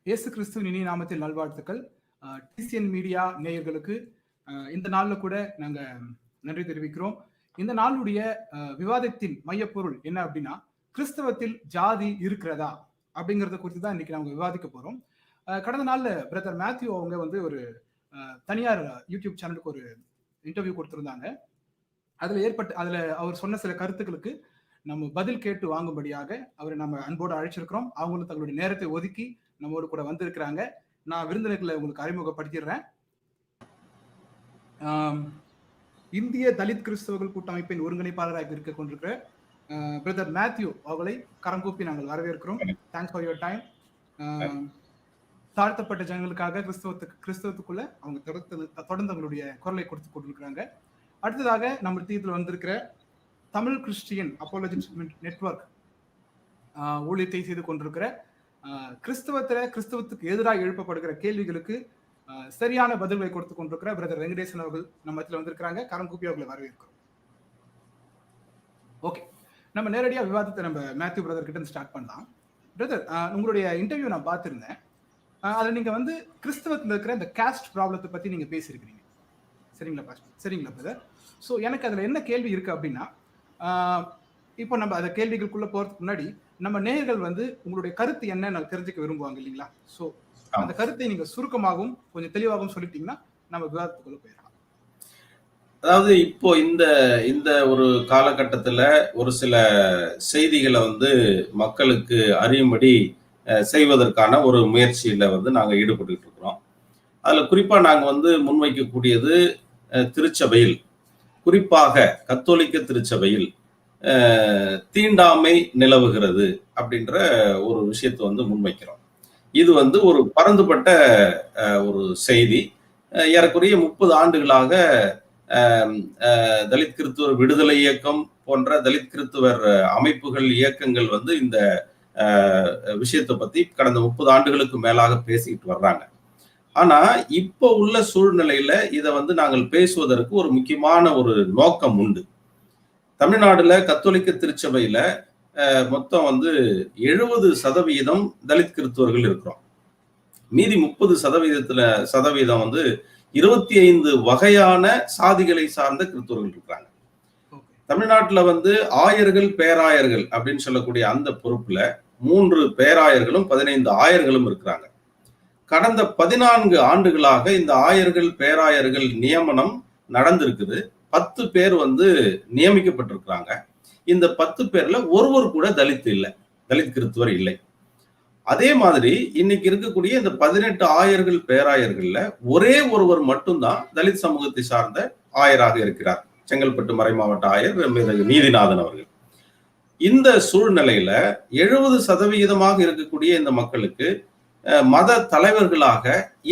இயேசு கிறிஸ்துவின் இனிய நாமத்தில் நல்வாழ்த்துக்கள். டிசிஎன் மீடியா நேயர்களுக்கு இந்த நாள்ல கூட நாங்க நன்றி தெரிவிக்கிறோம். இந்த நாளுடைய விவாதத்தின் மையப்பொருள் என்ன அப்படின்னா, கிறிஸ்தவத்தில் ஜாதி இருக்கிறதா அப்படிங்கறத குறித்து தான் இன்னைக்கு நாங்க விவாதிக்க போறோம். கடந்த நாள்ல பிரதர் மேத்யூ அவங்க வந்து ஒரு தனியார் யூடியூப் சேனலுக்கு ஒரு இன்டர்வியூ கொடுத்திருந்தாங்க. அதுல அவர் சொன்ன சில கருத்துக்களுக்கு நம்ம பதில் கேட்டு வாங்கும்படியாக அவரை நம்ம அன்போடு அழைச்சிருக்கிறோம். அவங்களும் தங்களுடைய நேரத்தை ஒதுக்கி நம்மோடு கூட வந்திருக்கிறாங்க. நான் விருந்தினர்களை உங்களுக்கு அறிமுகப்படுத்திடுறேன். இந்திய தலித் கிறிஸ்தவர்கள் கூட்டமைப்பின் ஒருங்கிணைப்பாளராக இருக்க கொண்டிருக்கிற பிரதர் மேத்யூ அவர்களை கரம் கூப்பி நாங்கள் வரவேற்கிறோம். Thanks for your time. தாழ்த்தப்பட்ட ஜனங்களுக்காக கிறிஸ்தவத்துக்குள்ள அவங்க தொடர்ந்து அவங்களுடைய குரலை கொடுத்து கொண்டிருக்கிறாங்க. அடுத்ததாக நம்ம தீர்த்தில் வந்திருக்கிற தமிழ் கிறிஸ்டியன் அப்போலஜிஸ்ட் நெட்வொர்க் ஊழியத்தை செய்து கொண்டிருக்கிற கிறிஸ்தவத்துக்கு எதிராக எழுப்பப்படுகிற கேள்விகளுக்கு சரியான பதில்களை கொடுத்து கொண்டிருக்கிற பிரதர் வெங்கடேசன் அவர்கள் நம்ம இடத்துல வந்திருக்கிறாங்க. கரம் கூப்பி அவர்களை வரவேற்கிறோம். ஓகே, நம்ம நேரடியாக விவாதத்தை நம்ம மேத்யூ பிரதர் கிட்ட ஸ்டார்ட் பண்ணலாம். பிரதர், உங்களுடைய இன்டர்வியூ நான் பார்த்துருந்தேன். அதில் நீங்கள் வந்து கிறிஸ்தவத்தில் இருக்கிற இந்த காஸ்ட் ப்ராப்ளத்தை பற்றி நீங்கள் பேசியிருக்கிறீங்க. சரிங்களா பிரதர்? ஸோ எனக்கு அதில் என்ன கேள்வி இருக்குது அப்படின்னா, இப்போ நம்ம அந்த கேள்விகளுக்குள்ள போகிறதுக்கு முன்னாடி நம்ம நேயர்கள் வந்து உங்களுடைய கருத்து என்ன தெரிஞ்சுக்க விரும்புவாங்க இல்லைங்களா? ஸோ அந்த கருத்தை நீங்கள் சுருக்கமாகவும் கொஞ்சம் தெளிவாகவும் சொல்லிட்டீங்கன்னா நம்ம விவாதத்துக்குள்ள போயிடலாம். அதாவது இப்போ இந்த ஒரு காலகட்டத்தில் ஒரு சில செய்திகளை வந்து மக்களுக்கு அறியும்படி செய்வதற்கான ஒரு முயற்சியில் வந்து நாங்கள் ஈடுபட்டு இருக்கிறோம். அதில் குறிப்பாக நாங்கள் வந்து முன்வைக்கக்கூடியது திருச்சபையில், குறிப்பாக கத்தோலிக்க திருச்சபையில் தீண்டாமை நிலவுகிறது அப்படின்ற ஒரு விஷயத்தை வந்து முன்வைக்கிறோம். இது வந்து ஒரு பரந்துபட்ட ஒரு செய்தி. ஏறக்குறைய 30 ஆண்டுகளாக தலித் கிறிஸ்துவர் விடுதலை இயக்கம் போன்ற தலித் கிறிஸ்துவர் அமைப்புகள், இயக்கங்கள் வந்து இந்த விஷயத்தை பத்தி கடந்த 30 ஆண்டுகளுக்கு மேலாக பேசிக்கிட்டு வர்றாங்க. ஆனா இப்போ உள்ள சூழ்நிலையில இதை வந்து நாங்கள் பேசுவதற்கு ஒரு முக்கியமான ஒரு நோக்கம் உண்டு. தமிழ்நாடுல கத்தோலிக்க திருச்சபையில மொத்தம் வந்து 70% தலித் கிறிஸ்துவர்கள் இருக்கிறோம். மீதி 30% வந்து 25 வகையான சாதிகளை சார்ந்த கிறிஸ்துவர்கள் இருக்கிறாங்க. தமிழ்நாட்டுல வந்து ஆயர்கள், பேராயர்கள் அப்படின்னு சொல்லக்கூடிய அந்த பொறுப்புல 3 பேராயர்களும் 15 ஆயர்களும் இருக்கிறாங்க. கடந்த 14 ஆண்டுகளாக இந்த ஆயர்கள், பேராயர்கள் நியமனம் நடந்திருக்குது. 10 பேர் வந்து நியமிக்கப்பட்டிருக்கிறாங்க. இந்த 10 பேர்ல ஒருவர் கூட தலித் கிறிஸ்துவர் இல்லை. அதே மாதிரி இன்னைக்கு இருக்கக்கூடிய இந்த 18 ஆயர்கள், பேராயர்கள்ல ஒரே ஒருவர் மட்டும்தான் தலித் சமூகத்தை சார்ந்த ஆயராக இருக்கிறார். செங்கல்பட்டு மறைமாவட்ட ஆயர் நீதிநாதன் அவர்கள். இந்த சூழ்நிலையில 70% இருக்கக்கூடிய இந்த மக்களுக்கு மத தலைவர்களாக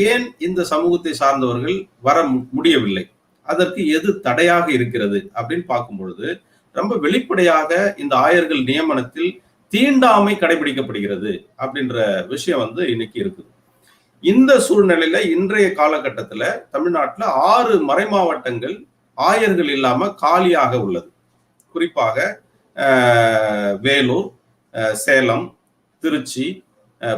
ஏன் இந்த சமூகத்தை சார்ந்தவர்கள் வர முடியவில்லை? அதற்கு எது தடையாக இருக்கிறது அப்படின்னு பார்க்கும் பொழுது ரொம்ப வெளிப்படையாக இந்த ஆயர்கள் நியமனத்தில் தீண்டாமை கடைபிடிக்கப்படுகிறது அப்படின்ற விஷயம் வந்து இன்னைக்கு இருக்குது. இந்த சூழ்நிலையில இன்றைய காலகட்டத்துல தமிழ்நாட்டுல 6 மறைமாவட்டங்கள் ஆயர்கள் இல்லாம காலியாக உள்ளது. குறிப்பாக வேலூர், சேலம், திருச்சி,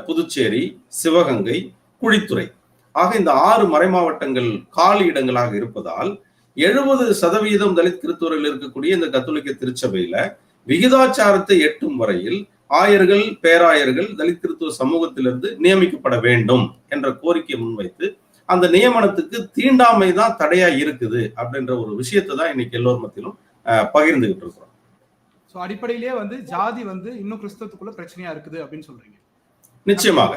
புதுச்சேரி, சிவகங்கை, குழித்துறை ஆக இந்த 6 மறைமாவட்டங்கள் காலி இடங்களாக இருப்பதால் 70% தலித் கிறிஸ்தவர்கள் இருக்கக்கூடிய இந்த கத்தோலிக்க திருச்சபையில விகிதாச்சாரத்தை எட்டும் வரையில் ஆயர்கள், பேராயர்கள் தலித் கிறிஸ்துவ சமூகத்திலிருந்து நியமிக்கப்பட வேண்டும் என்ற கோரிக்கையை முன்வைத்து அந்த நியமனத்துக்கு தீண்டாமை தான் தடையா இருக்குது அப்படின்ற ஒரு விஷயத்தை தான் இன்னைக்கு எல்லோர் மத்தியிலும் பகிர்ந்துகிட்டு இருக்கிறோம். ஸோ அடிப்படையிலேயே வந்து ஜாதி வந்து இன்னும் கிறிஸ்தவத்துக்குள்ள பிரச்சனையா இருக்குது அப்படின்னு சொல்றீங்க. நிச்சயமாக.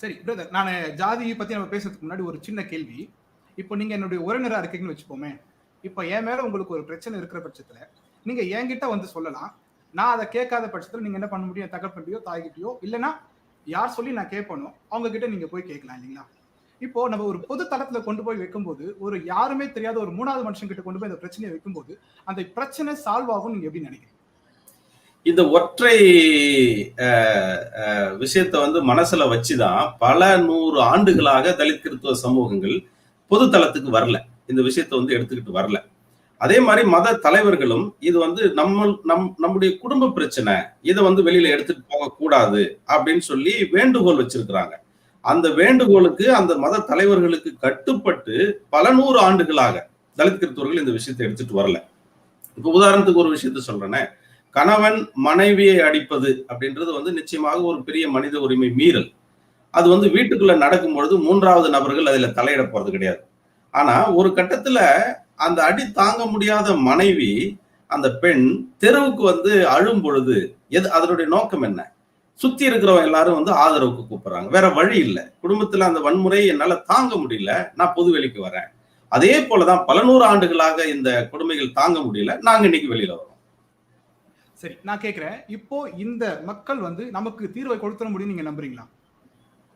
சரி பிரதர், நான் ஜாதியை பத்தி நம்ம பேசுறதுக்கு முன்னாடி ஒரு சின்ன கேள்வி. இப்போ நீங்க என்னுடைய உறவினரா இருக்கீங்கன்னு வச்சுப்போமே. இப்போ என் மேல உங்களுக்கு ஒரு பிரச்சனை இருக்கிற பட்சத்துல நீங்க என்கிட்ட வந்து சொல்லலாம். நான் அதை கேட்காத பட்சத்துல நீங்க என்ன பண்ண முடியும்? தகப்பன்கிட்டயோ தாய்கிட்டயோ இல்லைன்னா யார் சொல்லி நான் கேட்பனோ அவங்க கிட்ட நீங்க போய் கேட்கலாம் இல்லைங்களா? இப்போ நம்ம ஒரு பொது தளத்துல கொண்டு போய் வைக்கும்போது, ஒரு யாருமே தெரியாத ஒரு 3வது மனுஷன் கிட்ட கொண்டு போய் இந்த பிரச்சனையை வைக்கும்போது அந்த பிரச்சனை சால்வ் ஆகும் நீங்க எப்படி நினைக்கிறீங்க? இந்த ஒற்றை விஷயத்த வந்து மனசுல வச்சுதான் பல 100 ஆண்டுகளாக தலித் கிறிஸ்துவ சமூகங்கள் பொது தளத்துக்கு வரல, இந்த விஷயத்த வந்து எடுத்துக்கிட்டு வரல. அதே மாதிரி மத தலைவர்களும் இது வந்து நம்முடைய குடும்ப பிரச்சனை, இதை வந்து வெளியில எடுத்துட்டு போக கூடாது அப்படின்னு சொல்லி வேண்டுகோள் வச்சிருக்கிறாங்க. அந்த வேண்டுகோளுக்கு அந்த மத தலைவர்களுக்கு கட்டுப்பட்டு பல 100 ஆண்டுகளாக தலித் கிறிஸ்தவர்கள் இந்த விஷயத்தை எடுத்துட்டு வரல. இப்ப உதாரணத்துக்கு ஒரு விஷயத்த சொல்றேனே, கணவன் மனைவியை அடிப்பது அப்படின்றது வந்து நிச்சயமாக ஒரு பெரிய மனித உரிமை மீறல். அது வந்து வீட்டுக்குள்ள நடக்கும் பொழுது 3வது நபர்கள் அதுல தலையிட போறது கிடையாது. ஆனா ஒரு கட்டத்துல அந்த அடி தாங்க முடியாத மனைவி, அந்த பெண் தெருவுக்கு வந்து அழும் பொழுது அதனுடைய நோக்கம் என்ன? சுத்தி இருக்கிறவங்க எல்லாரும் வந்து ஆதரவுக்கு கூப்பிடுறாங்க. வேற வழி இல்ல. குடும்பத்துல அந்த வன்முறையை என்னால தாங்க முடியல, நான் பொது வெளிக்கு வரேன். அதே போலதான் பல 100 ஆண்டுகளாக இந்த கொடுமைகள் தாங்க முடியல, நாங்க இன்னைக்கு வெளியில வரோம். சரி, நான் கேட்கிறேன், இப்போ இந்த மக்கள் வந்து நமக்கு தீர்வை கொடுத்துட முடியும் நீங்க நம்புறீங்களா?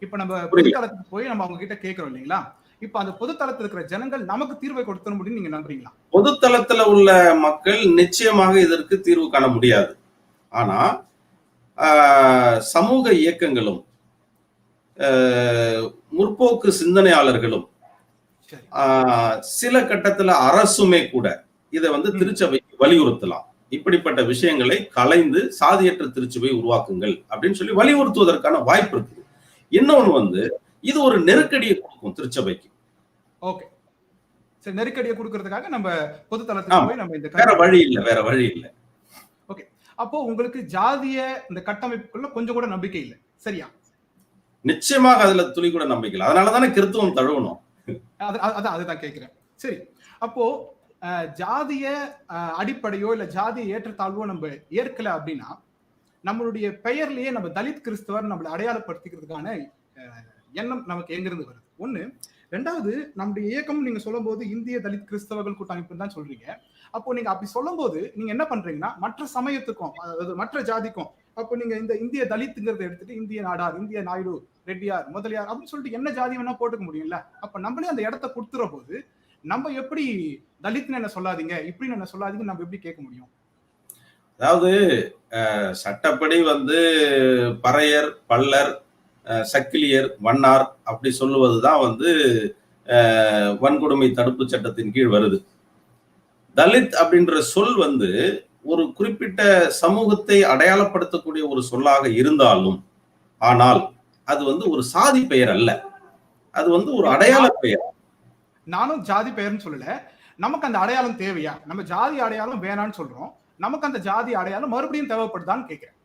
இப்ப நம்ம பொதுத்தளத்துக்கு போய் நம்ம அவங்க கிட்ட கேட்கிறோம் இல்லைங்களா? இப்ப அந்த பொதுத்தளத்தில் இருக்கிற ஜனங்கள் நமக்கு தீர்வை கொடுத்துட முடியும் நீங்க நம்புறீங்களா? பொதுத்தளத்துல உள்ள மக்கள் நிச்சயமாக இதற்கு தீர்வு காண முடியாது. ஆனா சமூக இயக்கங்களும் முற்போக்கு சிந்தனையாளர்களும் சில கட்டத்துல அரசுமே கூட இதை வந்து திருச்சபைக்கு வலியுறுத்தலாம். இப்படிப்பட்ட விஷயங்களை கலைந்து சாதியற்ற திருச்சபை உருவாக்குங்கள் அப்படின்னு சொல்லி வலியுறுத்துவதற்கான வாய்ப்பு இருக்குது. இன்னொன்னு வந்து இது ஒரு நெருக்கடியை கொடுக்கும் திருச்சபைக்கு. ஓகே, சரி, நெருக்கடியை கொடுக்கறதுக்காக நம்ம பொதுத்தளத்துக்கு போய் நம்ம இந்த வேற வழி இல்ல. ஓகே, அப்போ உங்களுக்கு ஜாதிய இந்த கட்டமைப்புக்குள்ள கொஞ்சம் கூட நம்பிக்கை இல்லை, சரியா? நிச்சயமாக அதுல துளி கூட நம்பிக்கை இல்லை. அதனாலதானே கிறிஸ்துவம் தழுவணும். அதுதான் கேட்கிறேன். சரி, அப்போ ஜாதிய அடிப்படையோ இல்ல ஜாதிய ஏற்றத்தாழ்வோ நம்ம ஏற்கல அப்படின்னா நம்மளுடைய பெயர்லயே நம்ம தலித் கிறிஸ்தவர் நம்மளை அடையாளப்படுத்திக்கிறதுக்கான எண்ணம் நமக்கு எங்கிருந்து வருது? ஒண்ணு. ரெண்டாவது, நம்முடைய இயக்கம் நீங்க சொல்லும் போது இந்திய தலித் கிறிஸ்தவர்கள் கூட்டமைப்பு தான் சொல்றீங்க. அப்போ நீங்க அப்படி சொல்லும் போது நீங்க என்ன பண்றீங்கன்னா மற்ற சமயத்துக்கும் அதாவது மற்ற ஜாதிக்கும் அப்போ நீங்க இந்த இந்திய தலித்துங்கிறத எடுத்துட்டு இந்திய நாடார், இந்திய நாயுடு, ரெட்டியார், முதலியார் அப்படின்னு சொல்லிட்டு என்ன ஜாதி வேணா போட்டுக்க முடியும்ல? அப்ப நம்மளே அந்த இடத்த கொடுத்துற போது நம்ம எப்படி தலித்னு என்ன சொல்லாதீங்க, இப்படின்னு என்ன சொல்லாதீங்க நம்ம எப்படி கேட்க முடியும்? அதாவது சட்டப்படி வந்து பறையர், பல்லர், சக்கிலியர், வண்ணார் அப்படி சொல்லுவதுதான் வந்து வன்கொடுமை தடுப்பு சட்டத்தின் கீழ் வருது. தலித் அப்படின்ற சொல் வந்து ஒரு குறிப்பிட்ட சமூகத்தை அடையாளப்படுத்தக்கூடிய ஒரு சொல்லாக இருந்தாலும், ஆனால் அது வந்து ஒரு சாதி பெயர் அல்ல, அது வந்து ஒரு அடையாள பெயர். நானும் ஜாதி பெயர்னு சொல்லல. நமக்கு அந்த அடையாளம் தேவையா? நம்ம ஜாதி அடையாளம் வேணான்னு சொல்றோம், நமக்கு அந்த ஜாதி அடையாளம் மறுபடியும் தேவைப்படுதான்னு கேட்கிறேன்.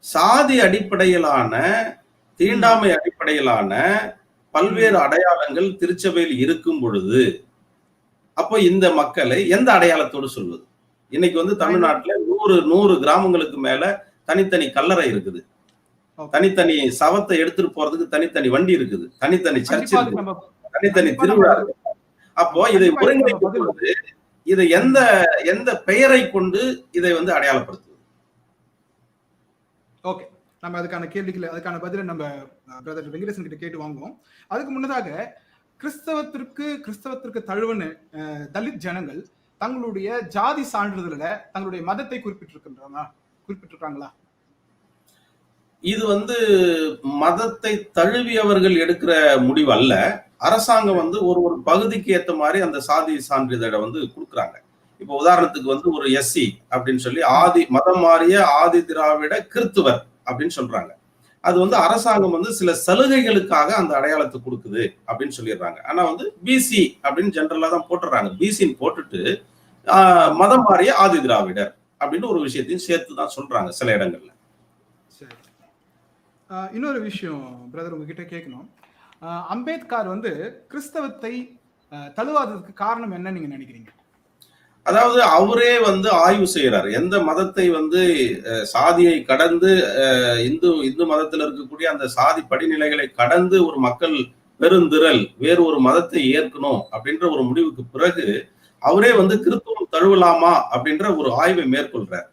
சாதி அடிப்படையிலான தீண்டாமை அடிப்படையிலான பல்வேறு அடையாளங்கள் திருச்சபையில் இருக்கும் பொழுது அப்போ இந்த மக்களை எந்த அடையாளத்தோடு சொல்வது? இன்னைக்கு வந்து தமிழ்நாட்டுல 100 கிராமங்களுக்கு மேல தனித்தனி கல்லறை இருக்குது, தனித்தனி சவத்தை எடுத்துட்டு போறதுக்கு தனித்தனி வண்டி இருக்குது, தனித்தனி சர்ச் இருக்குது, தனித்தனி திருவிழா இருக்கு. அப்போ இதை ஒருங்கிணைப்பது இதை எந்த பெயரை கொண்டு இதை வந்து அடையாளப்படுத்துவது? ஓகே, நம்ம அதுக்கான கேள்விகள் அதுக்கான பதிலை நம்ம பிரதர் வெங்கடேசன் கிட்ட கேட்டு வாங்குவோம். அதுக்கு முன்னதாக கிறிஸ்தவத்திற்கு தழுவன தலித் ஜனங்கள் தங்களுடைய ஜாதி சான்றிதழ்ல தங்களுடைய மதத்தை குறிப்பிட்டிருக்காங்களா? இது வந்து மதத்தை தழுவியவர்கள் எடுக்கிற முடிவு அல்ல. அரசாங்கம் வந்து ஒரு பகுதிக்கு ஏற்ற மாதிரி அந்த சாதி சான்றிதழை வந்து கொடுக்குறாங்க. இப்ப உதாரணத்துக்கு வந்து ஒரு எஸ்சி அப்படின்னு சொல்லி மதம் மாறிய ஆதி திராவிட கிறிஸ்துவர் அப்படின்னு சொல்றாங்க. அது வந்து அரசாங்கம் வந்து சில சலுகைகளுக்காக அந்த அடையாளத்தை கொடுக்குது அப்படின்னு சொல்லிடுறாங்க. ஆனா வந்து பிசி அப்படின்னு ஜெனரலா தான் போட்டுறாங்க. பிசின்னு போட்டுட்டு மதம் மாறிய ஆதி திராவிடர் அப்படின்னு ஒரு விஷயத்தையும் சேர்த்து தான் சொல்றாங்க சில இடங்கள்ல. சரி, இன்னொரு விஷயம் பிரதர் உங்ககிட்ட கேட்கணும். அம்பேத்கர் வந்து கிறிஸ்தவத்தை தழுவாததுக்கு காரணம் என்ன நீங்க நினைக்கிறீங்க? அதாவது அவரே வந்து ஆய்வு செய்யறாரு. எந்த மதத்தை வந்து சாதியை கடந்து இந்து மதத்தில் இருக்கக்கூடிய அந்த சாதி படிநிலைகளை கடந்து ஒரு மக்கள் பெருந்திரள் வேறு ஒரு மதத்தை ஏற்கணும் அப்படின்ற ஒரு முடிவுக்கு பிறகு அவரே வந்து கிறிஸ்துவம் தழுவலாமா அப்படின்ற ஒரு ஆய்வை மேற்கொள்றார்.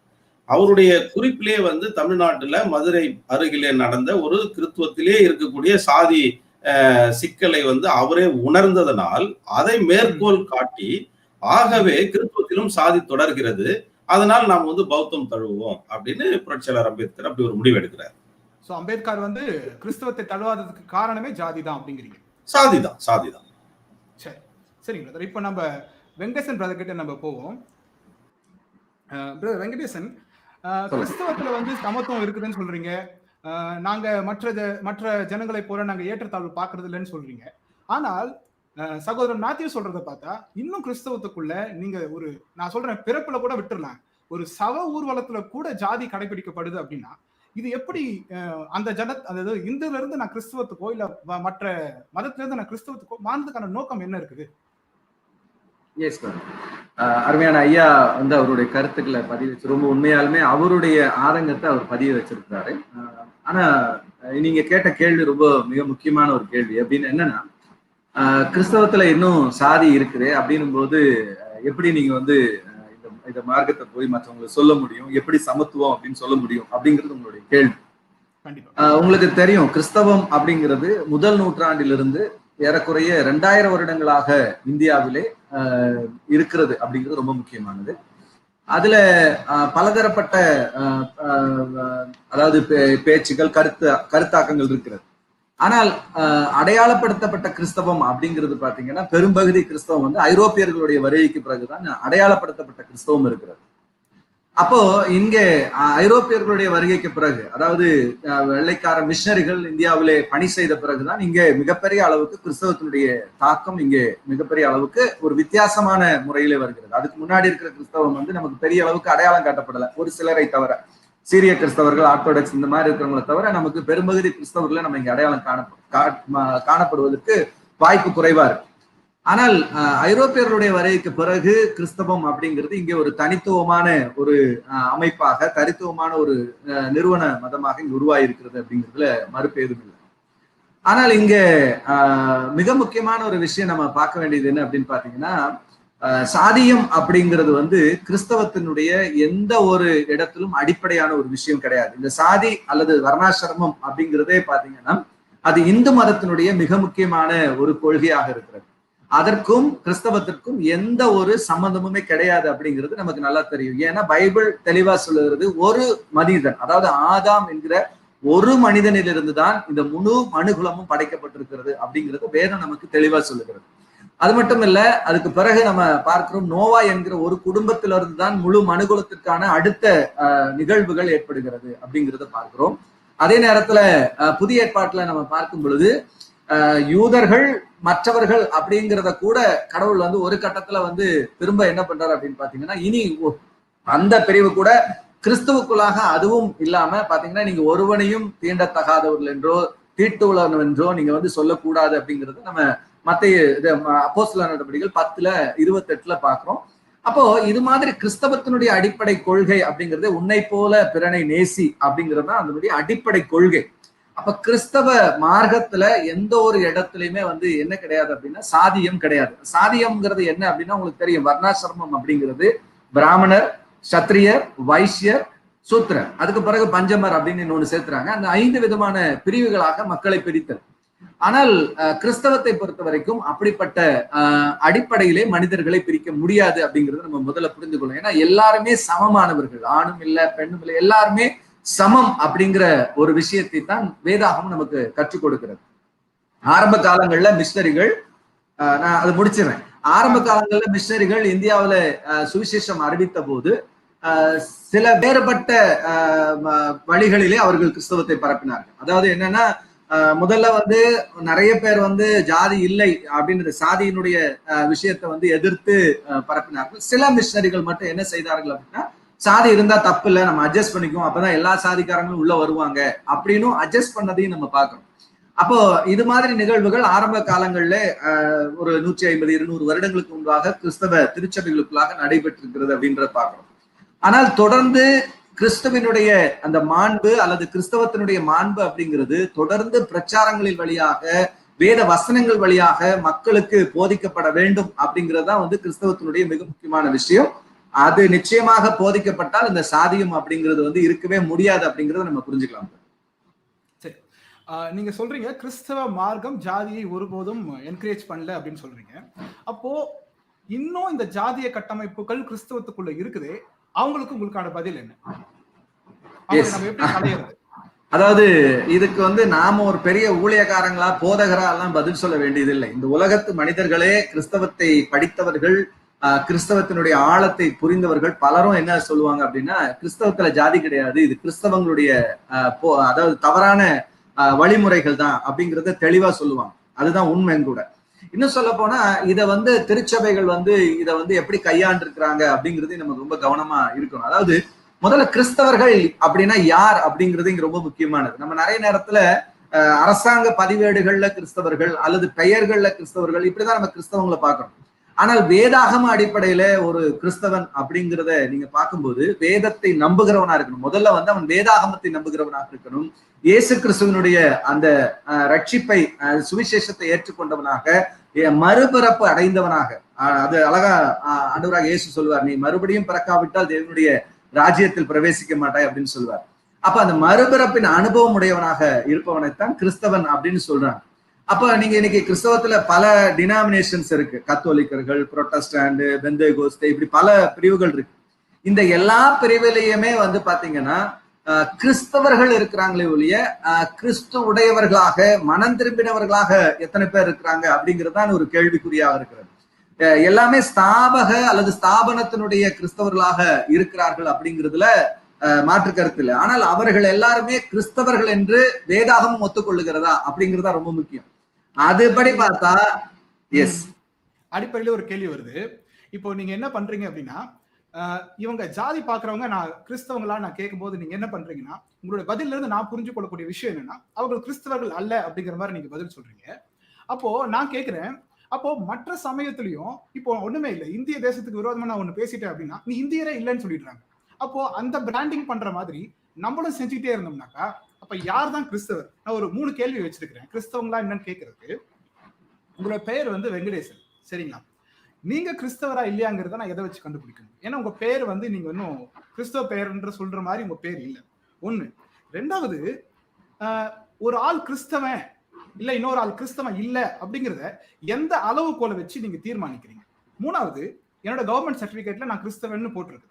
அவருடைய குறிப்பிலே வந்து தமிழ்நாட்டுல மதுரை அருகிலே நடந்த ஒரு கிறிஸ்துவத்திலே இருக்கக்கூடிய சாதி சிக்கலை வந்து அவரே உணர்ந்ததனால் அதை மேற்கோள் காட்டி ஆகவே கிறிஸ்துவத்திலும் சாதி தொடர்கிறது, அதனால் நாம் வந்து பௌத்தம் தழுவுவோம் அப்படின்னு புரட்சியாளர் அம்பேத்கர் அப்படி ஒரு முடிவு எடுக்கிறார். சோ அம்பேத்கர் வந்து கிறிஸ்தவத்தை தழுவாததுக்கு காரணமே ஜாதி தான் அப்படிங்கிறீங்க? சாதிதான். சரி சரிங்க பிரதர். இப்போ நம்ம வெங்கடேசன் பிரதர் கிட்ட நம்ம போவோம். பிரதர் வெங்கடேசன், கிறிஸ்தவத்துல வந்து சமத்துவம் இருக்குதுன்னு சொல்றீங்க. நாங்க மற்ற ஜனங்களை போல நாங்க ஏற்றத்தாழ்வு பாக்குறது இல்லைன்னு சொல்றீங்க. ஆனால் சகோதரன் மேத்யூ சொல்றதை பார்த்தா இன்னும் கிறிஸ்தவத்துக்குள்ள நீங்க நான் சொல்றேன், பிறப்புல கூட விட்டுறலாம், ஒரு சவ ஊர்வலத்துல கூட ஜாதி கடைபிடிக்கப்படுது அப்படின்னா இது எப்படி அந்த அதாவது இந்துல இருந்து நான் கிறிஸ்தவத்துக்கோ இல்ல மற்ற மதத்துல இருந்து நான் கிறிஸ்தவத்துக்கோ மாறதுக்கான நோக்கம் என்ன இருக்குது? எஸ் சார், அருமையான ஐயா வந்து அவருடைய கருத்துக்களை பதிவு வச்சு ரொம்ப உண்மையாலுமே அவருடைய ஆதங்கத்தை அவர் பதிவு வச்சிருக்கிறாரு. ஆனா நீங்க கேட்ட கேள்வி ரொம்ப மிக முக்கியமான ஒரு கேள்வி. அப்படின்னு என்னன்னா, கிறிஸ்தவத்துல இன்னும் சாதி இருக்குது அப்படின்னும் போது எப்படி நீங்க வந்து இந்த மார்க்கத்தை போய் மற்றவங்களுக்கு சொல்ல முடியும், எப்படி சமத்துவம் அப்படின்னு சொல்ல முடியும் அப்படிங்கிறது உங்களுடைய கேள்வி. உங்களுக்கு தெரியும், கிறிஸ்தவம் அப்படிங்கிறது முதல் நூற்றாண்டிலிருந்து ஏறக்குறைய 2000 வருடங்களாக இந்தியாவிலே இருக்கிறது அப்படிங்கிறது ரொம்ப முக்கியமானது. அதுல பலதரப்பட்ட அதாவது பேச்சுகள், கருத்தாக்கங்கள் இருக்கிறது. ஆனால் அடையாளப்படுத்தப்பட்ட கிறிஸ்தவம் அப்படிங்கிறது பாத்தீங்கன்னா, பெரும்பகுதி கிறிஸ்தவம் வந்து ஐரோப்பியர்களுடைய வருகைக்கு பிறகுதான் அடையாளப்படுத்தப்பட்ட கிறிஸ்தவம் இருக்கிறது. அப்போ இங்கே ஐரோப்பியர்களுடைய வருகைக்கு பிறகு, அதாவது வெள்ளைக்கார மிஷனரிகள் இந்தியாவிலே பணி செய்த பிறகுதான் இங்கே மிகப்பெரிய அளவுக்கு கிறிஸ்தவத்தினுடைய தாக்கம் இங்கே மிகப்பெரிய அளவுக்கு ஒரு வித்தியாசமான முறையிலே வருகிறது. அதுக்கு முன்னாடி இருக்கிற கிறிஸ்தவம் வந்து நமக்கு பெரிய அளவுக்கு அடையாளம் காட்டப்படலை, ஒரு சிலரை தவிர. சீரிய கிறிஸ்தவர்கள், ஆர்த்தோடாக்ஸ் இந்த மாதிரி இருக்கிறவங்களை தவிர நமக்கு பெரும்பகுதி கிறிஸ்தவர்களை நம்ம இங்க அடையாளம் காணப்படுவதற்கு வாய்ப்பு குறைவா இருக்கு. ஆனால் ஐரோப்பியர்களுடைய வருகைக்கு பிறகு கிறிஸ்தவம் அப்படிங்கிறது இங்கே ஒரு தனித்துவமான ஒரு அமைப்பாக, தனித்துவமான ஒரு நிறுவன மதமாக இங்க உருவாயிருக்கிறது அப்படிங்கிறதுல மறுப்பு எதுவும் இல்லை. ஆனால் இங்க மிக முக்கியமான ஒரு விஷயம் நம்ம பார்க்க வேண்டியது என்ன அப்படின்னு பாத்தீங்கன்னா, சாதியம் அப்படிங்கிறது வந்து கிறிஸ்தவத்தினுடைய எந்த ஒரு இடத்திலும் அடிப்படையான ஒரு விஷயம் கிடையாது. இந்த சாதி அல்லது வர்ணாசிரமம் அப்படிங்கிறதே பாத்தீங்கன்னா அது இந்து மதத்தினுடைய மிக முக்கியமான ஒரு கொள்கையாக இருக்கிறது. அதற்கும் கிறிஸ்தவத்திற்கும் எந்த ஒரு சம்பந்தமுமே கிடையாது அப்படிங்கிறது நமக்கு நல்லா தெரியும். ஏன்னா பைபிள் தெளிவா சொல்லுகிறது, ஒரு மனிதன், அதாவது ஆதாம் என்கிற ஒரு மனிதனிலிருந்து தான் இந்த முழு மனுகுலமும் படைக்கப்பட்டிருக்கிறது அப்படிங்கிறது வேதம் நமக்கு தெளிவா சொல்லுகிறது. அது மட்டும் இல்ல, அதுக்கு பிறகு நம்ம பார்க்கிறோம், நோவா என்கிற ஒரு குடும்பத்திலிருந்து தான் முழு மனுகுலத்திற்கான அடுத்த நிகழ்வுகள் ஏற்படுகிறது அப்படிங்கிறத பார்க்கிறோம். அதே நேரத்துல புதிய ஏற்பாட்டுல நம்ம பார்க்கும் பொழுது யூதர்கள் மற்றவர்கள் அப்படிங்கிறத கூட கடவுள் வந்து ஒரு கட்டத்துல வந்து திரும்ப என்ன பண்றாரு அப்படின்னு பாத்தீங்கன்னா, இனி அந்த பிரிவு கூட கிறிஸ்துவுக்குள்ளாக அதுவும் இல்லாம பாத்தீங்கன்னா, நீங்க ஒருவனையும் தீண்டத்தகாதவர்கள் என்றோ தீட்டுள்ளவன் என்றோ நீங்க வந்து சொல்லக்கூடாது அப்படிங்கிறது நம்ம மத்திய அப்போஸ்தலர் நடவடிக்கைகள் 10:28 பாக்குறோம். அப்போ இது மாதிரி கிறிஸ்தவத்தினுடைய அடிப்படை கொள்கை அப்படிங்கிறது உன்னை போல பிறனை நேசி அப்படிங்கிறது தான் அதனுடைய அடிப்படை கொள்கை. அப்ப கிறிஸ்தவ மார்க்கத்துல எந்த ஒரு இடத்துலயுமே வந்து என்ன கிடையாது அப்படின்னா சாதியம் கிடையாது. சாதியம்ங்கிறது என்ன அப்படின்னா உங்களுக்கு தெரியும், வர்ணாசிரமம் அப்படிங்கிறது பிராமணர், சத்திரியர், வைசியர், சூத்திரர், அதுக்கு பிறகு பஞ்சமர் அப்படின்னு இன்னொன்னு சேர்த்துறாங்க. அந்த 5 விதமான பிரிவுகளாக மக்களை பிரித்தல். ஆனால் கிறிஸ்தவத்தை பொறுத்த வரைக்கும் அப்படிப்பட்ட அடிப்படையிலே மனிதர்களை பிரிக்க முடியாது அப்படிங்கிறது நம்ம முதல்ல புரிந்து கொள்ளணும். ஏன்னா எல்லாருமே சமமானவர்கள், ஆணும் இல்லை பெண்ணும் இல்லை, எல்லாருமே சமம் அப்படிங்கிற ஒரு விஷயத்தை தான் வேதாகம் நமக்கு கற்றுக் கொடுக்கிறது. ஆரம்ப காலங்கள்ல மிஷனரிகள், நான் அதை முடிச்சிடறேன், ஆரம்ப காலங்கள்ல மிஷனரிகள் இந்தியாவில சுவிசேஷம் அறிவித்த போது சில வேறுபட்ட வழிகளிலே அவர்கள் கிறிஸ்தவத்தை பரப்பினார்கள். அதாவது என்னன்னா, முதல்ல வந்து நிறைய பேர் வந்து ஜாதி இல்லை அப்படின்ற சாதியினுடைய விஷயத்தை வந்து எதிர்த்து பரப்பினார்கள். சில மிஷனரிகள் மட்டும் என்ன செய்தார்கள் அப்படின்னா, சாதி இருந்தா தப்பு இல்லை, நம்ம அட்ஜஸ்ட் பண்ணிக்குவோம், அப்பதான் எல்லா சாதிக்காரங்களும் உள்ள வருவாங்க அப்படின்னு அட்ஜஸ்ட் பண்ணதையும் நம்ம பார்க்கணும். அப்போ இது மாதிரி நிகழ்வுகள் ஆரம்ப காலங்கள்ல ஒரு 150-200 வருடங்களுக்கு முன்பாக கிறிஸ்தவ திருச்சபைகளுக்குள்ளாக நடைபெற்றிருக்கிறது அப்படின்றத பார்க்கணும். ஆனால் தொடர்ந்து கிறிஸ்துவனுடைய அந்த மாண்பு அல்லது கிறிஸ்தவத்தினுடைய மாண்பு அப்படிங்கிறது தொடர்ந்து பிரச்சாரங்களின் வழியாக, வேத வசனங்கள் வழியாக மக்களுக்கு போதிக்கப்பட வேண்டும் அப்படிங்கிறதுதான் வந்து கிறிஸ்தவத்தினுடைய மிக முக்கியமான விஷயம். அது நிச்சயமாக போதிக்கப்பட்டால் இந்த சாதியம் அப்படிங்கிறது வந்து இருக்கவே முடியாது அப்படிங்கறத நம்ம புரிஞ்சுக்கலாம். சரி, நீங்க சொல்றீங்க கிறிஸ்தவ மார்க்கம் ஜாதியை ஒருபோதும் என்கரேஜ் பண்ணல அப்படின்னு சொல்றீங்க. அப்போ இன்னும் இந்த ஜாதிய கட்டமைப்புகள் கிறிஸ்தவத்துக்குள்ள இருக்குது, அவங்களுக்கு உங்களுக்கான பதில் என்ன? அதாவது இதுக்கு வந்து நாம ஒரு பெரிய ஊழியக்காரங்களா போதகரா எல்லாம் பதில் சொல்ல வேண்டியதில்லை. இந்த உலகத்து மனிதர்களே, கிறிஸ்தவத்தை படித்தவர்கள், கிறிஸ்தவத்தினுடைய ஆழத்தை புரிந்தவர்கள் பலரும் என்ன சொல்லுவாங்க அப்படின்னா, கிறிஸ்தவத்துல ஜாதி கிடையாது, இது கிறிஸ்தவங்களுடைய அதாவது தவறான வழிமுறைகள் தான் அப்படிங்கறத தெளிவா சொல்லுவாங்க. அதுதான் உண்மைன்னு கூட. இன்னும் சொல்ல போனா இதை வந்து திருச்சபைகள் வந்து இதை வந்து எப்படி கையாண்டு இருக்கிறாங்க அப்படிங்கிறது நமக்கு ரொம்ப கவனமா இருக்கணும். அதாவது முதல்ல கிறிஸ்தவர்கள் அப்படின்னா யார் அப்படிங்கிறது இங்க ரொம்ப முக்கியமானது. நம்ம நிறைய நேரத்துல அரசாங்க பதிவேடுகள்ல கிறிஸ்தவர்கள் அல்லது பெயர்கள்ல கிறிஸ்தவர்கள் இப்படிதான் நம்ம கிறிஸ்தவங்களை பார்க்கணும். ஆனால் வேதாகம அடிப்படையில ஒரு கிறிஸ்தவன் அப்படிங்கிறத நீங்க பார்க்கும்போது வேதத்தை நம்புகிறவனா இருக்கணும். முதல்ல வந்து அவன் வேதாகமத்தை நம்புகிறவனாக இருக்கணும். இயேசு கிறிஸ்துவனுடைய அந்த ரட்சிப்பை, சுவிசேஷத்தை ஏற்றுக்கொண்டவனாக, மறுபிறப்பு அடைந்தவனாக, அது அழகா ஆண்டவராக இயேசு சொல்வார், நீ மறுபடியும் பிறக்காவிட்டால் தேவனுடைய ராஜ்யத்தில் பிரவேசிக்க மாட்டாய் அப்படின்னு சொல்லுவார். அப்ப அந்த மறுபிறப்பின் அனுபவம் உடையவனாக இருப்பவனைத்தான் கிறிஸ்தவன் அப்படின்னு சொல்றாங்க. அப்ப நீங்க இன்னைக்கு கிறிஸ்தவத்துல பல டினாமினேஷன்ஸ் இருக்கு. கத்தோலிக்கர்கள், புரோட்டஸ்டாண்ட், பெந்தேகோஸ்தே, இப்படி பல பிரிவுகள் இருக்கு. இந்த எல்லா பிரிவிலையுமே வந்து பாத்தீங்கன்னா கிறிஸ்தவர்கள் இருக்கிறாங்களே ஒழிய கிறிஸ்து உடையவர்களாக, மனம் திரும்பினவர்களாக எத்தனை பேர் இருக்கிறாங்க அப்படிங்கிறதுதான் ஒரு கேள்விக்குறியாக இருக்கிறது. எல்லாமே ஸ்தாபக அல்லது ஸ்தாபனத்தினுடைய கிறிஸ்தவர்களாக இருக்கிறார்கள் அப்படிங்கிறதுல மாற்று கருத்து இல்லை. ஆனால் அவர்கள் எல்லாருமே கிறிஸ்தவர்கள் என்று வேதாகமும் ஒத்துக்கொள்ளுகிறதா அப்படிங்கிறதா ரொம்ப முக்கியம். அதுபடி பார்த்தா எஸ். அடிப்படையில ஒரு கேள்வி வருது. இப்போ நீங்க என்ன பண்றீங்க அப்படின்னா, இவங்க ஜாதி பாக்குறவங்க நான் கிறிஸ்தவங்களா நான் கேட்கும் போது நீங்க என்ன பண்றீங்கன்னா, உங்களுடைய பதில இருந்து நான் புரிஞ்சு கொள்ளக்கூடிய விஷயம் என்னன்னா, அவங்க கிறிஸ்தவர்கள் அல்ல அப்படிங்கிற மாதிரி நீங்க பதில் சொல்றீங்க. அப்போ நான் கேட்கிறேன், அப்போ மற்ற சமயத்திலையும் இப்போ ஒண்ணுமே இல்லை, இந்திய தேசத்துக்கு விரோதமா நான் ஒண்ணு பேசிட்டேன் அப்படின்னா நீ இந்தியரே இல்லைன்னு சொல்லிடுறாங்க. அப்போ அந்த பிராண்டிங் பண்ற மாதிரி நம்மளும் செஞ்சுக்கிட்டே இருந்தோம்னாக்கா அப்ப யார் தான் கிறிஸ்தவர்? நான் ஒரு 3 கேள்வி வச்சிருக்கிறேன் கிறிஸ்தவங்களா என்னன்னு கேட்கறதுக்கு. உங்களோட பெயர் வந்து வெங்கடேசன், சரிங்களா? நீங்க கிறிஸ்தவரா இல்லையாங்கிறத நான் எதை வச்சு கண்டுபிடிக்கணும்? ஏன்னா உங்க பேர் வந்து நீங்க இன்னும் கிறிஸ்தவ பெயர்ன்ற சொல்ற மாதிரி உங்க பேர் இல்லை. ஒண்ணு. ரெண்டாவது, ஒரு ஆள் கிறிஸ்தவன் இல்ல இன்னொரு ஆள் கிறிஸ்தவன் இல்ல அப்படிங்கிறத எந்த அளவுகோலை வச்சு நீங்க தீர்மானிக்கிறீங்க? மூணாவது, என்னோட கவர்மெண்ட் சர்டிபிகேட்ல நான் கிறிஸ்தவன் போட்டிருக்கு.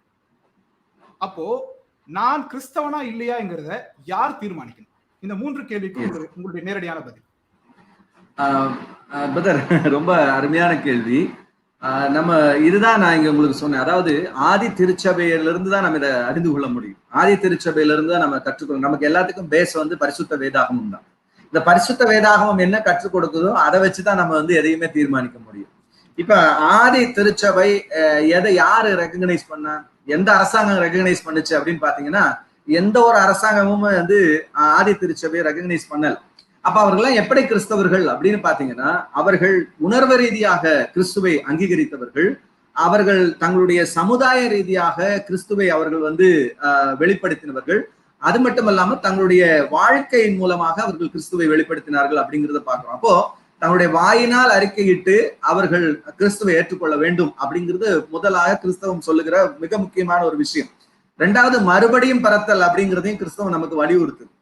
அப்போ நான் கிறிஸ்தவனா இல்லையாங்கிறத யார் தீர்மானிக்கணும்? இந்த 3 கேள்விக்கு உங்களுடைய நேரடியான பதில். ரொம்ப அருமையான கேள்வி. நம்ம இதுதான் நான் இங்க உங்களுக்கு சொன்னேன். அதாவது ஆதி திருச்சபையிலிருந்து தான் நம்ம இதை அறிந்து கொள்ள முடியும். ஆதி திருச்சபையிலிருந்து தான் நம்ம கற்றுக்கொள்ளணும். நமக்கு எல்லாத்துக்கும் பேஸ் வந்து பரிசுத்த வேதாகமம் தான். இந்த பரிசுத்த வேதாகமம் என்ன கற்றுக் கொடுக்குதோ அதை வச்சுதான் நம்ம வந்து எதையுமே தீர்மானிக்க முடியும். இப்ப ஆதி திருச்சபை எதை யாரு ரெகக்னைஸ் பண்ணா, எந்த அரசாங்கம் ரெகக்னைஸ் பண்ணுச்சு அப்படின்னு பாத்தீங்கன்னா, எந்த ஒரு அரசாங்கமும் வந்து ஆதி திருச்சபையை ரெகக்னைஸ் பண்ணல. அப்ப அவர்கள்லாம் எப்படி கிறிஸ்தவர்கள் அப்படின்னு பாத்தீங்கன்னா, அவர்கள் உணர்வு ரீதியாக கிறிஸ்துவை அங்கீகரித்தவர்கள், அவர்கள் தங்களுடைய சமுதாய ரீதியாக கிறிஸ்துவை அவர்கள் வந்து வெளிப்படுத்தினவர்கள். அது மட்டும் இல்லாம தங்களுடைய வாழ்க்கையின் மூலமாக அவர்கள் கிறிஸ்துவை வெளிப்படுத்தினார்கள் அப்படிங்கிறத பார்க்கிறோம். அப்போ தங்களுடைய வாயினால் அறிக்கையிட்டு அவர்கள் கிறிஸ்துவை ஏற்றுக்கொள்ள வேண்டும் அப்படிங்கிறது முதலாக கிறிஸ்தவம் சொல்லுகிற மிக முக்கியமான ஒரு விஷயம். ரெண்டாவது, மறுபடியும் பிறத்தல் அப்படிங்கிறதையும் கிறிஸ்தவம் நமக்கு வலியுறுத்துது.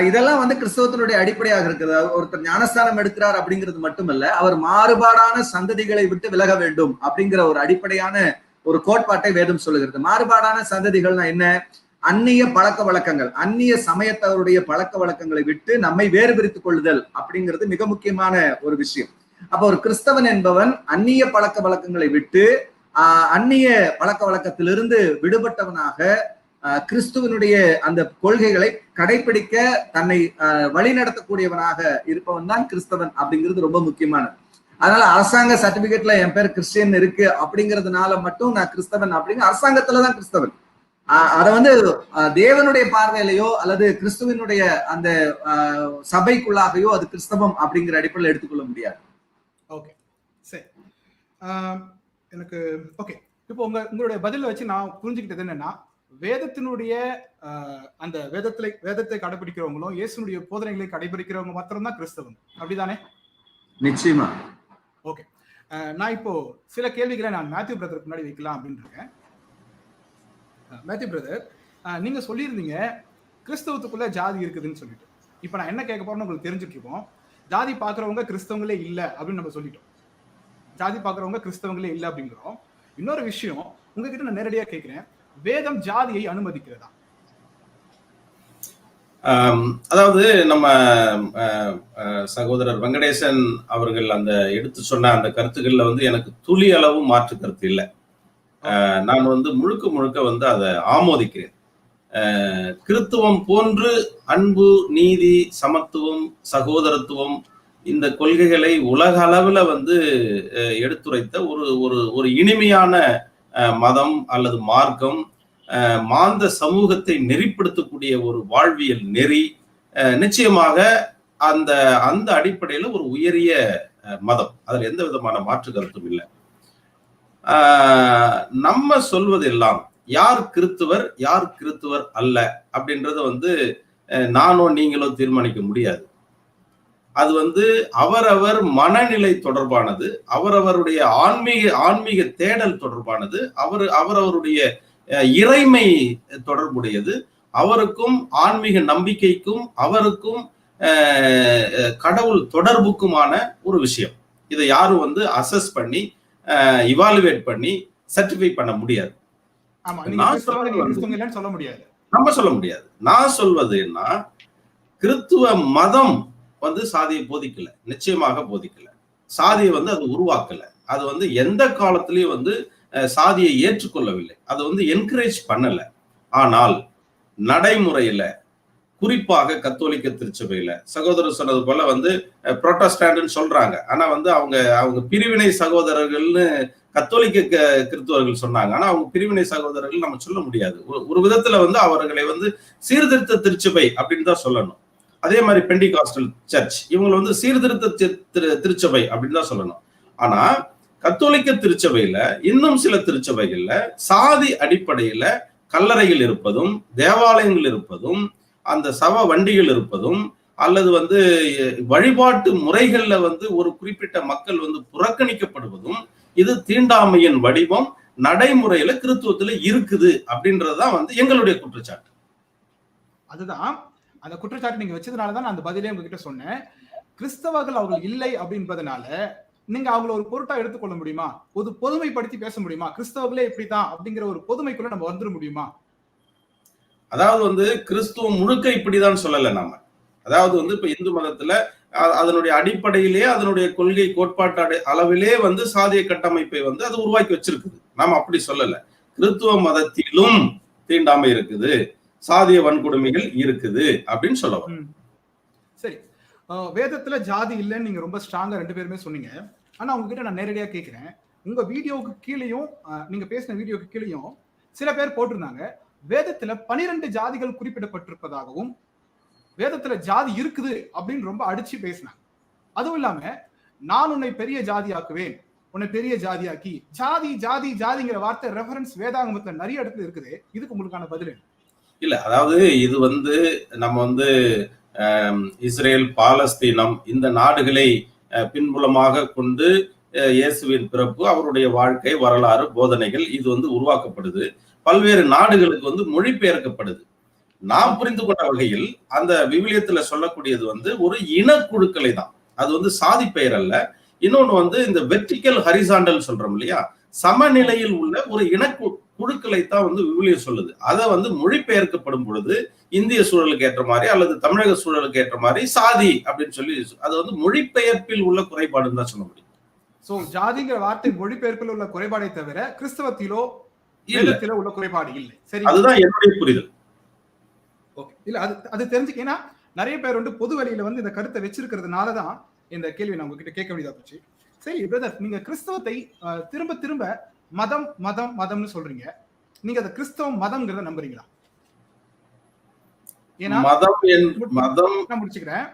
இதெல்லாம் வந்து கிறிஸ்தவத்தினுடைய அடிப்படையாக இருக்குது. ஒருத்தர் ஞானஸ்தானம் எடுக்கிறார் அப்படிங்கிறது மட்டுமல்ல, அவர் மாறுபாடான சந்ததிகளை விட்டு விலக வேண்டும் அப்படிங்கிற ஒரு அடிப்படையான ஒரு கோட்பாட்டை வேதம் சொல்லுகிறது. மாறுபாடான சந்ததிகள்னா என்ன? அந்நிய பழக்க வழக்கங்கள், அந்நிய சமயத்தவருடைய பழக்க வழக்கங்களை விட்டு நம்மை வேறு பிரித்துக் கொள்ளுதல் அப்படிங்கிறது மிக முக்கியமான ஒரு விஷயம். அப்ப ஒரு கிறிஸ்தவன் என்பவன் அந்நிய பழக்க வழக்கங்களை விட்டு அந்நிய பழக்க வழக்கத்திலிருந்து விடுபட்டவனாக கிறிஸ்துவனுடைய அந்த கொள்கைகளை கடைபிடிக்க தன்னை வழி நடத்தக்கூடியவனாக இருப்பவன் தான் கிறிஸ்தவன் அப்படிங்கிறது ரொம்ப முக்கியமானது. அதனால அரசாங்க சர்டிபிகேட்ல என் பேர் கிறிஸ்டியன் இருக்கு அப்படிங்கிறதுனால மட்டும் நான் கிறிஸ்தவன் அப்படிங்கிற அரசாங்கத்துலதான் கிறிஸ்தவன். அதை வந்து தேவனுடைய பார்வையிலையோ அல்லது கிறிஸ்துவனுடைய அந்த சபைக்குள்ளாகையோ அது கிறிஸ்தவம் அப்படிங்கிற அடிப்படையில் எடுத்துக்கொள்ள முடியாது. ஓகே, சரி. எனக்கு ஓகே. இப்போ உங்களுடைய பதில வச்சு நான் புரிஞ்சுக்கிட்டது என்னன்னா, வேதத்தினுடைய அந்த வேதத்தை கடைபிடிக்கிறவங்களும் இயேசுனுடைய போதனைகளை கடைபிடிக்கிறவங்க மாத்திரம்தான் கிறிஸ்தவம், அப்படிதானே? நிச்சயமா. ஓகே, நான் இப்போ சில கேள்விகளை நான் மேத்யூ பிரதருக்கு முன்னாடி வைக்கலாம் அப்படின்னு இருக்கேன். மேத்யூ பிரதர், நீங்க சொல்லியிருந்தீங்க கிறிஸ்தவத்துக்குள்ள ஜாதி இருக்குதுன்னு சொல்லிட்டு. இப்ப நான் என்ன கேட்க போறேன்னு உங்களுக்கு தெரிஞ்சுட்டு இருக்கோம். ஜாதி பாக்குறவங்க கிறிஸ்தவங்களே இல்லை அப்படின்னு நம்ம சொல்லிட்டோம். ஜாதி பாக்குறவங்க கிறிஸ்தவங்களே இல்லை அப்படிங்கிறோம். இன்னொரு விஷயம் உங்ககிட்ட நான் நேரடியா கேட்கிறேன், வேதம் ஜாதியை அனுமதிக்கிறதா? அதாவது நம்ம சகோதரர் வெங்கடேசன் அவர்கள் அந்த எடுத்து சொன்ன அந்த கருத்துக்கள்ல வந்து எனக்கு துளி அளவு மாற்று கருத்து இல்லை. நான் வந்து முழுக்க முழுக்க வந்து அதை ஆமோதிக்கிறேன். கிறித்துவம் போன்று அன்பு, நீதி, சமத்துவம், சகோதரத்துவம் இந்த கொள்கைகளை உலக அளவுல வந்து எடுத்துரைத்த ஒரு ஒரு ஒரு இனிமையான மதம் அல்லது மார்க்கம், மாந்த சமூகத்தை நெறிப்படுத்தக்கூடிய ஒரு வாழ்வியல் நெறி, நிச்சயமாக அந்த அந்த அடிப்படையில ஒரு உயரிய மதம். அதுல எந்த விதமான மாற்று கருத்தும் இல்லை. நம்ம சொல்வதெல்லாம் யார் கிறித்துவர் யார் கிறித்துவர் அல்ல அப்படின்றத வந்து நானோ நீங்களோ தீர்மானிக்க முடியாது. அது வந்து அவரவர் மனநிலை தொடர்பானது, அவரவருடைய ஆன்மீக தேடல் தொடர்பானது, அவரவருடைய இறைமை தொடர்புடையது, அவருக்கும் ஆன்மீக நம்பிக்கைக்கும் அவருக்கும் கடவுள் தொடர்புக்குமான ஒரு விஷயம். இதை யாரும் வந்து அசஸ் பண்ணி இவாலுவேட் பண்ணி சர்டிஃபை பண்ண முடியாது. நம்ம சொல்ல முடியாது. நான் சொல்வது என்ன, கிறித்துவ மதம் வந்து சாதியை போதிக்கல, நிச்சயமாக போதிக்கல. சாதியை வந்து அது உருவாக்கல. அது வந்து எந்த காலத்திலயும் வந்து சாதியை ஏற்றுக்கொள்ளவில்லை. அதை வந்து என்கரேஜ் பண்ணல. ஆனால் நடைமுறையில, குறிப்பாக கத்தோலிக்க திருச்சபையில சகோதரர் சொன்னது போல வந்து புரோட்டஸ்டாண்ட்னு சொல்றாங்க. ஆனா வந்து அவங்க பிரிவினை சகோதரர்கள்னு கத்தோலிக்க கிறிஸ்தவர்கள் சொன்னாங்க. ஆனா அவங்க பிரிவினை சகோதரர்கள் நம்ம சொல்ல முடியாது. ஒரு விதத்துல வந்து அவர்களை வந்து சீர்திருத்த திருச்சபை அப்படின்னு தான் சொல்லணும். அதே மாதிரி பெண்டிகாஸ்டல் சர்ச் இவங்களை வந்து சீர்திருத்த திருச்சபை அப்படின்னு தான் சொல்லணும். ஆனா கத்தோலிக்க திருச்சபையில இன்னும் சில திருச்சபைகள்ல சாதி அடிப்படையில கல்லறைகள் இருப்பதும், தேவாலயங்கள் இருப்பதும், அந்த சவ வண்டிகள் இருப்பதும், அல்லது வந்து வழிபாட்டு முறைகள்ல வந்து ஒரு குறிப்பிட்ட மக்கள் வந்து புறக்கணிக்கப்படுவதும், இது தீண்டாமையின் வடிவம் நடைமுறையில கிறித்துவத்துல இருக்குது அப்படின்றதுதான் வந்து எங்களுடைய குற்றச்சாட்டு. அதுதான் அந்த குற்றச்சாட்டு நீங்க வச்சதுனாலதான் நான் அந்த பதிலே உங்ககிட்ட சொன்னேன். கிறிஸ்தவர்கள் அவர்கள் இல்லை அப்படின்றதுனால நீங்க அவங்களை ஒரு பொருட்டா எடுத்துக்கொள்ள முடியுமா? பொதுமைப்படுத்தி பேச முடியுமா? கிறிஸ்தவர்களே இப்படித்தான் அப்படிங்கிற ஒரு பொதுமைக்குள்ள நம்ம வந்துட முடியுமா? அதாவது வந்து கிறிஸ்துவம் முழுக்க இப்படிதான் சொல்லல நாம. அதாவது வந்து இப்ப இந்து மதத்துல அதனுடைய அடிப்படையிலே அதனுடைய கொள்கை கோட்பாட்டு அளவிலே வந்து சாதிய கட்டமைப்பை வந்து அது உருவாக்கி வச்சிருக்குது. நாம அப்படி சொல்லல. கிறிஸ்துவ மதத்திலும் தீண்டாமை இருக்குது, சாதிய வன்கொடுமைகள் இருக்குது அப்படின்னு சொல்லலாம். சரி, வேதத்துல ஜாதி இல்லைன்னு நீங்க ரொம்ப ஸ்ட்ராங்கா 2 பேருமே சொன்னீங்க. ஆனா உங்ககிட்ட நான் நேரடியா கேட்கிறேன், உங்க வீடியோவுக்கு கீழேயும் நீங்க பேசின வீடியோக்கு கீழேயும் சில பேர் போட்டிருந்தாங்க, வேதத்துல 12 ஜாதிகள் குறிப்பிடப்பட்டிருப்பதாகவும் வேதத்துல ஜாதி இருக்குது அப்படின்னு ரொம்ப அடிச்சு பேசினாங்க. அதுவும் இல்லாம நான் உன்னை பெரிய ஜாதியாக்குவேன், உன்னை பெரிய ஜாதியாக்கி, ஜாதி ஜாதி ஜாதிங்கிற வார்த்தை ரெஃபரன்ஸ் வேதாகமத்துல நிறைய இடத்துல இருக்குது. இதுக்கு உங்களுக்கான பதில் இல்ல. அதாவது இது வந்து நம்ம வந்து இஸ்ரேல், பாலஸ்தீனம் இந்த நாடுகளை பின்புலமாக கொண்டு இயேசுவின் பிறப்பு, அவருடைய வாழ்க்கை வரலாறு, போதனைகள் இது வந்து உருவாக்கப்படுது. பல்வேறு நாடுகளுக்கு வந்து மொழிபெயர்க்கப்படுது. நாம் புரிந்து கொண்ட வகையில் அந்த விவிலியத்துல சொல்லக்கூடியது வந்து ஒரு இனக்குழுக்களை தான். அது வந்து சாதி பெயர் அல்ல. இன்னொன்னு வந்து இந்த வெர்டிக்கல் ஹரிசாண்டல் சொல்றோம் இல்லையா, சமநிலையில் உள்ள ஒரு இனக்குழுக்களை தான் வந்து விவிலியம் சொல்லுது. அதை வந்து மொழிபெயர்க்கப்படும் பொழுது இந்திய சூழலுக்கு ஏற்ற மாதிரி அல்லது தமிழக சூழலுக்கு ஏற்ற மாதிரி சாதி அப்படின்னு சொல்லி அது வந்து மொழிபெயர்ப்பில் உள்ள குறைபாடுன்னு தான் சொல்ல முடியும். சோ ஜாதிங்கிற வார்த்தை மொழிபெயர்ப்பில் உள்ள குறைபாடை தவிர கிறிஸ்தவத்திலோ வேதத்திலோ உள்ள குறைபாடு இல்லை. சரி, அதுதான் என்னுடைய புரிதல். ஓகே, இல்ல அது தெரிஞ்சுக்க. ஏன்னா நிறைய பேர் வந்து பொது வழியில வந்து இந்த கருத்தை வச்சிருக்கிறதுனாலதான் இந்த கேள்வி நான் உங்ககிட்ட கேட்க வேண்டியதா போச்சு. சரி பிரதர், நீங்க கிறிஸ்தவத்தை திரும்ப திரும்ப மதம் மதம் மதம்னு சொல்றீங்க. நீங்க அந்த கிறிஸ்தவ மதம்ங்கிறத நம்புறீங்களா? ஏன்னா நான் முடிச்சுக்கிறேன்.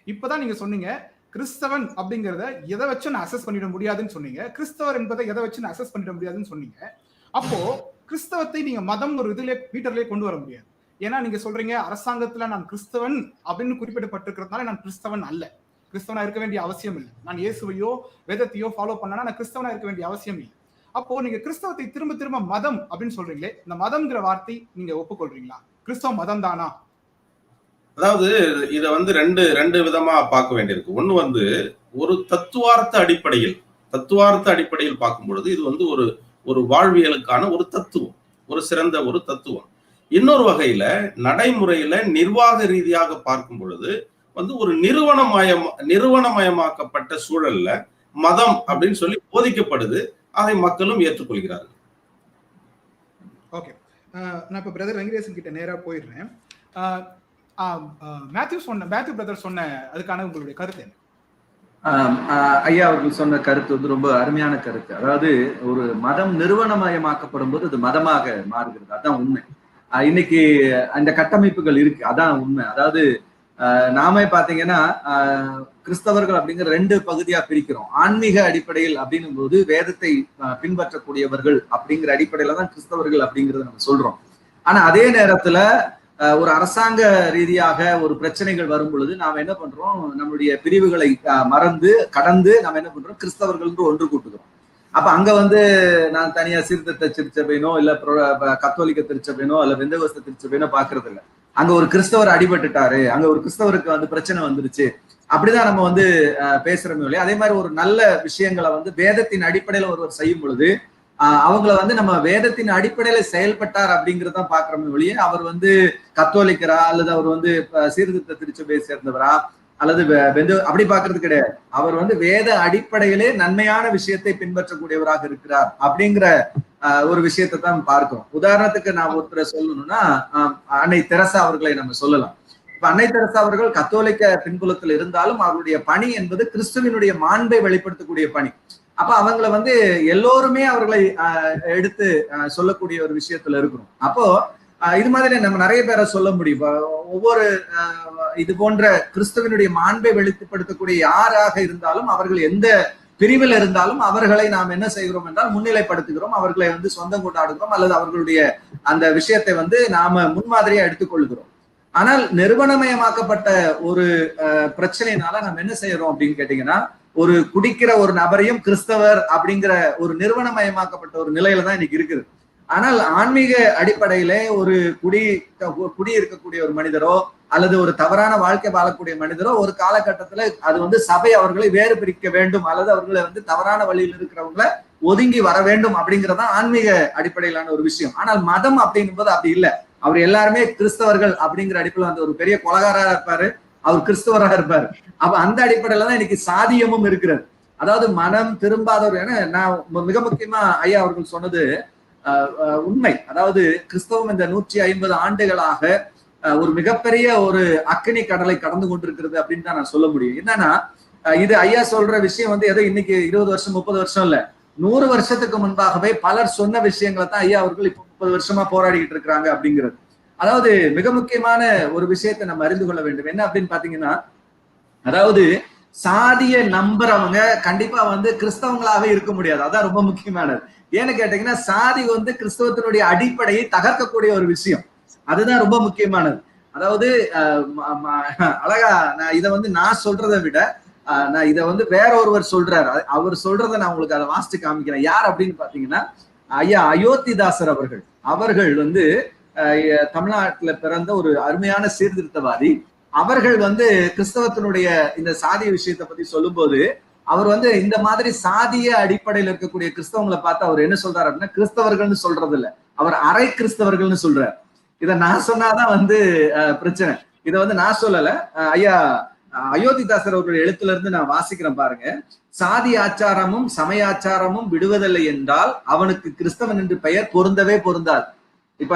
இப்பதான் நீங்க சொன்னீங்க கிறிஸ்தவன் அப்படிங்கறத எதை வச்சு நான் அசஸ் பண்ணிட முடியாதுன்னு சொன்னீங்க. கிறிஸ்தவர் என்பதை எதை வச்சு நான் அசஸ் பண்ணிட முடியாதுன்னு சொன்னீங்க. அப்போ கிறிஸ்தவத்தை நீங்க மதம் ஒரு இதுல பீட்டர்லயே கொண்டு வர முடியாது. ஏன்னா நீங்க சொல்றீங்க அரசாங்கத்துல நான் கிறிஸ்தவன் அப்படின்னு குறிப்பிடப்பட்டிருக்கிறதுனால நான் கிறிஸ்தவன் அல்ல, கிறிஸ்தவனா இருக்க வேண்டிய அவசியம் இல்லை. நான் இயேசுவையோ வேதத்தையோ ஃபாலோ பண்ணனா நான் கிறிஸ்தவனா இருக்க வேண்டிய அவசியம் இல்லை. அப்போ நீங்க கிறிஸ்தவத்தை திரும்ப திரும்ப மதம் அப்படின்னு சொல்றீங்களே, இந்த மதம்ங்கிற வார்த்தை நீங்க ஒப்புக்கொள்றீங்களா? கிறிஸ்தவ மதம் தானா? அதாவது இத வந்து ரெண்டு விதமா பார்க்க வேண்டியிருக்கு. ஒண்ணு வந்து ஒரு தத்துவார்த்த அடிப்படையில் பார்க்கும் பொழுது இது வந்து ஒரு வாழ்வியலுக்கான ஒரு தத்துவம், ஒரு சிறந்த ஒரு தத்துவம். இன்னொரு வகையில நடைமுறையில நிர்வாக ரீதியாக பார்க்கும் பொழுது வந்து ஒரு நிறுவனமயமாக்கப்பட்ட சூழல்ல மதம் அப்படின்னு சொல்லி போதிக்கப்படுது. அதை மக்களும் ஏற்றுக்கொள்கிறார்கள். ஓகே, நான் இப்ப பிரதர் வெங்கடேசன் கிட்ட நேரா போயிடுறேன். மேத்யூ பிரதர் சொன்ன அதுக்கான உங்களுடைய கருத்து என்ன? ஐயா அவர்கள் சொன்ன கருத்து வந்து ரொம்ப அருமையான கருத்து. அதாவது ஒரு மதம் நிறுவனமயமாக்கப்படும் போது அது மதமாக மாறுகிறது. அதான் உண்மை. இன்னைக்கு அந்த கட்டமைப்புகள் இருக்கு, அதான் உண்மை. அதாவது நாமே பாத்தீங்கன்னா கிறிஸ்தவர்கள் அப்படிங்கிற 2 பகுதியா பிரிக்கிறோம். ஆன்மீக அடிப்படையில் அப்படின்னும் போது வேதத்தை பின்பற்றக்கூடியவர்கள் அப்படிங்கிற அடிப்படையில தான் கிறிஸ்தவர்கள் அப்படிங்கறத நம்ம சொல்றோம். ஆனா அதே நேரத்துல ஒரு அரசாங்க ரீதியாக ஒரு பிரச்சனைகள் வரும் பொழுது நாம் என்ன பண்றோம், நம்மளுடைய பிரிவுகளை கடந்து நம்ம என்ன பண்றோம், கிறிஸ்தவர்கள் ஒன்று கூட்டுகிறோம். அப்ப அங்க வந்து நான் தனியா சீர்திருத்த திருச்சபைனோ இல்ல கத்தோலிக்க திருச்சபைனோ இல்ல பெந்தகோஸ்த திருச்சபைனோ பாக்குறது இல்ல. அங்க ஒரு கிறிஸ்தவர் அடிபட்டுட்டாரு, அங்க ஒரு கிறிஸ்தவருக்கு வந்து பிரச்சனை வந்துருச்சு, அப்படிதான் நம்ம வந்து பேசுறோமே இல்லையா. அதே மாதிரி ஒரு நல்ல விஷயங்களை வந்து வேதத்தின் அடிப்படையில ஒருவர் செய்யும் பொழுது அவங்கள வந்து நம்ம வேதத்தின் அடிப்படையில செயல்பட்டார் அப்படிங்கறதான் பாக்குறோமே ஒழிய அவர் வந்து கத்தோலிக்கரா அல்லது அவர் வந்து சீர்திருத்த திருச்சபையை சேர்ந்தவரா அல்லது அப்படி பாக்குறது கிடையாது. அவர் வந்து வேத அடிப்படையிலே நன்மையான விஷயத்தை பின்பற்றக்கூடியவராக இருக்கிறார் அப்படிங்கிற ஒரு விஷயத்தை தான் பார்க்கிறோம். உதாரணத்துக்கு நான் ஒருத்தரை சொல்லணும்னா அன்னை தெரசா அவர்களை நம்ம சொல்லலாம். இப்ப அன்னை தெரசா அவர்கள் கத்தோலிக்க பின்புலத்தில் இருந்தாலும் அவருடைய பணி என்பது கிறிஸ்துவினுடைய மாண்பை வெளிப்படுத்தக்கூடிய பணி. அப்ப அவங்களை வந்து எல்லோருமே அவர்களை எடுத்து சொல்லக்கூடிய ஒரு விஷயத்துல இருக்கிறோம். அப்போ இது மாதிரி நம்ம நிறைய பேரை சொல்ல முடியும். ஒவ்வொரு இது போன்ற கிறிஸ்துவனுடைய மாண்பை வெளிப்படுத்தக்கூடிய யாராக இருந்தாலும் அவர்கள் எந்த பிரிவில் இருந்தாலும் அவர்களை நாம் என்ன செய்கிறோம் என்றால் முன்னிலைப்படுத்துகிறோம், அவர்களை வந்து சொந்தம் கொண்டாடுகிறோம் அல்லது அவர்களுடைய அந்த விஷயத்தை வந்து நாம முன்மாதிரியா எடுத்துக்கொள்கிறோம். ஆனால் நிறுவனமயமாக்கப்பட்ட ஒரு பிரச்சனைனால நம்ம என்ன செய்யறோம் அப்படின்னு கேட்டீங்கன்னா, ஒரு குடிக்கிற ஒரு நபரையும் கிறிஸ்தவர் அப்படிங்கிற ஒரு நிறுவனமயமாக்கப்பட்ட ஒரு நிலையில தான் இன்னைக்கு இருக்குது. ஆனால் ஆன்மீக அடிப்படையிலே ஒரு குடி இருக்கக்கூடிய ஒரு மனிதரோ அல்லது ஒரு தவறான வாழ்க்கை வாழக்கூடிய மனிதரோ ஒரு காலகட்டத்துல அது வந்து சபை அவர்களை வேறு பிரிக்க வேண்டும் அல்லது அவர்களை வந்து தவறான வழியில் இருக்கிறவங்களை ஒதுங்கி வர வேண்டும் அப்படிங்கறதான் ஆன்மீக அடிப்படையிலான ஒரு விஷயம். ஆனால் மதம் அப்படிங்கும்போது அப்படி இல்லை. அவர் எல்லாருமே கிறிஸ்தவர்கள் அப்படிங்கிற அடிப்படையில் வந்து ஒரு பெரிய கொலகாரா இருப்பாரு, அவர் கிறிஸ்தவராக இருப்பாரு. அப்ப அந்த அடிப்படையில தான் இன்னைக்கு சாதியமும் இருக்கிறது. அதாவது மனம் திரும்பாதவர். ஏன்னா நான் மிக முக்கியமா ஐயா அவர்கள் சொன்னது உண்மை. அதாவது கிறிஸ்தவம் இந்த 150 ஆண்டுகளாக ஒரு மிகப்பெரிய ஒரு அக்கினி கடலை கடந்து கொண்டிருக்கிறது அப்படின்னு தான் நான் சொல்ல முடியும். என்னன்னா இது ஐயா சொல்ற விஷயம் வந்து ஏதோ இன்னைக்கு 20 வருஷம் 30 வருஷம் இல்ல, 100 வருஷத்துக்கு முன்பாகவே பலர் சொன்ன விஷயங்களை தான் ஐயா அவர்கள் இப்ப 30 வருஷமா போராடிக்கிட்டு இருக்கிறாங்க அப்படிங்கிறது. அதாவது மிக முக்கியமான ஒரு விஷயத்தை நம்ம அறிந்து கொள்ள வேண்டும். என்ன அப்படின்னு பாத்தீங்கன்னா, அதாவது சாதிய நம்புறவங்க கண்டிப்பா வந்து கிறிஸ்தவங்களாக இருக்க முடியாது. அதான் ரொம்ப முக்கியமானது. ஏன்னு கேட்டீங்கன்னா, சாதி வந்து கிறிஸ்தவத்தினுடைய அடிப்படையை தகர்க்கக்கூடிய ஒரு விஷயம். அதுதான் ரொம்ப முக்கியமானது. அதாவது அழகா நான் இதை வந்து நான் சொல்றதை விட நான் இதை வந்து வேற ஒருவர் சொல்றாரு. அவர் சொல்றதை நான் உங்களுக்கு அதை வாசிச்சு காமிக்கிறேன். யார் அப்படின்னு பாத்தீங்கன்னா, ஐயா அயோத்திதாசர் அவர்கள் வந்து தமிழ்நாட்டுல பிறந்த ஒரு அருமையான சீர்திருத்தவாதி. அவர்கள் வந்து கிறிஸ்தவத்தினுடைய இந்த சாதிய விஷயத்தை பத்தி சொல்லும்போது அவர் வந்து இந்த மாதிரி சாதிய அடிப்படையில் இருக்கக்கூடிய கிறிஸ்தவங்களை பார்த்து அவர் என்ன சொல்றாரு அப்படின்னா, கிறிஸ்தவர்கள்னு சொல்றது இல்ல, அவர் அரை கிறிஸ்தவர்கள்னு சொல்றாரு. இதை நான் சொன்னாதான் வந்து பிரச்சனை. இதை வந்து நான் சொல்லல, ஐயா அயோத்திதாசர் அவருடைய எழுத்துல இருந்து நான் வாசிக்கிறேன் பாருங்க. சாதி ஆச்சாரமும் சமயாச்சாரமும் விடுவதில்லை என்றால் அவனுக்கு கிறிஸ்தவன் என்று பெயர் பொருந்தவே பொருந்தாது. இப்ப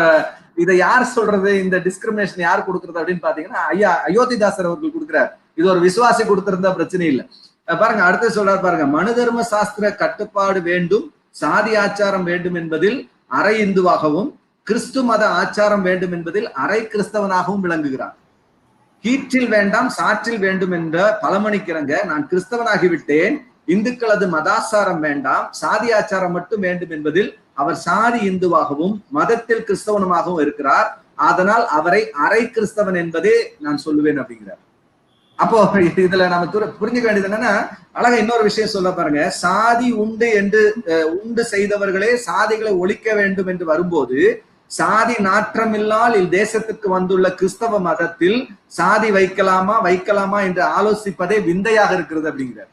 இதை யார் சொல்றது, இந்த டிஸ்கிரிமினேஷன் யார் கொடுக்கறது அப்படின்னு பாத்தீங்கன்னா ஐயா அயோத்திதாசர் அவர்கள் கொடுக்கிறார். இது ஒரு விசுவாசி கொடுத்திருந்தா பிரச்சனை இல்லை. பாருங்க அடுத்து சொல்றாரு பாருங்க, மனு தர்ம சாஸ்திர கட்டுப்பாடு வேண்டும், சாதி ஆச்சாரம் வேண்டும் என்பதில் அரை இந்துவாகவும் கிறிஸ்து மத ஆச்சாரம் வேண்டும் என்பதில் அரை கிறிஸ்தவனாகவும் விளங்குகிறான். கீற்றில் வேண்டாம் சாற்றில் வேண்டும் என்ற பழமொழிக்கிறங்க நான் கிறிஸ்தவனாகிவிட்டேன், இந்துக்களது மதாச்சாரம் வேண்டாம் சாதி ஆச்சாரம் மட்டும் வேண்டும் என்பதில் அவர் சாதி இந்துவாகவும் மதத்தில் கிறிஸ்தவனுமாகவும் இருக்கிறார், அதனால் அவரை அரை கிறிஸ்தவன் என்பதே நான் சொல்லுவேன் அப்படிங்கிறார். அப்போ இதுல நம்ம புரிஞ்சுக்க வேண்டியது என்னன்னா, அழகா இன்னொரு விஷயம் சொல்ல பாருங்க, சாதி உண்டு செய்தவர்களே சாதிகளை ஒழிக்க வேண்டும் என்று வரும்போது சாதி நாற்றமில்லால் தேசத்துக்கு வந்துள்ள கிறிஸ்தவ மதத்தில் சாதி வைக்கலாமா என்று ஆலோசிப்பதே விந்தையாக இருக்கிறது அப்படிங்கிறார்.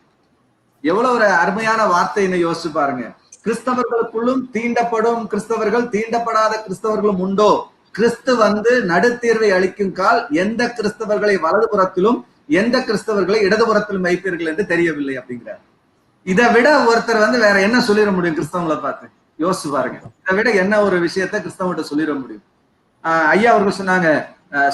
எவ்வளவு ஒரு அருமையான வார்த்தைன்னு யோசிச்சு பாருங்க. கிறிஸ்தவர்களுக்குள்ளும் தீண்டப்படும் கிறிஸ்தவர்கள் தீண்டப்படாத கிறிஸ்தவர்களும் உண்டோ கிறிஸ்து வந்து நடுத்தீர்வை அளிக்கும் கால் எந்த கிறிஸ்தவர்களை வலதுபுறத்திலும் எந்த கிறிஸ்தவர்களை இடதுபுறத்திலும் வைப்பீர்கள் என்று தெரியவில்லை அப்படிங்கிறார். இதை விட ஒருத்தர் வந்து வேற என்ன சொல்லிட முடியும் கிறிஸ்தவங்களை பார்த்து? யோசிச்சு பாருங்க. இதை விட என்ன ஒரு விஷயத்த கிறிஸ்தவங்கிட்ட சொல்லிட முடியும்? ஐயா அவர்கள் சொன்னாங்க,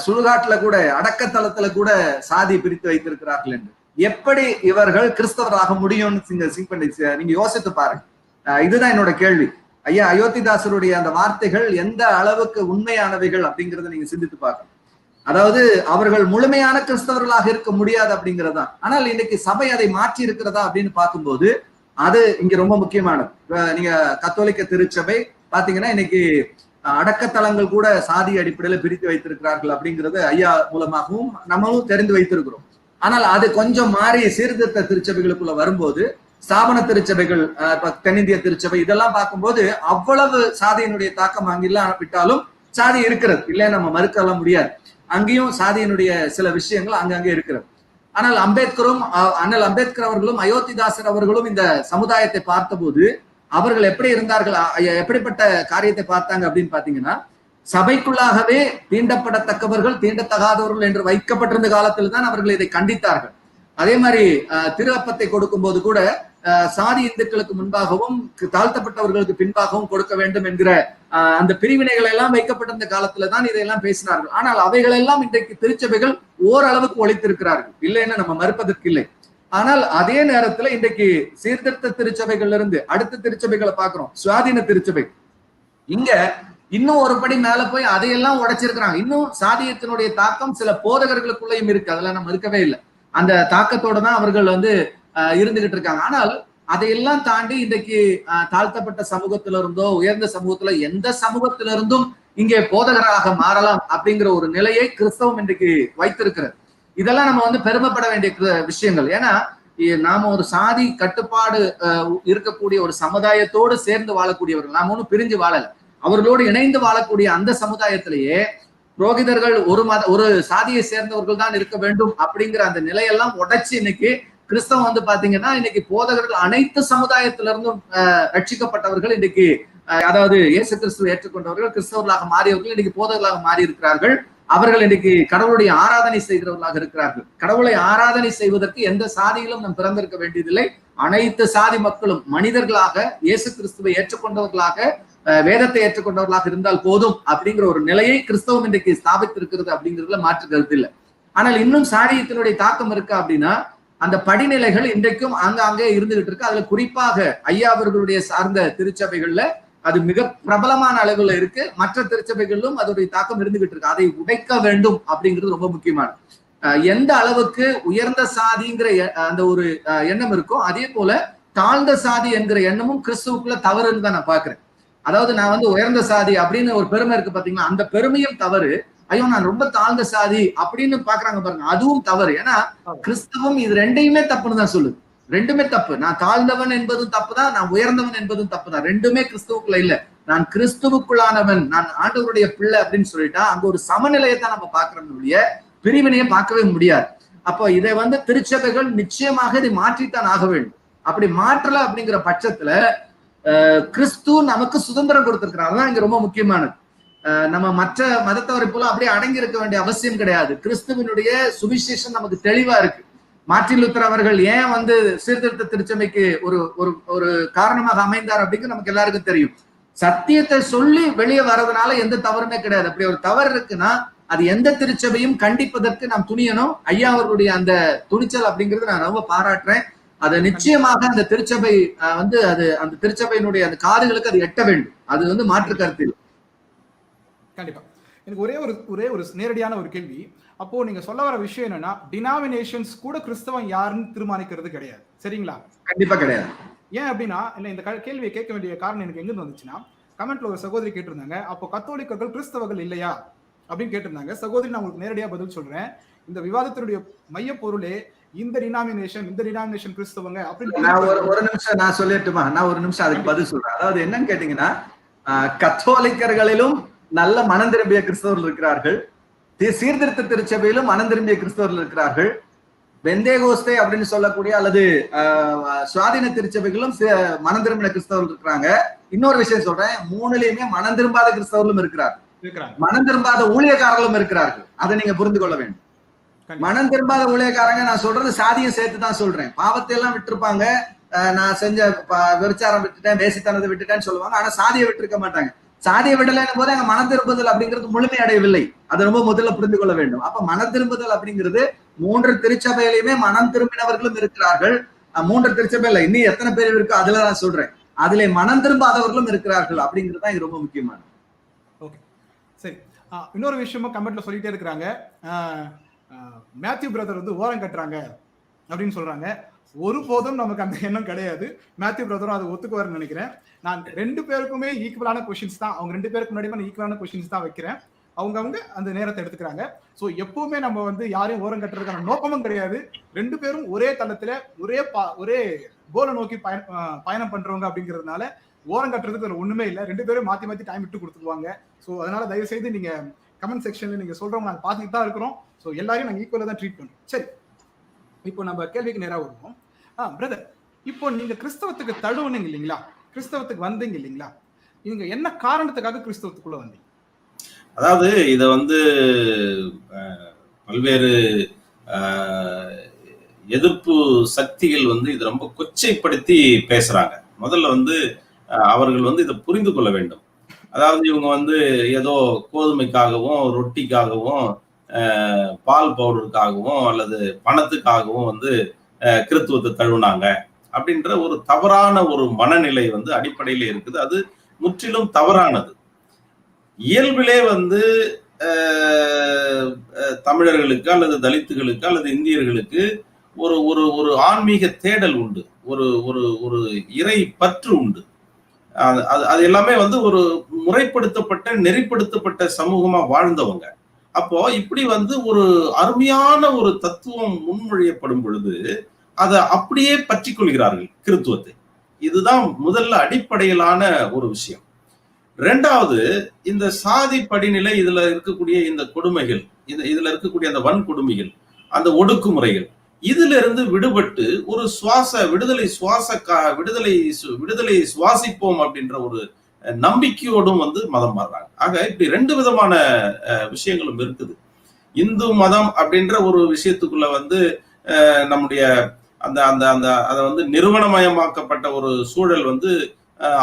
சுடுகாட்டுல கூட அடக்கத்தளத்துல கூட சாதி பிரித்து வைத்திருக்கிறார்கள் என்று. எப்படி இவர்கள் கிறிஸ்தவராக முடியும்னு நீங்க யோசித்து பாருங்க. இதுதான் என்னோட கேள்வி. ஐயா அயோத்திதாசருடைய அந்த வார்த்தைகள் எந்த அளவுக்கு உண்மையானவைகள் அப்படிங்கிறத நீங்க சிந்தித்து பார்க்கணும். அதாவது அவர்கள் முழுமையான கிறிஸ்தவர்களாக இருக்க முடியாது அப்படிங்கிறதா. ஆனால் இன்னைக்கு சபை அதை மாற்றி இருக்கிறதா அப்படின்னு பார்க்கும்போது அது இங்க ரொம்ப முக்கியமானது. நீங்க கத்தோலிக்க திருச்சபை பாத்தீங்கன்னா இன்னைக்கு அடக்கத்தலங்கள் கூட சாதி அடிப்படையில பிரித்து வைத்திருக்கிறார்கள் அப்படிங்கிறது ஐயா மூலமாகவும் நம்மளும் தெரிந்து வைத்திருக்கிறோம். ஆனால் அது கொஞ்சம் மாறி சீர்திருத்த திருச்சபைகளுக்குள்ள வரும்போது, ஸ்தாபன திருச்சபைகள், தென்னிந்திய திருச்சபை இதெல்லாம் பார்க்கும்போது அவ்வளவு சாதியினுடைய தாக்கம் அங்கெல்லாம் விட்டாலும் சாதி இருக்கிறது, இல்லைன்னு நம்ம மறுக்கலாம் முடியாது. அங்கேயும் சாதியினுடைய சில விஷயங்கள் அங்கங்கே இருக்கிறது. ஆனால் அண்ணல் அம்பேத்கர் அவர்களும் அயோத்திதாசர் அவர்களும் இந்த சமுதாயத்தை பார்த்தபோது அவர்கள் எப்படி இருந்தார்கள், எப்படிப்பட்ட காரியத்தை பார்த்தாங்க அப்படின்னு பாத்தீங்கன்னா, சபைக்குள்ளாகவே தீண்டப்படத்தக்கவர்கள் தீண்டத்தகாதவர்கள் என்று வைக்கப்பட்டிருந்த காலத்தில் தான் அவர்கள் இதை கண்டித்தார்கள். அதே மாதிரி திரு அப்பத்தை கொடுக்கும் போது கூட சாதி இந்துக்களுக்கு முன்பாகவும் தாழ்த்தப்பட்டவர்களுக்கு பின்பாகவும் கொடுக்க வேண்டும் என்கிற அந்த பிரிவினைகள் எல்லாம் வைக்கப்பட்டிருந்த காலத்துல தான் இதையெல்லாம் பேசினார்கள். ஆனால் அவைகளெல்லாம் இன்றைக்கு திருச்சபைகள் ஓரளவுக்கு ஒழித்திருக்கிறார்கள், இல்லைன்னு நம்ம மறுப்பதற்கு இல்லை. ஆனால் அதே நேரத்துல இன்றைக்கு சீர்திருத்த திருச்சபைகள்ல இருந்து அடுத்த திருச்சபைகளை பார்க்கிறோம், சுவாதீன திருச்சபை. இங்க இன்னும் ஒரு படி மேல போய் அதையெல்லாம் உடைச்சிருக்கிறாங்க. இன்னும் சாதியத்தினுடைய தாக்கம் சில போதகர்களுக்குள்ளேயும் இருக்கு, அதெல்லாம் நம்ம இருக்கவே இல்லை. அந்த தாக்கத்தோட தான் அவர்கள் வந்து இருந்துகிட்டு இருக்காங்க. ஆனால் அதையெல்லாம் தாண்டி இன்றைக்கு தாழ்த்தப்பட்ட சமூகத்தில இருந்தோ உயர்ந்த சமூகத்துல எந்த சமூகத்திலிருந்தும் இங்கே போதகராக மாறலாம் அப்படிங்கிற ஒரு நிலையை கிறிஸ்தவம் இன்றைக்கு வைத்திருக்கிறது. இதெல்லாம் நம்ம வந்து பெருமைப்பட வேண்டிய விஷயங்கள். ஏன்னா நாம ஒரு சாதி கட்டுப்பாடு இருக்கக்கூடிய ஒரு சமுதாயத்தோடு சேர்ந்து வாழக்கூடியவர்கள், நாம ஒன்றும் பிரிஞ்சு வாழல, அவர்களோடு இணைந்து வாழக்கூடிய அந்த சமுதாயத்திலேயே புரோகிதர்கள் ஒரு சாதியை சேர்ந்தவர்கள் தான் இருக்க வேண்டும் அப்படிங்கிற அந்த நிலையெல்லாம் உடைச்சு இன்னைக்கு கிறிஸ்தவம் வந்து பாத்தீங்கன்னா இன்னைக்கு போதகர்கள் அனைத்து சமுதாயத்திலிருந்தும் ரட்சிக்கப்பட்டவர்கள் இன்னைக்கு, அதாவது இயேசு கிறிஸ்துவை ஏற்றுக்கொண்டவர்கள் கிறிஸ்தவர்களாக மாறியவர்கள் இன்னைக்கு போதகர்களாக மாறி இருக்கிறார்கள். அவர்கள் இன்னைக்கு கடவுளுடைய ஆராதனை செய்கிறவர்களாக இருக்கிறார்கள். கடவுளை ஆராதனை செய்வதற்கு எந்த சாதியிலும் நாம் பிறந்திருக்க வேண்டியதில்லை. அனைத்து சாதி மக்களும் மனிதர்களாக இயேசு கிறிஸ்துவை ஏற்றுக்கொண்டவர்களாக வேதத்தை ஏற்றுக்கொண்டவர்களாக இருந்தால் போதும் அப்படிங்கிற ஒரு நிலையை கிறிஸ்தவம் இன்றைக்கு ஸ்தாபித்திருக்கிறது அப்படிங்கிறதுல மாற்று கருத்து இல்லை. ஆனால் இன்னும் சாதியத்தினுடைய தாக்கம் இருக்கா அப்படின்னா அந்த படிநிலைகள் இன்றைக்கும் ஆங்காங்கே இருந்துகிட்டு இருக்கு. அதுல குறிப்பாக ஐயா அவர்களுடைய சார்ந்த திருச்சபைகள்ல அது மிக பிரபலமான அளவுல இருக்கு. மற்ற திருச்சபைகளிலும் அதோடைய தாக்கம் இருந்துகிட்டு இருக்கு. அதை உடைக்க வேண்டும் அப்படிங்கிறது ரொம்ப முக்கியமானது. எந்த அளவுக்கு உயர்ந்த சாதிங்கிற அந்த ஒரு எண்ணம் இருக்கோ அதே போல தாழ்ந்த சாதி என்கிற எண்ணமும் கிறிஸ்துவுக்குள்ள தவறுன்னு தான் நான் பாக்குறேன். அதாவது நான் வந்து உயர்ந்த சாதி அப்படின்னு ஒரு பெருமை இருக்கு பாத்தீங்களா, அந்த பெருமையும் தவறு. ஐயோ நான் ரொம்ப தாழ்ந்த சாதி அப்படின்னு பாக்குறாங்க பாருங்க, அதுவும் தவறு. ஏன்னா கிறிஸ்தவம் இது ரெண்டையுமே தப்புன்னு தான் சொல்லுது. ரெண்டுமே தப்பு. நான் தாழ்ந்தவன் என்பதும் தப்பு தான், நான் உயர்ந்தவன் என்பதும் தப்பு தான். ரெண்டுமே கிறிஸ்துவுக்குள்ள இல்ல. நான் கிறிஸ்துவுக்குள்ளானவன், நான் ஆண்டவருடைய பிள்ளை அப்படின்னு சொல்லிட்டா அங்க ஒரு சமநிலையத்தான் நம்ம பாக்குறோம், பிரிவினையை பார்க்கவே முடியாது. அப்போ இதை வந்து திருச்சபைகள் நிச்சயமாக இதை மாற்றித்தான் ஆக வேண்டும். அப்படி மாற்றல அப்படிங்கிற பட்சத்துல கிறிஸ்து நமக்கு சுதந்திரம் கொடுத்திருக்கிறார். அதான் இங்க ரொம்ப முக்கியமானது. நம்ம மற்ற மதத்தவரை போல அப்படியே அடங்கி இருக்க வேண்டிய அவசியம் கிடையாது. கிறிஸ்துவனுடைய சுவிசேஷம் நமக்கு தெளிவா இருக்கு. மார்ட்டின் லூத்தர் அவர்கள் ஏன் வந்து சீர்திருத்த திருச்சபைக்கு ஒரு ஒரு காரணமாக அமைந்தார் அப்படிங்கிறது நமக்கு எல்லாருக்கும் தெரியும். சத்தியத்தை சொல்லி வெளியே வர்றதுனால எந்த தவறுமே கிடையாது. அப்படி ஒரு தவறு இருக்குன்னா அது எந்த திருச்சபையும் கண்டிப்பதற்கு நாம் துணியணும். ஐயா அவர்களுடைய அந்த துணிச்சல் அப்படிங்கிறது நான் ரொம்ப பாராட்டுறேன். அதை நிச்சயமாக அந்த திருச்சபை வந்து அது அந்த திருச்சபையினுடைய அந்த காதுகளுக்கு அது எட்ட வேண்டும். அது வந்து மாற்று கருத்தில். கண்டிப்பா. எனக்கு ஒரே ஒரு நேரடியான ஒரு கேள்வி. அப்போ நீங்க சொல்ல வர விஷயம் என்னன்னா, டினாமினேஷன்ஸ் கூட கிறிஸ்தவம் யாருன்னு தீர்மானிக்கிறது கிடையாது, சரிங்களா? கண்டிப்பா கிடையாது. ஏன் அப்படின்னா இந்த கேள்வியை கேட்க வேண்டிய காரணம் எனக்கு எங்க வந்துச்சுன்னா, கமெண்ட்ல ஒரு சகோதரி கேட்டிருந்தாங்க, அப்போ கத்தோலிக்கர்கள் கிறிஸ்தவர்கள் இல்லையா அப்படின்னு கேட்டிருந்தாங்க. சகோதரி நான் உங்களுக்கு நேரடியா பதில் சொல்றேன். இந்த விவாதத்தினுடைய மைய பொருளே இந்த டினாமினேஷன் கிறிஸ்தவங்க அப்படின்னு. ஒரு நிமிஷம் நான் சொல்லிட்டுமா, நான் ஒரு நிமிஷம் அதுக்கு பதில் சொல்றேன். அதாவது என்னன்னு கேட்டீங்கன்னா, கத்தோலிக்கர்களிலும் நல்ல மனம் திரும்பிய கிறிஸ்தவர்கள் இருக்கிறார்கள், சீர்திருத்த திருச்சபையிலும் மனம் திரும்பிய கிறிஸ்தவர்கள் இருக்கிறார்கள், பெந்தேகோஸ்தே அப்படின்னு சொல்லக்கூடிய அல்லது சுவாதீன திருச்சபைகளும் மனம் திரும்பின கிறிஸ்தவர்கள் இருக்கிறாங்க. இன்னொரு விஷயம் சொல்றேன், மூணுலயுமே மனம் திரும்பாத கிறிஸ்தவர்களும் இருக்கிறார். இருக்கிறாங்க. மனம் திரும்பாத ஊழியக்காரர்களும் இருக்கிறார்கள். அதை நீங்க புரிந்து கொள்ள வேண்டும். மனம் திரும்பாத ஊழியக்காரங்க, நான் சொல்றது சாதியை சேர்த்து தான் சொல்றேன். பாவத்தை எல்லாம் விட்டுருப்பாங்க, நான் செஞ்ச விபச்சாரம் விட்டுட்டேன், வேசித்தனத்தை விட்டுட்டேன்னு சொல்லுவாங்க. ஆனா சாதியை விட்டுருக்க மாட்டாங்க. சாதியை விடலைன்னு போது அங்க மனம் திரும்புதல் அப்படிங்கிறது முழுமை அடையவில்லை. அதை ரொம்ப முதல்ல புரிந்து கொள்ள வேண்டும். அப்ப மனம் திரும்புதல் அப்படிங்கிறது 3 திருச்சபையிலுமே மனம் திரும்பினவர்களும் இருக்கிறார்கள். 3 திருச்சபையில இன்னும் எத்தனை பேர் இருக்கோ அதுல நான் சொல்றேன். அதுல மனம் திரும்பாதவர்களும் இருக்கிறார்கள் அப்படிங்கிறது தான் இது ரொம்ப முக்கியமானது. ஓகே, சரி. இன்னொரு விஷயமும் கமெண்ட்ல சொல்லிட்டே இருக்கிறாங்க. மேத்யூ பிரதர் வந்து ஓரம் கட்டுறாங்க அப்படின்னு சொல்றாங்க. ஒருபோதும் நமக்கு அந்த எண்ணம் கிடையாது. மேத்யூ பிரதரும் அதை ஒத்துக்குவார்னு நினைக்கிறேன். நான் 2 பேருக்குமே ஈக்குவலான கொஸ்டின்ஸ் தான், அவங்க 2 பேருக்கு முன்னாடி நான் ஈக்குவலான கொஸ்டின்ஸ் தான் வைக்கிறேன். அவங்க அந்த நேரத்தை எடுத்துக்கிறாங்க. ஸோ எப்பவுமே நம்ம வந்து யாரையும் ஓரம் கட்டுறதுக்கான நோக்கமும் கிடையாது. 2 பேரும் ஒரே தளத்துல ஒரே கோலை நோக்கி பயணம் பண்றவங்க அப்படிங்கிறதுனால ஓரம் கட்டுறதுக்கு ஒண்ணுமே இல்லை. 2 பேரும் மாத்தி மாத்தி டைம் விட்டு கொடுத்துருவாங்க. ஸோ அதனால தயவு செய்து நீங்க கமெண்ட் செக்ஷன்ல நீங்க சொல்றவங்க நாங்கள் பார்த்துட்டு தான் இருக்கிறோம். ஸோ எல்லாரையும் நாங்கள் ஈக்குவலாக தான் ட்ரீட் பண்ணுறோம். சரி, இப்போ நம்ம கேள்விக்கு நேராக வருவோம். பிரதர், இப்போ நீங்க கிறிஸ்தவத்துக்கு தழுவுனீங்க இல்லைங்களா, கிறிஸ்தவத்துக்கு வந்தீங்க இல்லைங்களா, நீங்க என்ன காரணத்துக்காக கிறிஸ்தவத்துக்குள்ள வந்தீங்க? அதாவது இத வந்து பல்வேறு எதிர்ப்பு சக்திகள் வந்து இது ரொம்ப கொச்சைப்படுத்தி பேசுறாங்க. முதல்ல வந்து அவர்கள் வந்து இதை புரிந்து கொள்ள வேண்டும். அதாவது இவங்க வந்து ஏதோ கோதுமைக்காகவும் ரொட்டிக்காகவும் பால் பவுடருக்காகவும் அல்லது பணத்துக்காகவும் வந்து கிறித்துவத்தை தழுவினாங்க அப்படின்ற ஒரு தவறான ஒரு மனநிலை வந்து அடிப்படையில இருக்குது. அது முற்றிலும் தவறானது. இயல்பிலே வந்து தமிழர்களுக்கு அல்லது தலித்துகளுக்கு அல்லது இந்தியர்களுக்கு ஒரு ஒரு ஒரு ஆன்மீக தேடல் உண்டு, ஒரு ஒரு ஒரு இறை பற்று உண்டு. அது எல்லாமே வந்து ஒரு முறைப்படுத்தப்பட்ட நெறிப்படுத்தப்பட்ட சமூகமா வாழ்ந்தவங்க. அப்போ இப்படி வந்து ஒரு அருமையான ஒரு தத்துவம் முன்மொழியப்படும் பொழுது அதை அப்படியே பற்றி கொள்கிறார்கள் கிறித்துவத்தை. இதுதான் முதல்ல அடிப்படையிலான ஒரு விஷயம். 2வது, இந்த சாதி படிநிலை, இதுல இருக்கக்கூடிய இந்த கொடுமைகள், இதுல இருக்கக்கூடிய அந்த வன்கொடுமைகள், அந்த ஒடுக்குமுறைகள், இதுல இருந்து விடுபட்டு ஒரு விடுதலை சுவாசிப்போம் அப்படின்ற ஒரு நம்பிக்கையோடும் வந்து மதம் மாறுறாங்க. ஆக இப்படி 2 விதமான விஷயங்களும் இருக்குது. இந்து மதம் அப்படின்ற ஒரு விஷயத்துக்குள்ள வந்து நம்முடைய அந்த அந்த அந்த அதை வந்து நிறுவனமயமாக்கப்பட்ட ஒரு சூழல் வந்து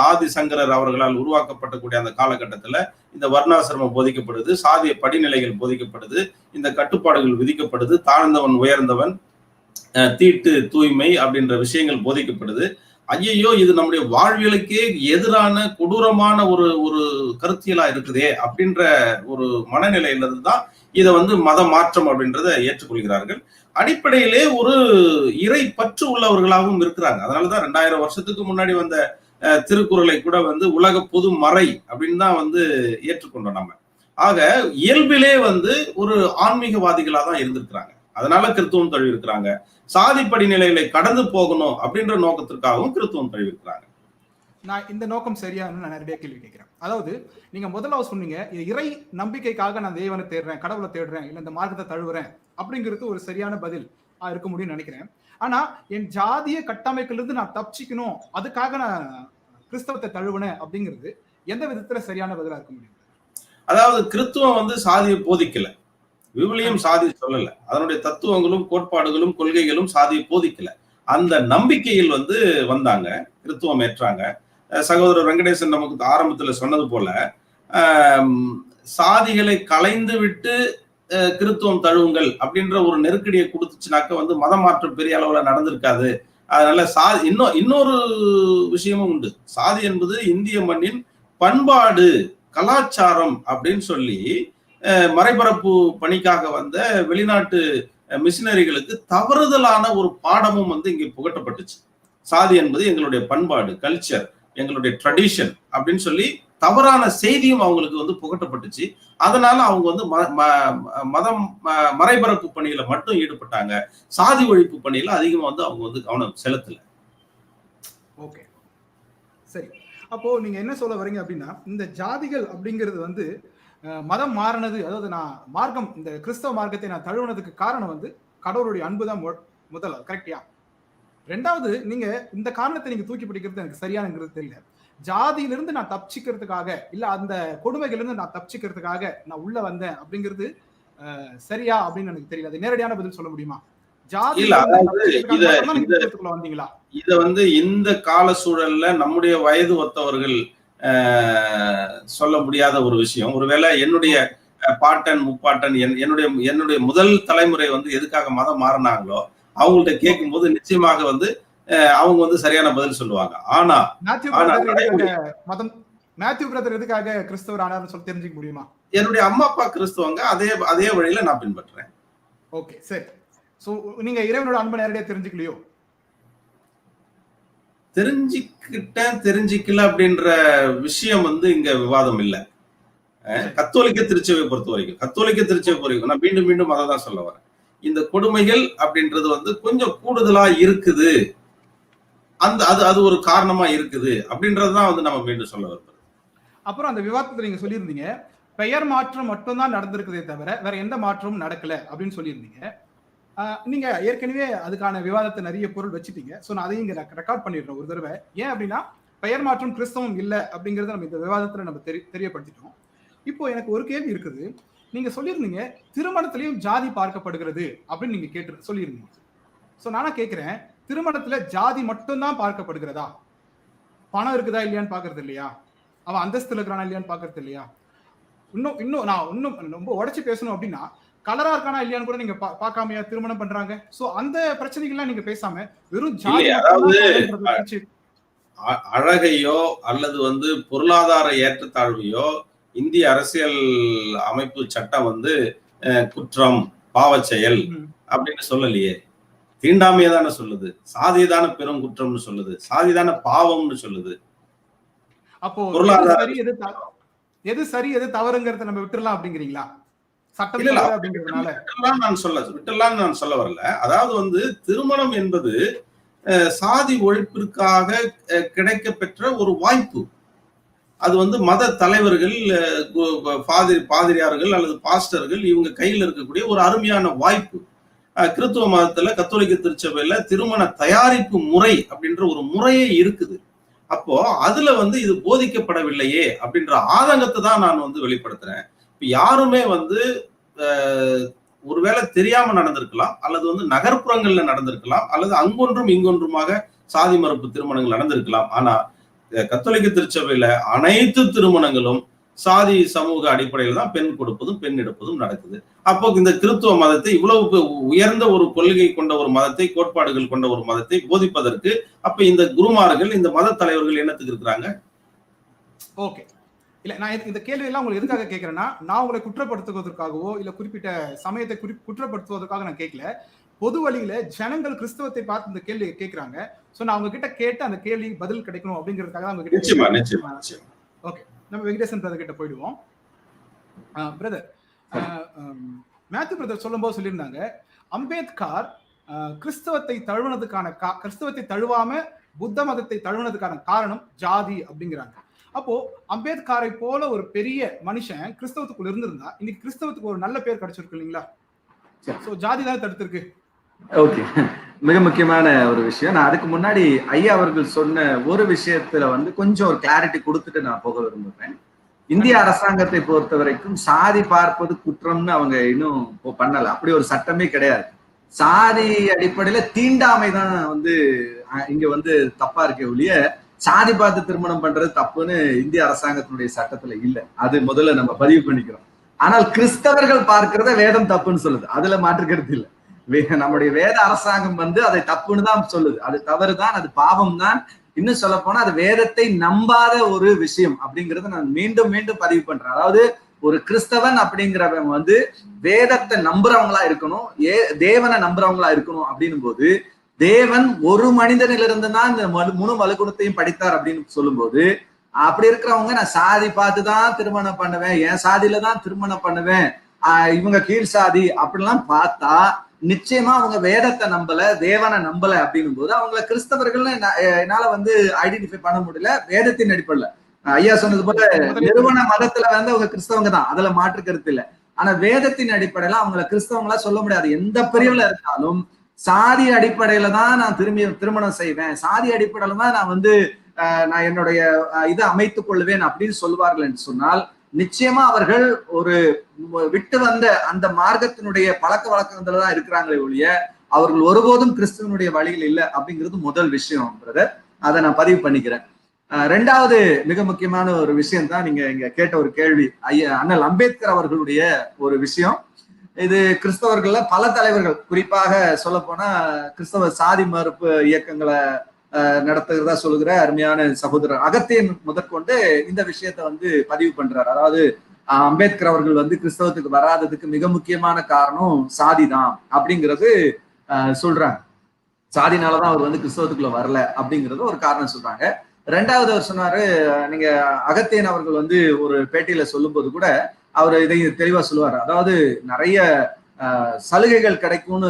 ஆதிசங்கரர் அவர்களால் உருவாக்கப்பட்டக்கூடிய அந்த காலகட்டத்துல இந்த வர்ணாசிரமம் போதிக்கப்படுது, சாதிய படிநிலைகள் போதிக்கப்படுது, இந்த கட்டுப்பாடுகள் விதிக்கப்படுது, தாழ்ந்தவன் உயர்ந்தவன், தீட்டு தூய்மை அப்படின்ற விஷயங்கள் போதிக்கப்படுது. ஐயையோ, இது நம்முடைய வாழ்வியலுக்கே எதிரான கொடூரமான ஒரு ஒரு கருத்தியலா இருக்குதே அப்படின்ற ஒரு மனநிலையில இருந்து தான் இதை வந்து மத மாற்றம் அப்படின்றத ஏற்றுக்கொள்கிறார்கள். அடிப்படையிலே ஒரு இறை பற்று உள்ளவர்களாகவும் இருக்கிறாங்க. அதனாலதான் 2000 வருஷத்துக்கு முன்னாடி வந்த திருக்குறளை கூட வந்து உலக பொது மறை அப்படின்னு தான் வந்து ஏற்றுக்கொண்டோம் நம்ம. ஆக இயல்பிலே வந்து ஒரு ஆன்மீகவாதிகளா தான் இருந்திருக்கிறாங்க. அதனால கிறித்துவம் தழுவி இருக்கிறாங்க. சாதி படிநிலைகளை கடந்து போகணும் அப்படின்ற நோக்கத்திற்காகவும் கிறித்துவம் தழுவி இருக்கிறாங்க. நான் இந்த நோக்கம் சரியானு நான் நிறைய கேள்வி கேட்கிறேன். அதாவது நீங்க முதல்ல சொன்னீங்க, இறை நம்பிக்கைக்காக நான் தேவனை தேடுறேன், கடவுளை தேடுறேன், இல்ல இந்த மார்க்கத்தை தழுவுறேன் அப்படிங்கிறது ஒரு சரியான பதில் இருக்க முடியும்னு நினைக்கிறேன். ஆனா என் ஜாதிய கட்டமைப்பிலிருந்து நான் தப்பிச்சிக்கணும், அதுக்காக நான் கிறிஸ்தவத்தை தழுவுனேன் அப்படிங்கிறது எந்த விதத்துல சரியான பதிலா இருக்க முடியும்? அதாவது கிறித்துவம் வந்து சாதியை போதிக்கல, விவிலியம் சாதி சொல்லல, அதனுடைய தத்துவங்களும் கோட்பாடுகளும் கொள்கைகளும் சாதியை போதிக்கல. அந்த நம்பிக்கையில் வந்து வந்தாங்க, கிறித்துவம் ஏற்றாங்க. சகோதரர் வெங்கடேசன் நமக்கு ஆரம்பத்துல சொன்னது போல சாதிகளை களைந்து விட்டு கிறித்துவம் தழுவுங்கள் அப்படின்ற ஒரு நெருக்கடியை கொடுத்துச்சுனாக்க வந்து மதம் மாற்றம் பெரிய அளவுல நடந்திருக்காது. அதனால இன்னொரு விஷயமும் உண்டு. சாதி என்பது இந்திய மண்ணின் பண்பாடு, கலாச்சாரம் அப்படின்னு சொல்லி மறைபரப்பு பணிக்காக வந்த வெளிநாட்டு மிஷினரிகளுக்கு தவறுதலான ஒரு பாடமும் வந்து இங்கே புகட்டப்பட்டுச்சு. சாதி என்பது எங்களுடைய பண்பாடு, கல்ச்சர், எங்களுடைய ட்ரெடிஷன் அப்படின்னு சொல்லி தவறான செய்தியும் அவங்களுக்கு வந்து புகட்டப்பட்டுச்சு. அதனால அவங்க வந்து மதம் மறைபரப்பு பணியில மட்டும் ஈடுபட்டாங்க. சாதி ஒழிப்பு பணியில அதிகமா வந்து அவங்க வந்து கவனம் செலுத்தல. ஓகே, சரி. அப்போ நீங்க என்ன சொல்ல வரீங்க அப்படின்னா, இந்த ஜாதிகள் அப்படிங்கிறது வந்து மதம் மாறினது, அதாவது நான் மார்க்கம், இந்த கிறிஸ்தவ மார்க்கத்தை நான் தழுவுனதுக்கு காரணம் வந்து கடவுளுடைய அன்பு தான் முதல், கரெக்டியா? 2வது, நீங்க இந்த காரணத்தை நீங்க தூக்கி பிடிக்கிறது எனக்கு சரியானங்கிறது தெரியல. ஜாதியிலிருந்து நான் தப்பிச்சுக்கிறதுக்காக இல்ல அந்த கொடுமைகளிலிருந்து நான் தப்பிச்சுக்கிறதுக்காக நான் உள்ள வந்தேன் அப்படிங்கிறது சரியா அப்படின்னு எனக்கு தெரியல. அது நேரடியான பதில் சொல்ல முடியுமா? ஜாதி வந்தீங்களா? இத வந்து இந்த கால சூழல்ல நம்முடைய வயது ஒத்தவர்கள் சொல்ல முடியாத ஒரு விஷயம். ஒருவேளை என்னுடைய பாட்டன் முப்பாட்டன் என்னுடைய முதல் தலைமுறை வந்து எதுக்காக மதம் மாறினாங்களோ அவங்கள்ட்ட கேட்கும் போது நிச்சயமாக வந்து அவங்க வந்து சரியான பதில் சொல்லுவாங்க. ஆனா மேத்யூ பிரதர் எதுக்காக கிறிஸ்தவர் ஆனார்னு சொல்லி தெரிஞ்சுக்க முடியுமா? என்னுடைய அம்மா அப்பா கிறிஸ்தவங்க, அதே வழியில நான் பின்பற்றேன். ஓகே, சரி. சோ நீங்க இறைவனோட அன்பை நேரடியா தெரிஞ்சுக்கலையோ? தெரிஞ்சிக்கல அப்படின்ற விஷயம் வந்து இங்க விவாதம் இல்ல. கத்தோலிக்க திருச்சபையை பொறுத்த வரைக்கும் நான் மீண்டும் மீண்டும் அதை தான் சொல்ல வரேன். இந்த கொடுமைகள் அப்படின்றது வந்து கொஞ்சம் கூடுதலா இருக்குது, அது ஒரு காரணமா இருக்குது அப்படின்றதுதான் வந்து நம்ம மீண்டும் சொல்ல வருது. அப்புறம் அந்த விவாதத்துல நீங்க சொல்லியிருந்தீங்க பெயர் மாற்றம் மட்டும்தான் நடந்திருக்குதே தவிர வேற எந்த மாற்றமும் நடக்கல அப்படின்னு சொல்லியிருந்தீங்க. நீங்க ஏற்கனவே அதுக்கான விவாதத்தை நிறைய பொருள் வச்சுட்டீங்க. ஸோ நான் அதையும் இங்க ரெக்கார்ட் பண்ணிடுறேன் ஒரு தடவை. ஏன் அப்படின்னா பெயர் மாற்றம் கிறிஸ்தவம் இல்லை அப்படிங்கறத நம்ம இந்த விவாதத்துல நம்ம தெரியப்படுத்திட்டோம். இப்போ எனக்கு ஒரு கேள்வி இருக்குது. நீங்க சொல்லியிருந்தீங்க திருமணத்திலையும் ஜாதி பார்க்கப்படுகிறது அப்படின்னு நீங்க சொல்லியிருந்தீங்க. ஸோ நானா கேட்கிறேன், திருமணத்துல ஜாதி மட்டும்தான் பார்க்கப்படுகிறதா? பணம் இருக்குதா இல்லையான்னு பாக்குறது இல்லையா? அவன் அந்தஸ்துல இருக்கிறானா இல்லையான்னு பாக்குறது இல்லையா? இன்னும் ரொம்ப உடைச்சு பேசணும் அப்படின்னா கலரா இருக்கானா இல்லையான்னு கூட நீங்க பார்க்காமையா திருமணம் பண்றாங்க? சோ அந்த பிரச்சனைகள்லாம் நீங்க பேசாம வெறும் ஜாதி, அதாவது அழகையோ அல்லது வந்து பொருளாதார ஏற்றத்தாழ்வையோ இந்திய அரசியல் அமைப்பு சட்டம் வந்து குற்றம், பாவச் செயல் அப்படின்னு சொல்லலையே. தீண்டாமையை தானே சொல்லுது, சாதியதான பெரும் குற்றம்னு சொல்லுது, சாதிதான பாவம்னு சொல்லுது. அப்போ எது சரி எது தவறுங்கிறத நம்ம விட்டுறலாம் அப்படிங்கிறீங்களா? விட்டுலான்னு நான் சொல்ல வரல. அதாவது வந்து திருமணம் என்பது சாதி ஒழிப்பிற்காக கிடைக்க பெற்ற ஒரு வாய்ப்பு. அது வந்து மத தலைவர்கள், பாதிரியார்கள் அல்லது பாஸ்டர்கள் இவங்க கையில் இருக்கக்கூடிய ஒரு அருமையான வாய்ப்பு. கிறிஸ்துவ மதத்துல கத்தோலிக்க திருச்சபையில திருமண தயாரிப்பு முறை அப்படின்ற ஒரு முறையே இருக்குது. அப்போ அதுல வந்து இது போதிக்கப்படவில்லையே அப்படின்ற ஆதங்கத்தை தான் நான் வந்து வெளிப்படுத்துறேன். இப்ப யாருமே வந்து ஒருவேளை தெரியாம நடந்திருக்கலாம், அல்லது வந்து நகர்ப்புறங்கள்ல நடந்திருக்கலாம், அல்லது அங்கொன்றும் இங்கொன்றுமாக சாதி மறுப்பு திருமணங்கள் நடந்திருக்கலாம். ஆனா கத்தோலிக்க திருச்சபையில அனைத்து திருமணங்களும் சாதி சமூக அடிப்படையில் தான் பெண் கொடுப்பதும் பெண் எடுப்பதும் நடக்குது. அப்போ இந்த கிறிஸ்துவ மதத்தை, இவ்வளவு உயர்ந்த ஒரு கொள்கை கொண்ட ஒரு மதத்தை, கோட்பாடுகள் கொண்ட ஒரு மதத்தை போதிப்பதற்கு அப்ப இந்த குருமார்கள், இந்த மத தலைவர்கள் என்னத்துக்கு இருக்கிறாங்க? ஓகே, இல்ல நான் இந்த கேள்வி எல்லாம் உங்களுக்கு எதுக்காக கேட்கிறேன்னா, நான் உங்களை குற்றப்படுத்துவதற்காகவோ இல்ல குறிப்பிட்ட சமயத்தை குற்றப்படுத்துவதற்காக நான் கேட்கல. பொது வழியில ஜனங்கள் கிறிஸ்தவத்தை பார்த்து இந்த கேள்வி கேட்கிறாங்க. சோ நான் அவங்க கிட்ட கேட்டு அந்த கேள்வி பதில் கிடைக்கணும் அப்படிங்கிறதுக்காக அவங்க கிட்ட. ஓகே, நம்ம வெங்கடேசன் பிரதர் கிட்ட போயிடுவோம். பிரதர், மேத்யூ பிரதர் சொல்லும் போது சொல்லியிருந்தாங்க அம்பேத்கர் கிறிஸ்தவத்தை தழுவாம புத்த மதத்தை தழுவுனதுக்கான காரணம் ஜாதி அப்படிங்கிறாங்க. அப்போ அம்பேத்கரை போல ஒரு பெரிய மனுஷன் கிறிஸ்தவத்துக்குள்ள இருந்திருந்தா இன்னைக்கு கிறிஸ்தவத்துக்கு ஒரு நல்ல பேர் கிடைச்சிருக்கு இல்லைங்களா? சோ ஜாதி தான் தடுத்திருக்கு. ஓகே, மிக முக்கியமான ஒரு விஷயம். நான் அதுக்கு முன்னாடி ஐயா அவர்கள் சொன்ன ஒரு விஷயத்துல வந்து கொஞ்சம் ஒரு கிளாரிட்டி கொடுத்துட்டு நான் போக விரும்புறேன். இந்திய அரசாங்கத்தை பொறுத்த வரைக்கும் சாதி பார்ப்பது குற்றம்னு அவங்க இன்னும் பண்ணல. அப்படி ஒரு சட்டமே கிடையாது. சாதி அடிப்படையில தீண்டாமை தான் வந்து இங்க வந்து தப்பா இருக்க ஒழிய சாதி பார்த்து திருமணம் பண்றது தப்புன்னு இந்திய அரசாங்கத்தினுடைய சட்டத்துல இல்ல. அது முதல்ல நம்ம பதிவு பண்ணிக்கிறோம். ஆனால் கிறிஸ்தவர்கள் பார்க்கிறத வேதம் தப்புன்னு சொல்லுது, அதுல மாற்றுக்கிறது இல்லை. நம்முடைய வேத அரசாங்கம் வந்து அதை தப்புன்னு தான் சொல்லுது. அது தவறுதான், அது பாவம் தான். இன்னும் சொல்ல போனா அது வேதத்தை நம்பாத ஒரு விஷயம் அப்படிங்கறத நான் மீண்டும் மீண்டும் பதிவு பண்றேன். அதாவது ஒரு கிறிஸ்தவன் அப்படிங்கிறவன் வந்து வேதத்தை நம்புறவங்களா இருக்கணும், தேவனை நம்புறவங்களா இருக்கணும். அப்படின்னும் போது தேவன் ஒரு மனிதனிலிருந்து தான் இந்த முழு மலுகுணத்தையும் படித்தார் அப்படின்னு சொல்லும் போது, அப்படி இருக்கிறவங்க நான் சாதி பார்த்துதான் திருமணம் பண்ணுவேன், என் சாதியில தான் திருமணம் பண்ணுவேன், இவங்க கீழ் சாதி அப்படிலாம் பார்த்தா நிச்சயமா அவங்க வேதத்தை நம்பல, தேவனை நம்பல அப்படின்னும் போது அவங்கள கிறிஸ்தவர்கள்னு என்னால வந்து ஐடென்டிஃபை பண்ண முடியல. வேதத்தின் அடிப்படையில ஐயா சொன்னது போல நிறுவன மதத்துல வந்து அவங்க கிறிஸ்தவங்க தான், அதுல மாற்று கருத்து இல்லை. ஆனா வேதத்தின் அடிப்படையில அவங்கள கிறிஸ்தவங்களா சொல்ல முடியாது. எந்த பிரிவுல இருந்தாலும் சாதி அடிப்படையில தான் நான் திருமணம் செய்வேன், சாதி அடிப்படையில தான் நான் வந்து நான் என்னுடைய இதை அமைத்துக் கொள்வேன் அப்படின்னு சொல்லுவார்கள் என்று சொன்னால், நிச்சயமா அவர்கள் ஒரு விட்டு வந்த அந்த மார்க்கத்தினுடைய பழக்க வழக்கத்துல தான் இருக்கிறாங்களே ஒழிய அவர்கள் ஒருபோதும் கிறிஸ்துவனுடைய வழியில் இல்லை அப்படிங்கிறது முதல் விஷயம் பிரதர். அதை நான் பதிவு பண்ணிக்கிறேன். ரெண்டாவது மிக முக்கியமான ஒரு விஷயம் தான் நீங்க இங்க கேட்ட ஒரு கேள்வி, அண்ணல் அம்பேத்கர் அவர்களுடைய ஒரு விஷயம். இது கிறிஸ்தவர்கள்ல பல தலைவர்கள், குறிப்பாக சொல்ல போனா கிறிஸ்தவ சாதி மறுப்பு இயக்கங்களை நடத்துகிறதா சொல்லுகிற அருமையான சகோதரர் அகத்தியன் முதற்கொண்டு இந்த விஷயத்த வந்து பதிவு பண்றாரு. அதாவது அம்பேத்கர் அவர்கள் கிறிஸ்தவத்துக்கு வராததுக்கு மிக முக்கியமான காரணம் சாதி தான் அப்படிங்கிறது சொல்றாங்க. சாதினாலதான் அவர் கிறிஸ்தவத்துக்குள்ள வரல அப்படிங்கறது ஒரு காரணம் சொல்றாங்க. ரெண்டாவது அவர் சொன்னாரு, நீங்க அகத்தியன் அவர்கள் ஒரு பேட்டியில சொல்லும் போது கூட அவர் இதை தெளிவா சொல்லுவாரு. அதாவது நிறைய சலுகைகள் கிடைக்கும்னு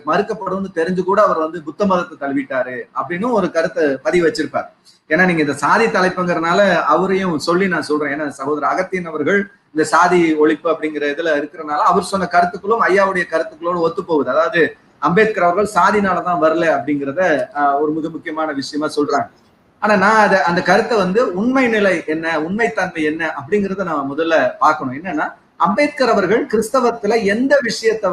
மறுக்கப்படும்னு தெரிஞ்சு கூட அவர் புத்த மதத்தை தழுவிட்டாரு அப்படின்னு ஒரு கருத்தை பதிவு வச்சிருப்பார். ஏன்னா நீங்க இந்த சாதி தலைப்புங்கிறதுனால அவரையும் சொல்லி நான் சொல்றேன். ஏன்னா சகோதரர் அகத்தியன் அவர்கள் இந்த சாதி ஒழிப்பு அப்படிங்கிற இதுல இருக்கிறனால அவர் சொன்ன கருத்துக்களும் ஐயாவுடைய கருத்துக்களோடு ஒத்து போகுது. அதாவது அம்பேத்கர் அவர்கள் சாதினாலதான் வரல அப்படிங்கிறத ஒரு மிக முக்கியமான விஷயமா சொல்றாங்க. ஆனா நான் அந்த கருத்தை உண்மை நிலை என்ன, உண்மைத்தன்மை என்ன அப்படிங்கிறத நான் முதல்ல பார்க்கணும். என்னன்னா அம்பேத்கர் அவர்கள் கிறிஸ்தவத்துல எந்த விஷயத்த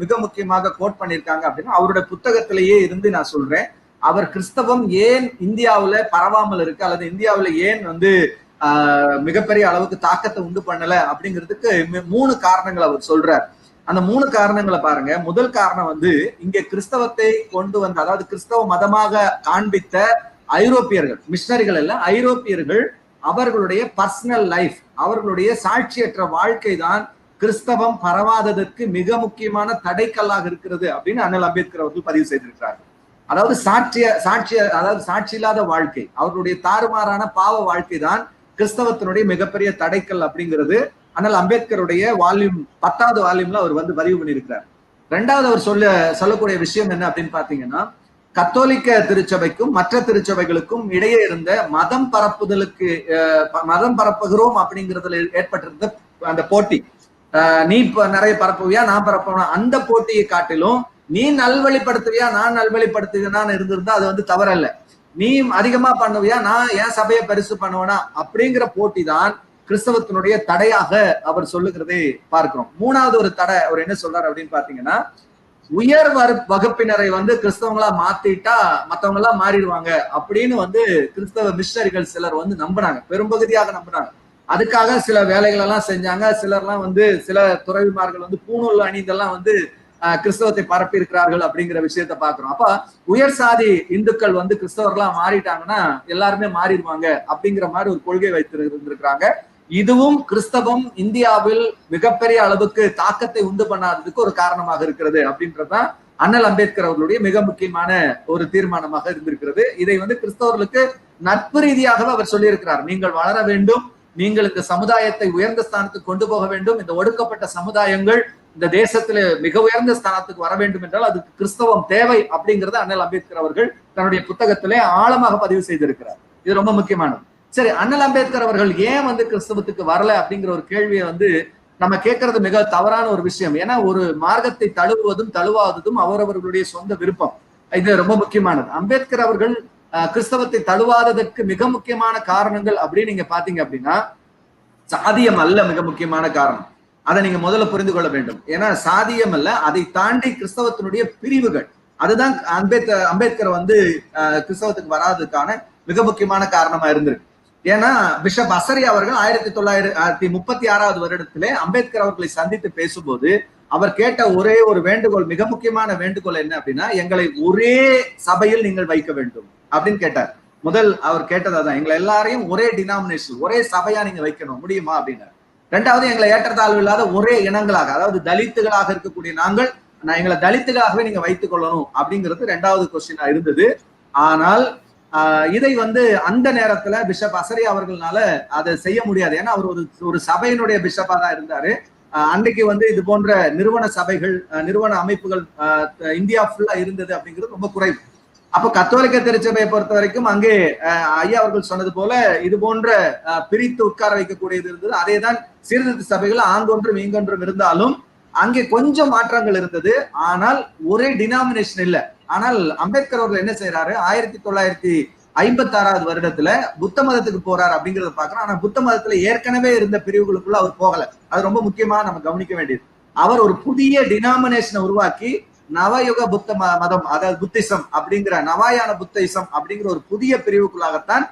மிக முக்கியமாக கோட் பண்ணியிருக்காங்க அப்படின்னா, அவருடைய புத்தகத்திலேயே இருந்து நான் சொல்றேன், அவர் கிறிஸ்தவம் ஏன் இந்தியாவுல பரவாமல் இருக்கு அல்லது இந்தியாவுல ஏன் மிகப்பெரிய அளவுக்கு தாக்கத்தை உண்டு பண்ணல அப்படிங்கிறதுக்கு 3 காரணங்கள் அவர் சொல்றார். அந்த 3 காரணங்களை பாருங்க. முதல் காரணம் இங்க கிறிஸ்தவத்தை கொண்டு வந்த, அதாவது கிறிஸ்தவ மதமாக காண்பித்த ஐரோப்பியர்கள், மிஷனரிகள் எல்லாம் ஐரோப்பியர்கள், அவர்களுடைய பர்சனல் லைஃப், அவர்களுடைய சாட்சியற்ற வாழ்க்கை தான் கிறிஸ்தவம் பரவாததற்கு மிக முக்கியமான தடைக்கல்லாக இருக்கிறது அப்படின்னு அண்ணல் அம்பேத்கர் அவர்கள் பதிவு செய்திருக்கிறார்கள். அதாவது சாட்சி இல்லாத வாழ்க்கை, அவர்களுடைய தாறுமாறான பாவ வாழ்க்கை தான் கிறிஸ்தவத்தினுடைய மிகப்பெரிய தடைக்கல் அப்படிங்கிறது அண்ணல் அம்பேத்கருடைய 10வது வால்யூம்ல அவர் பதிவு பண்ணியிருக்கிறார். ரெண்டாவது அவர் சொல்லக்கூடிய விஷயம் என்ன அப்படின்னு பாத்தீங்கன்னா, கத்தோலிக்க திருச்சபைக்கும் மற்ற திருச்சபைகளுக்கும் இடையே இருந்த மதம் பரப்புகிறோம் அப்படிங்கிறதுல ஏற்பட்டிருந்த அந்த போட்டி, நீ நிறைய பரப்புவியா நான் பரப்புவேனா, அந்த போட்டியை காட்டிலும் நீ நல்வழிப்படுத்துவியா நான் நல்வழிப்படுத்துவேனான்னு இருந்திருந்தா அது தவறல்ல. நீ அதிகமா பண்ணுவியா நான் என் சபையை பெருசு பண்ணுவேனா அப்படிங்கிற போட்டி தான் கிறிஸ்தவத்தினுடைய தடையாக அவர் சொல்லுகிறதை பார்க்கிறோம். 3வது ஒரு தடை அவர் என்ன சொல்றாரு அப்படின்னு பாத்தீங்கன்னா, உயர் வகுப்பினரை கிறிஸ்தவங்களா மாத்திட்டா மத்தவங்க எல்லாம் மாறிடுவாங்க அப்படின்னு கிறிஸ்தவ மிஷனரிகள் சிலர் நம்பினாங்க, பெரும்பகுதியாக நம்பினாங்க. அதுக்காக சில வேலைகள் எல்லாம் செஞ்சாங்க. சிலர்லாம் சில துறவிமார்கள் பூணூல் அணிந்தெல்லாம் கிறிஸ்தவத்தை பரப்பி இருக்கிறார்கள் அப்படிங்கிற விஷயத்த பாக்குறோம். அப்ப உயர் சாதி இந்துக்கள் கிறிஸ்தவர்களா மாறிட்டாங்கன்னா எல்லாருமே மாறிடுவாங்க அப்படிங்கிற மாதிரி ஒரு கொள்கை வைத்திருந்திருக்கிறாங்க. இதுவும் கிறிஸ்தவம் இந்தியாவில் மிகப்பெரிய அளவுக்கு தாக்கத்தை உண்டு பண்ணாததுக்கு ஒரு காரணமாக இருக்கிறது அப்படின்றதுதான் அண்ணல் அம்பேத்கர் அவர்களுடைய மிக முக்கியமான ஒரு தீர்மானமாக இருந்திருக்கிறது. இதை கிறிஸ்தவர்களுக்கு நட்பு ரீதியாகவே அவர் சொல்லியிருக்கிறார். நீங்கள் வளர வேண்டும், நீங்கள் இந்த சமுதாயத்தை உயர்ந்த ஸ்தானத்துக்கு கொண்டு போக வேண்டும், இந்த ஒடுக்கப்பட்ட சமுதாயங்கள் இந்த தேசத்துல மிக உயர்ந்த ஸ்தானத்துக்கு வர வேண்டும் என்றால் அதுக்கு கிறிஸ்தவம் தேவை அப்படிங்கறத அண்ணல் அம்பேத்கர் அவர்கள் தன்னுடைய புத்தகத்திலே ஆழமாக பதிவு செய்திருக்கிறார். இது ரொம்ப முக்கியமானது. சரி, அண்ணல் அம்பேத்கர் அவர்கள் ஏன் கிறிஸ்தவத்துக்கு வரல அப்படிங்கிற ஒரு கேள்வியை நம்ம கேட்கறது மிக தவறான ஒரு விஷயம். ஏன்னா ஒரு மார்க்கத்தை தழுவுவதும் தழுவாததும் அவரவர்களுடைய சொந்த விருப்பம். இது ரொம்ப முக்கியமானது. அம்பேத்கர் அவர்கள் கிறிஸ்தவத்தை தழுவாததற்கு மிக முக்கியமான காரணங்கள் அப்படின்னு நீங்க பாத்தீங்க அப்படின்னா, சாதியம் அல்ல மிக முக்கியமான காரணம். அதை நீங்க முதல்ல புரிந்து கொள்ள வேண்டும். ஏன்னா சாதியம் அல்ல, அதை தாண்டி கிறிஸ்தவத்தினுடைய பிரிவுகள், அதுதான் அம்பேத்கர் கிறிஸ்தவத்துக்கு வராததுக்கான மிக முக்கியமான காரணமா இருந்திருக்கு. ஏன்னா பிஷப் அசரி அவர்கள் 1936வது வருடத்திலே அம்பேத்கர் அவர்களை சந்தித்து பேசும்போது அவர் கேட்ட ஒரே ஒரு வேண்டுகோள், மிக முக்கியமான வேண்டுகோள் என்ன அப்படின்னா, எங்களை ஒரே சபையில் நீங்கள் வைக்க வேண்டும் அப்படின்னு கேட்டார். முதல் அவர் கேட்டதான், எங்களை எல்லாரையும் ஒரே டினாமினேஷன், ஒரே சபையா நீங்க வைக்கணும், முடியுமா அப்படின்னாரு. ரெண்டாவது, எங்களை ஏற்றத்தாழ்வு இல்லாத ஒரே இனங்களாக, அதாவது தலித்துகளாக இருக்கக்கூடிய எங்களை தலித்துகளாகவே நீங்க வைத்துக் கொள்ளணும் அப்படிங்கிறது 2வது கொஸ்டினா இருந்தது. ஆனால் இதை அந்த நேரத்துல பிஷப் அசரி அவர்களால அதை செய்ய முடியாது. ஏன்னா அவர் ஒரு சபையினுடைய பிஷப்பா தான் இருந்தாரு. அன்றைக்கு இது போன்ற நிறுவன சபைகள், நிறுவன அமைப்புகள் இந்தியா ஃபுல்லா இருந்தது அப்படிங்கிறது ரொம்ப குறைவு. அப்ப கத்தோலிக்க திருச்சபையை பொறுத்த வரைக்கும் அங்கே ஐயா அவர்கள் சொன்னது போல இது போன்ற பிரித்து உட்கார வைக்கக்கூடியது இருந்தது. அதேதான் சீர்திருத்த சபைகள் ஆங்கொன்றும் இங்கொன்றும் இருந்தாலும் அங்கே கொஞ்சம் மாற்றங்கள் இருந்தது. ஆனால் ஒரே டினாமினேஷன் இல்லை. ஆனால் அம்பேத்கர் அவர்கள் என்ன செய்யறாரு, 56வது வருடத்துல புத்த மதத்துக்கு போறார் அப்படிங்கறத பாக்குறோம். ஆனா புத்த மதத்துல ஏற்கனவே இருந்த பிரிவுகளுக்குள்ள அவர் போகல. அது ரொம்ப முக்கியமா நம்ம கவனிக்க வேண்டியது. அவர் ஒரு புதிய டினாமினேஷனை உருவாக்கி நவயுக புத்த மதம், அதாவது புத்திசம் அப்படிங்கிற நவாயான புத்திசம் அப்படிங்கிற ஒரு புதிய பிரிவுக்குள்ளாகத்தான்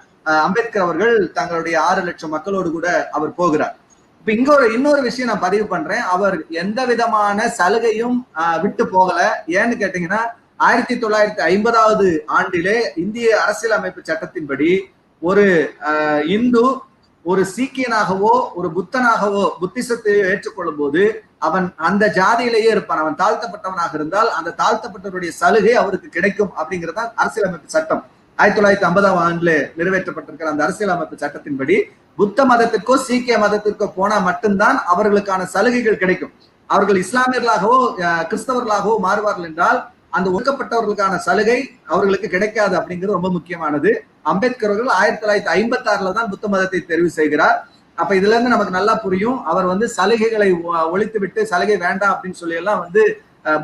அம்பேத்கர் அவர்கள் தங்களுடைய 6 லட்சம் மக்களோடு கூட அவர் போகிறார். இப்ப இங்க இன்னொரு விஷயம் நான் பதிவு பண்றேன். அவர் எந்த விதமான சலுகையும் விட்டு போகல. ஏன்னு கேட்டீங்கன்னா 1950வது ஆண்டிலே இந்திய அரசியலமைப்பு சட்டத்தின்படி ஒரு இந்து ஒரு சீக்கியனாகவோ ஒரு புத்தனாகவோ புத்திசத்தை ஏற்றுக்கொள்ளும் போது அவன் அந்த ஜாதியிலேயே இருப்பான். அவன் தாழ்த்தப்பட்டவனாக இருந்தால் அந்த தாழ்த்தப்பட்டவருடைய சலுகை அவருக்கு கிடைக்கும் அப்படிங்கிறதா அரசியலமைப்பு சட்டம். 1950ஆம் ஆண்டுல நிறைவேற்றப்பட்டிருக்கிற அந்த அரசியலமைப்பு சட்டத்தின்படி புத்த மதத்திற்கோ சீக்கிய மதத்திற்கோ போனா மட்டும்தான் அவர்களுக்கான சலுகைகள் கிடைக்கும். அவர்கள் இஸ்லாமியர்களாகவோ கிறிஸ்தவர்களாகவோ மாறுவார்கள் என்றால் அந்த ஒதுக்கப்பட்டவர்களுக்கான சலுகை அவர்களுக்கு கிடைக்காது அப்படிங்கிறது ரொம்ப முக்கியமானது. அம்பேத்கர் அவர்கள் 1956ல தான் புத்த மதத்தை தெரிவு செய்கிறார். அப்ப இதுல இருந்து நமக்கு நல்லா புரியும், அவர் சலுகைகளை ஒழித்து விட்டு சலுகை வேண்டாம் அப்படின்னு சொல்லி எல்லாம்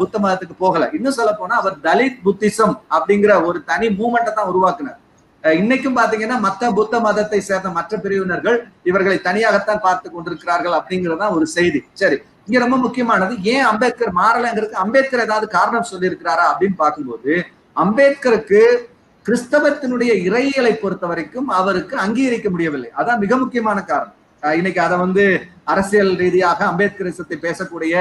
புத்த மதத்துக்கு போகல. இன்னும் சொல்ல போனா அவர் தலித் புத்திசம் அப்படிங்கிற ஒரு தனி மூமெண்ட்டை தான் உருவாக்குனார். இன்னைக்கும் பாத்தீங்கன்னா மத்த புத்த மதத்தை சேர்ந்த மற்ற பிரிவினர்கள் இவர்களை தனியாகத்தான் பார்த்து கொண்டிருக்கிறார்கள் அப்படிங்கறதுதான் ஒரு செய்தி. சரி, இங்க ரொம்ப முக்கியமானது ஏன் அம்பேத்கர் மாறலங்கிறதுக்கு அம்பேத்கர் ஏதாவது காரணம் சொல்லி இருக்கிறாரா அப்படின்னு பார்க்கும்போது, அம்பேத்கருக்கு கிறிஸ்தவத்தினுடைய இறையியலை பொறுத்த வரைக்கும் அவருக்கு அங்கீகரிக்க முடியவில்லை. அதான் மிக முக்கியமான காரணம். இன்னைக்கு அதை அரசியல் ரீதியாக அம்பேத்கரிசத்தை பேசக்கூடிய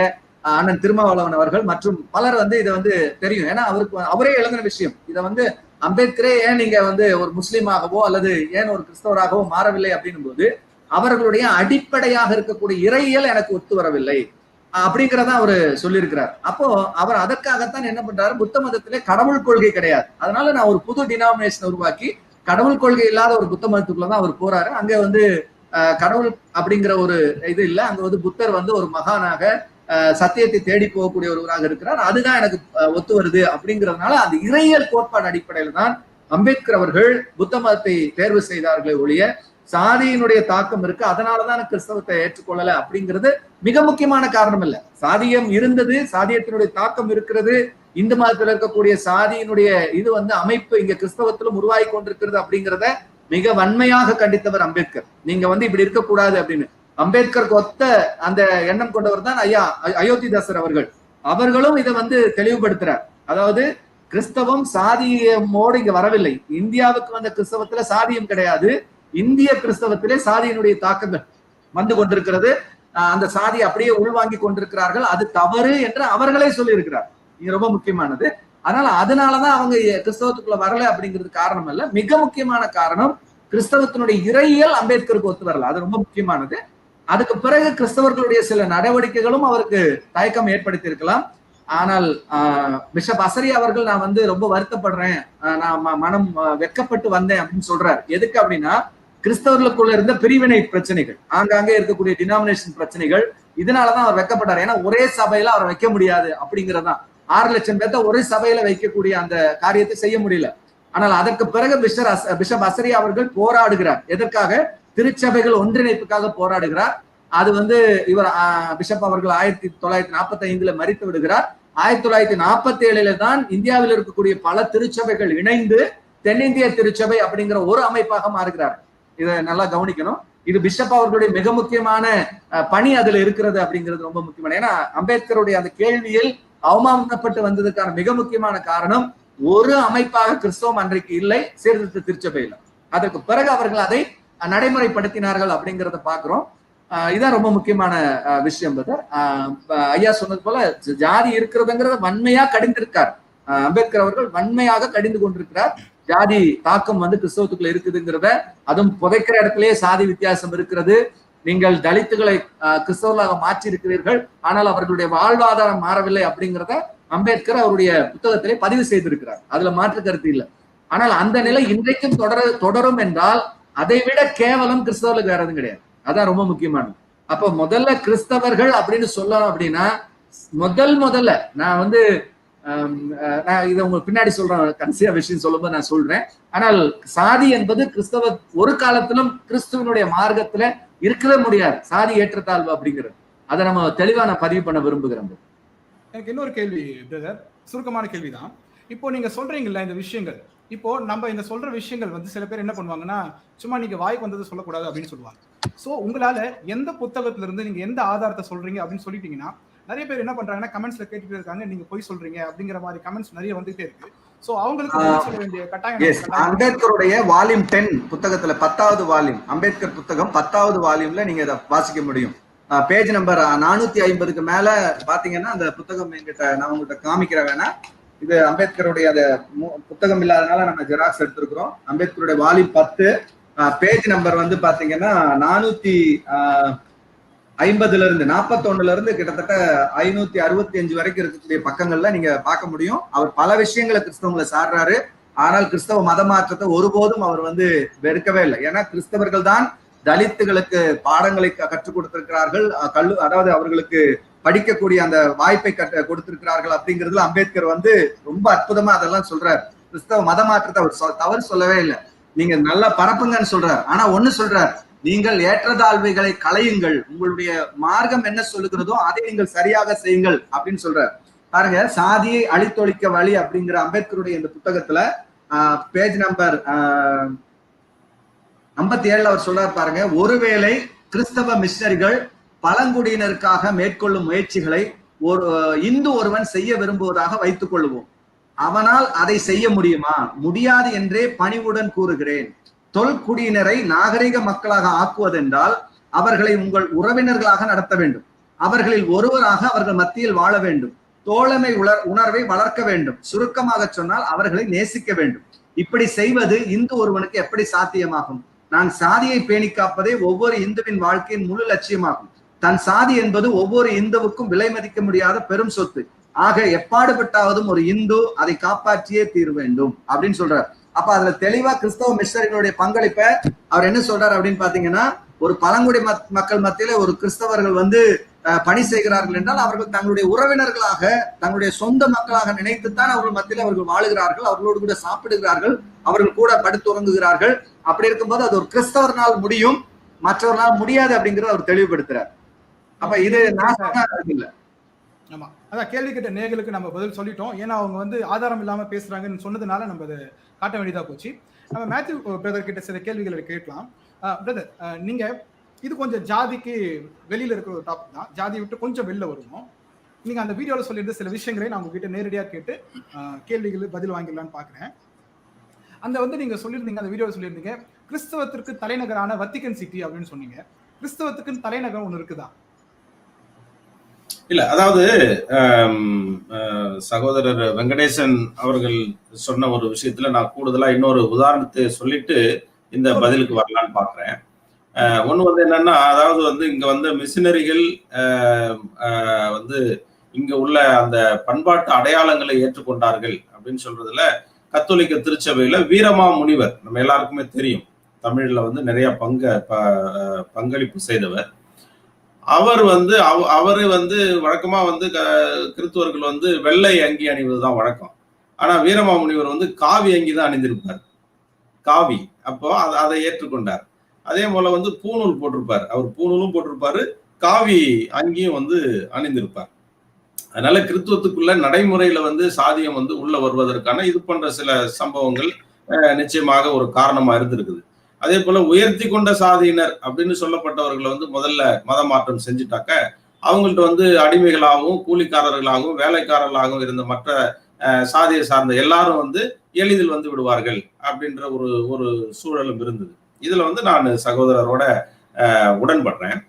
அண்ணன் திருமாவளவன் அவர்கள் மற்றும் பலர் இதை தெரியும். ஏன்னா அவரே எழுதின விஷயம். இதை அம்பேத்கரே ஏன் நீங்க ஒரு முஸ்லீமாகவோ அல்லது ஏன் ஒரு கிறிஸ்தவராகவோ மாறவில்லை அப்படின்னும் போது அவர்களுடைய அடிப்படையாக இருக்கக்கூடிய இறையியல் எனக்கு ஒத்து வரவில்லை அப்படிங்கிறத அவரு சொல்லியிருக்கிறார். அப்போ அவர் அதற்காகத்தான் என்ன பண்றாரு, புத்த மதத்திலே கடவுள் கொள்கை கிடையாது, அதனால நான் ஒரு புது டினாமினேஷன் உருவாக்கி கடவுள் கொள்கை இல்லாத ஒரு புத்த மதத்துக்குள்ளதான் அவர் போறாரு. அங்க கடவுள் அப்படிங்கிற ஒரு இது இல்ல, அங்க புத்தர் ஒரு மகானாக சத்தியத்தை தேடி போகக்கூடிய ஒருவராக இருக்கிறார், அதுதான் எனக்கு ஒத்து வருது அப்படிங்கிறதுனால அந்த இறையியல் கோட்பாடு அடிப்படையில தான் அம்பேத்கர் அவர்கள் புத்த மதத்தை தேர்வு செய்தார்களே ஒழிய சாதியினுடைய தாக்கம் இருக்கு அதனாலதான் கிறிஸ்தவத்தை ஏற்றுக்கொள்ளல அப்படிங்கிறது மிக முக்கியமான காரணம் இல்ல. சாதியம் இருந்தது, சாதியத்தினுடைய தாக்கம் இருக்கிறது, இந்து மதத்தில் இருக்கக்கூடிய சாதியினுடைய இது அமைப்பு இங்க கிறிஸ்தவத்திலும் உருவாகி கொண்டிருக்கிறது அப்படிங்கிறத மிக வன்மையாக கண்டித்தவர் அம்பேத்கர். நீங்க இப்படி இருக்கக்கூடாது அப்படின்னு. அம்பேத்கருக்கு ஒத்த அந்த எண்ணம் கொண்டவர் தான் ஐயா அயோத்திதாசர் அவர்கள். அவர்களும் இதை தெளிவுபடுத்துறார். அதாவது கிறிஸ்தவம் சாதியமோடு இங்க வரவில்லை. இந்தியாவுக்கு வந்த கிறிஸ்தவத்துல சாதியம் கிடையாது, இந்திய கிறிஸ்தவத்திலே சாதியினுடைய தாக்கங்கள் வந்து கொண்டிருக்கிறது. அந்த சாதி அப்படியே உள்வாங்கி கொண்டிருக்கிறார்கள், அது தவறு என்று அவர்களே சொல்லி இருக்கிறார். இது ரொம்ப முக்கியமானது. அதனாலதான் அவங்க கிறிஸ்தவத்துக்குள்ள வரல அப்படிங்கிறது காரணம் அல்ல. மிக முக்கியமான காரணம் கிறிஸ்தவத்தினுடைய இறையியல் அம்பேத்கருக்கு ஒத்து வரல, அது ரொம்ப முக்கியமானது. அதுக்கு பிறகு கிறிஸ்தவர்களுடைய சில நடவடிக்கைகளும் அவருக்கு தயக்கம் ஏற்படுத்தி இருக்கலாம். ஆனால் பிஷப் அசரி அவர்கள் நான் ரொம்ப வருத்தப்படுறேன், நான் மனம் வெட்கப்பட்டு வந்தேன் அப்படின்னு சொல்றாரு. எதுக்கு அப்படின்னா கிறிஸ்தவர்களுக்குள்ள இருந்த பிரிவினை பிரச்சனைகள், ஆங்காங்கே இருக்கக்கூடிய டினாமினேஷன் பிரச்சனைகள், இதனாலதான் அவர் வெட்கப்பட்டார். ஏன்னா ஒரே சபையில அவரை வைக்க முடியாது அப்படிங்கறதுதான். 6 லட்சம் பேர்த்த ஒரே சபையில வைக்கக்கூடிய அந்த காரியத்தை செய்ய முடியல. ஆனால் அதற்கு பிறகு பிஷப் அசரி அவர்கள் போராடுகிறார். எதற்காக? திருச்சபைகள் ஒன்றிணைப்புக்காக போராடுகிறார். அது இவர் பிஷப் அவர்கள் 1945ல மரித்து விடுகிறார். 1947 தான் இந்தியாவில் இருக்கக்கூடிய பல திருச்சபைகள் இணைந்து தென்னிந்திய திருச்சபை அப்படிங்கிற ஒரு அமைப்பாக மாறுகிறார். இதை நல்லா கவனிக்கணும். இது பிஷப் அவர்களுடைய மிக முக்கியமான பணி அதுல இருக்கிறது அப்படிங்கிறது ரொம்ப முக்கியமான. ஏன்னா அம்பேத்கருடைய அந்த கேள்வியில் அவமானப்பட்டு வந்ததுக்கான மிக முக்கியமான காரணம் ஒரு அமைப்பாக கிறிஸ்தவம் அன்றைக்கு இல்லை சீர்திருத்த திருச்சபையில. அதற்கு பிறகு அவர்கள் அதை நடைமுறைப்படுத்தினார்கள் அப்படிங்கிறத பாக்குறோம். இதான் ரொம்ப முக்கியமான விஷயம். ஐயா சொன்னது போல ஜாதி இருக்கிறதுங்கிறத வன்மையா கடிந்திருக்கார் அம்பேத்கர் அவர்கள், வன்மையாக கடிந்து கொண்டிருக்கிறார். ஜாதி தாக்கம் கிறிஸ்தவத்துக்குள்ள இருக்குதுங்கிறத, அதுவும் புதைக்கிற இடத்திலேயே சாதி வித்தியாசம் இருக்கிறது. நீங்கள் தலித்துகளை கிறிஸ்தவர்களாக மாற்றி இருக்கிறீர்கள், ஆனால் அவர்களுடைய வாழ்வாதாரம் மாறவில்லை அப்படிங்கிறத அம்பேத்கர் அவருடைய புத்தகத்திலே பதிவு செய்திருக்கிறார். அதுல மாற்று கருத்து இல்லை. ஆனால் அந்த நிலை இன்றைக்கும் தொடரும் என்றால் அதை விட கேவலம் கிறிஸ்தவர்களுக்கு வேற எதுவும் கிடையாது. அதான் ரொம்ப முக்கியமானது. அப்ப முதல்ல கிறிஸ்தவர்கள் அப்படின்னு சொல்லணும் அப்படின்னா முதல்ல நான் நான் இதை உங்களுக்கு பின்னாடி சொல்றேன், கடைசியா விஷயம் சொல்லும்போது நான் சொல்றேன். ஆனால் சாதி என்பது கிறிஸ்தவ ஒரு காலத்திலும் கிறிஸ்துவனுடைய மார்க்கத்துல இருக்கவே முடியாது. சாதி ஏற்றத்தாழ்வு அப்படிங்கிறது அதை நம்ம தெளிவா நான் பதிவு பண்ண விரும்புகிறேன். எனக்கு இன்னொரு கேள்வி பிரதர், சுருக்கமான கேள்விதான். இப்போ நீங்க சொல்றீங்கல்ல இந்த விஷயங்கள், இப்போ நம்ம இந்த சொல்ற விஷயங்கள் வந்து சில பேர் என்ன பண்ணுவாங்கன்னா, சும்மா நீங்க வாய்க்கு வந்தது சொல்லக்கூடாது அப்படின்னு சொல்லுவாங்க. சோ உங்களால எந்த புத்தகத்துல இருந்து நீங்க எந்த ஆதாரத்தை சொல்றீங்க அப்படின்னு சொல்லிட்டீங்கன்னா, நிறைய பேர் என்ன பண்றாங்கன்னா கமெண்ட்ஸ்ல கேட்டுட்டு இருக்காங்க, நீங்க பொய் சொல்றீங்க அப்படிங்கிற மாதிரி கமெண்ட்ஸ் நிறைய வந்துட்டே இருக்கு. சோ அவங்களுக்கு பதில் சொல்ல வேண்டிய கட்டாயம் அம்பேத்கருடைய வால்யூம் 10 புத்தகத்துல 10வது வால்யூம், அம்பேத்கர் புத்தகம் 10வது வால்யூம்ல நீங்க இதை வாசிக்க முடியும். பேஜ் நம்பர் 450க்கு மேல பாத்தீங்கன்னா அந்த புத்தகம் என்கிட்ட நான் உங்ககிட்ட காமிக்கிற வேணா. இது அம்பேத்கருடைய அந்த புத்தகம் இல்லாதனால நம்ம ஜெராக்ஸ் எடுத்திருக்கிறோம். அம்பேத்கருடைய வால்யூம் 10 பேஜ் நம்பர் வந்து பாத்தீங்கன்னா 450ல இருந்து 41ல இருந்து கிட்டத்தட்ட 565 வரைக்கும் இருக்கக்கூடிய பக்கங்கள்ல நீங்க பார்க்க முடியும். அவர் பல விஷயங்களை கிறிஸ்தவங்களை சாடுறாரு. ஆனால் கிறிஸ்தவ மத மாற்றத்தை ஒருபோதும் அவர் வந்து வெறுக்கவே இல்லை. ஏன்னா கிறிஸ்தவர்கள் தான் தலித்துகளுக்கு பாடங்களை கற்றுக் கொடுத்திருக்கிறார்கள், அதாவது அவர்களுக்கு படிக்கக்கூடிய அந்த வாய்ப்பை கொடுத்திருக்கிறார்கள். அப்படிங்கிறதுல அம்பேத்கர் வந்து ரொம்ப அற்புதமா அதெல்லாம் சொல்றாரு. கிறிஸ்தவ மத மாற்றத்தை அவர் தவறு சொல்லவே இல்லை. நீங்க நல்லா பரப்புங்கன்னு சொல்றாரு. ஆனா ஒண்ணு சொல்றாரு, நீங்கள் ஏற்றத்தாழ்வுகளை களையுங்கள், உங்களுடைய மார்க்கம் என்ன சொல்லுகிறதோ அதை நீங்கள் சரியாக செய்யுங்கள் அப்படின்னு சொல்றாரு. பாருங்க, சாதியை அழித்தொழிக்க வழி அப்படிங்கிற அம்பேத்கருடைய இந்த புத்தகத்துல பேஜ் நம்பர் 57 அவர் சொல்றாரு பாருங்க, ஒருவேளை கிறிஸ்தவ மிஷனரிகள் பழங்குடியினருக்காக மேற்கொள்ளும் முயற்சிகளை ஒரு இந்து ஒருவன் செய்ய விரும்புவதாக வைத்துக் கொள்வோம். அவனால் அதை செய்ய முடியுமா? முடியாது என்றே பணிவுடன் கூறுகிறேன். தொல்குடியினரை நாகரிக மக்களாக ஆக்குவதென்றால் அவர்களை உங்கள் உறவினர்களாக நடத்த வேண்டும். அவர்களில் ஒருவராக அவர்கள் மத்தியில் வாழ வேண்டும். தோழமை உணர்வை வளர்க்க வேண்டும். சுருக்கமாக சொன்னால் அவர்களை நேசிக்க வேண்டும். இப்படி செய்வது இந்து ஒருவனுக்கு எப்படி சாத்தியமாகும்? நான் சாதியை பேணி காப்பதே ஒவ்வொரு இந்துவின் வாழ்க்கையின் முழு லட்சியமாகும். தன் சாதி என்பது ஒவ்வொரு இந்துவுக்கும் விலை மதிக்க முடியாத பெரும் சொத்து. ஆக எப்பாடுபட்டாவதும் ஒரு இந்து அதை காப்பாற்றியே தீர வேண்டும் அப்படின்னு சொல்றாரு. அப்ப அதுல தெளிவா கிறிஸ்தவ மிஷனரிகளுடைய பங்களிப்பை அவர் என்ன சொல்றாரு அப்படின்னு பாத்தீங்கன்னா, ஒரு பழங்குடி மக்கள் மத்தியில ஒரு கிறிஸ்தவர்கள் வந்து பணி செய்கிறார்கள் என்றால் அவர்கள் தங்களுடைய உறவினர்களாக, தங்களுடைய சொந்த மக்களாக நினைத்துத்தான் அவர்கள் மத்தியில் அவர்கள் வாழுகிறார்கள், அவர்களோடு கூட சாப்பிடுகிறார்கள், அவர்கள் கூட படுத்துறங்குகிறார்கள். அப்படி இருக்கும்போது அது ஒரு கிறிஸ்தவர்னால் முடியும், மற்றவர்களால் முடியாது அப்படிங்கிறத அவர் தெளிவுபடுத்துறார். அப்ப இது நான் இல்ல. ஆமா, அதான் கேள்வி கேட்ட நேயர்களுக்கு நம்ம பதில் சொல்லிட்டோம். ஏன்னா அவங்க வந்து ஆதாரம் இல்லாம பேசுறாங்கன்னு சொன்னதுனால நம்ம அதை காட்ட வேண்டியதா போச்சு. நம்ம மேத்யூ பிரதர் கிட்ட சில கேள்விகளை கேட்கலாம். பிரதர், நீங்க இது கொஞ்சம் ஜாதிக்கு வெளியில இருக்கிற ஒரு டாபிக் தான், ஜாதியை விட்டு கொஞ்சம் வெளில வருவோம். நீங்க அந்த வீடியோல சொல்லியிருந்த சில விஷயங்களை நான் உங்ககிட்ட நேரடியாக கேட்டு கேள்விகள் பதில் வாங்கிடலான்னு பாக்குறேன். அந்த வந்து நீங்க சொல்லியிருந்தீங்க, அந்த வீடியோல சொல்லியிருந்தீங்க, கிறிஸ்தவத்திற்கு தலைநகரான வத்திகன் சிட்டி அப்படின்னு சொன்னீங்க. கிறிஸ்தவத்துக்கு தலைநகரம் ஒண்ணு இருக்குதா? இல்ல, அதாவது சகோதரர் வெங்கடேசன் அவர்கள் சொன்ன ஒரு விஷயத்துல நான் கூடுதலா இன்னொரு உதாரணத்தை சொல்லிட்டு இந்த பதிலுக்கு வரலான்னு பாக்குறேன். ஒண்ணு வந்து என்னன்னா, அதாவது வந்து இங்க வந்து மிஷினரிகள் வந்து இங்க உள்ள அந்த பண்பாட்டு அடையாளங்களை ஏற்றுக்கொண்டார்கள் அப்படின்னு சொல்றதுல கத்தோலிக்க திருச்சபையில வீரமா முனிவர் நம்ம எல்லாருக்குமே தெரியும், தமிழ்ல வந்து நிறைய பங்களிப்பு செய்தவர். அவர் வந்து அவரு வந்து வழக்கமா வந்து கிறிஸ்துவர்கள் வந்து வெள்ளை அங்கி அணிவதுதான் வழக்கம். ஆனா வீரமாமுனிவர் வந்து காவி அங்கி தான் அணிந்திருப்பார், காவி. அப்போ அதை ஏற்றுக்கொண்டார். அதே போல வந்து பூணூல் போட்டிருப்பார், அவர் பூணூலும் போட்டிருப்பாரு, காவி அங்கியும் வந்து அணிந்திருப்பார். அதனால கிறிஸ்துவத்துக்குள்ள நடைமுறையில வந்து சாதியம் வந்து உள்ள வருவதற்கான இது போன்ற சில சம்பவங்கள் நிச்சயமாக ஒரு காரணமா இருந்திருக்குது. அதே போல உயர்த்தி கொண்ட சாதியினர் அப்படின்னு சொல்லப்பட்டவர்களை வந்து முதல்ல மத மாற்றம் செஞ்சுட்டாக்க அவங்கள்ட்ட வந்து அடிமைகளாகவும் கூலிக்காரர்களாகவும் வேலைக்காரர்களாகவும் இருந்த மற்ற சாதியை சார்ந்த எல்லாரும் வந்து எளிதில் வந்து விடுவார்கள் அப்படின்ற ஒரு சூழலும் இருந்தது. இதுல வந்து நான் சகோதரரோட உடன்படுறேன்.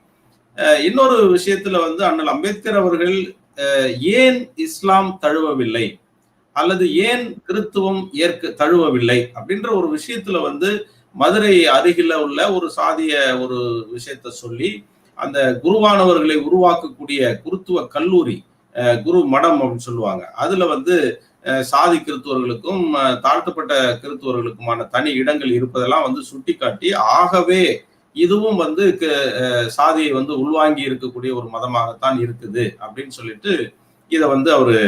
இன்னொரு விஷயத்துல வந்து அண்ணல் அம்பேத்கர் அவர்கள் ஏன் இஸ்லாம் தழுவவில்லை அல்லது ஏன் கிறிஸ்துவம் தழுவவில்லை அப்படின்ற ஒரு விஷயத்துல வந்து மதுரை அருகில உள்ள ஒரு சாதிய ஒரு விஷயத்த சொல்லி அந்த குருவானவர்களை உருவாக்கக்கூடிய குருத்துவ கல்லூரி, குரு மடம் அப்படின்னு சொல்லுவாங்க, அதுல வந்து சாதி கிறிஸ்துவர்களுக்கும் தாழ்த்தப்பட்ட கிறிஸ்துவர்களுக்குமான தனி இடங்கள் இருப்பதெல்லாம் வந்து சுட்டி காட்டி, ஆகவே இதுவும் வந்து சாதியை வந்து உள்வாங்கி இருக்கக்கூடிய ஒரு மதமாகத்தான் இருக்குது அப்படின்னு சொல்லிட்டு இதை வந்து அவரு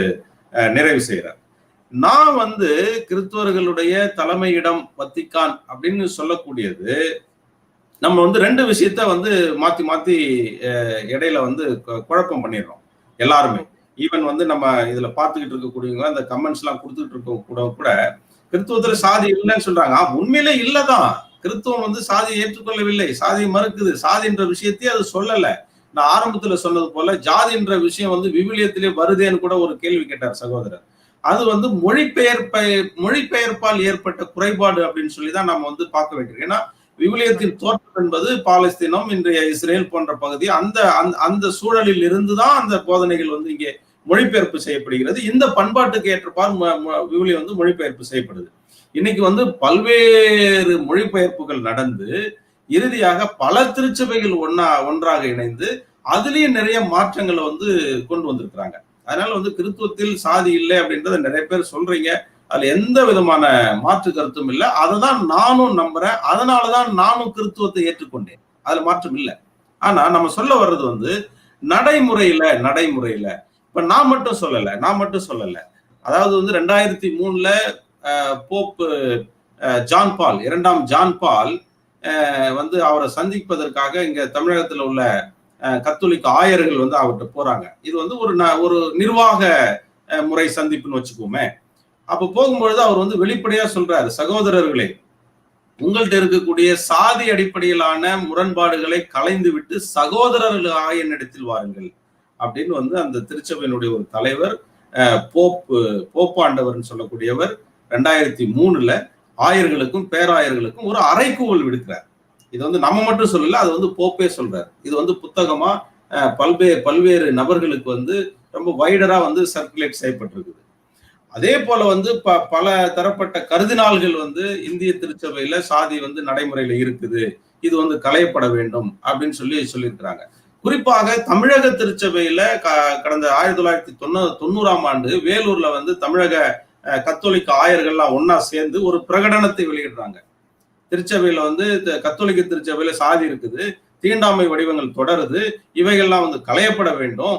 நிறைவு செய்யறார். நான் வந்து கிறிஸ்துவர்களுடைய தலைமையிடம் வத்திக்கான் அப்படின்னு சொல்லக்கூடியது நம்ம வந்து ரெண்டு விஷயத்த வந்து மாத்தி மாத்தி இடையில வந்து குழப்பம் பண்ணிடுறோம் எல்லாருமே. ஈவன் வந்து நம்ம இதுல பார்த்துக்கிட்டு இருக்கக்கூடியவங்க அந்த கமெண்ட்ஸ் எல்லாம் கொடுத்துட்டு இருக்க கூட கிறிஸ்துவத்துல சாதி இல்லைன்னு சொல்றாங்க. உண்மையிலே இல்லதான். கிறிஸ்துவம் வந்து சாதியை ஏற்றுக்கொள்ளவில்லை, சாதியை மறுக்குது. சாதி என்ற விஷயத்தையே அது சொல்லல. நான் ஆரம்பத்துல சொன்னது போல ஜாதி என்ற விஷயம் வந்து விவிலியத்திலே வருதேன்னு கூட ஒரு கேள்வி கேட்டார் சகோதரர். அது வந்து மொழிபெயர்ப்பால் ஏற்பட்ட குறைபாடு அப்படின்னு சொல்லிதான் நம்ம வந்து பார்க்க வேண்டியது. ஏன்னா விவிலியத்தின் தோற்றம் என்பது பாலஸ்தீனம், இன்றைய இஸ்ரேல் போன்ற பகுதி, அந்த சூழலில் இருந்துதான் அந்த போதனைகள் வந்து இங்கே மொழிபெயர்ப்பு செய்யப்படுகிறது. இந்த பண்பாட்டுக்கு ஏற்றப்பால் விவிலியம் வந்து மொழிபெயர்ப்பு செய்யப்படுது. இன்னைக்கு வந்து பல்வேறு மொழிபெயர்ப்புகள் நடந்து இறுதியாக பல திருச்சபைகள் ஒன்றாக இணைந்து அதுலயும் நிறைய மாற்றங்களை வந்து கொண்டு வந்திருக்கிறாங்க. அதனால வந்து கிறிஸ்துவத்தில் சாதி இல்லை அப்படின்றத நிறைய பேர் சொல்றீங்க. அதுல எந்த விதமான மாற்று கருத்தும் இல்லை. அததான் நானும் நம்புறேன். அதனாலதான் நானும் கிறிஸ்துவத்தை ஏற்றுக்கொண்டேன். அதுல மாற்றம் இல்லை. ஆனா நம்ம சொல்ல வர்றது வந்து நடைமுறையில இப்ப நான் மட்டும் சொல்லல. அதாவது வந்து 2003 போப் ஜான் பால், 2ஆம் ஜான் பால் வந்து அவரை சந்திப்பதற்காக இங்க தமிழகத்துல உள்ள கத்தோலிக்க ஆயர்கள் வந்து அவர்கிட்ட போறாங்க. இது வந்து ஒரு நிர்வாக முறை சந்திப்புன்னு வச்சுக்கோமே. அப்ப போகும்பொழுது அவர் வந்து வெளிப்படையா சொல்றாரு, சகோதரர்களே, உங்கள்கிட்ட இருக்கக்கூடிய சாதி அடிப்படையிலான முரண்பாடுகளை களைந்து விட்டு சகோதரர்கள் ஆயனிடத்தில் வாருங்கள் அப்படின்னு வந்து அந்த திருச்சபையினுடைய ஒரு தலைவர் போப்பாண்டவர்னு சொல்லக்கூடியவர் 2003 ஆயர்களுக்கும் பேராயர்களுக்கும் ஒரு அறைகூவல் விடுக்கிறார். இது வந்து நம்ம மட்டும் சொல்லல, அது வந்து போப்பே சொல்றாரு. இது வந்து புத்தகமா பல்வேறு நபர்களுக்கு வந்து ரொம்ப வைடரா வந்து சர்க்குலேட் செய்யப்பட்டிருக்குது. அதே போல வந்து பல தரப்பட்ட கருதினாள்கள் வந்து இந்திய திருச்சபையில சாதி வந்து நடைமுறையில இருக்குது, இது வந்து களையப்பட வேண்டும் அப்படின்னு சொல்லியிருக்கிறாங்க. குறிப்பாக தமிழக திருச்சபையில கடந்த 1990ஆம் ஆண்டு வேலூர்ல வந்து தமிழக கத்தோலிக்க ஆயர்கள்லாம் ஒன்னா சேர்ந்து ஒரு பிரகடனத்தை வெளியிடுறாங்க. திருச்சபையில வந்து கத்தோலிக்க திருச்சபையில சாதி இருக்குது, தீண்டாமை வடிவங்கள் தொடருது, இவைகள்லாம் வந்து களையப்பட வேண்டும்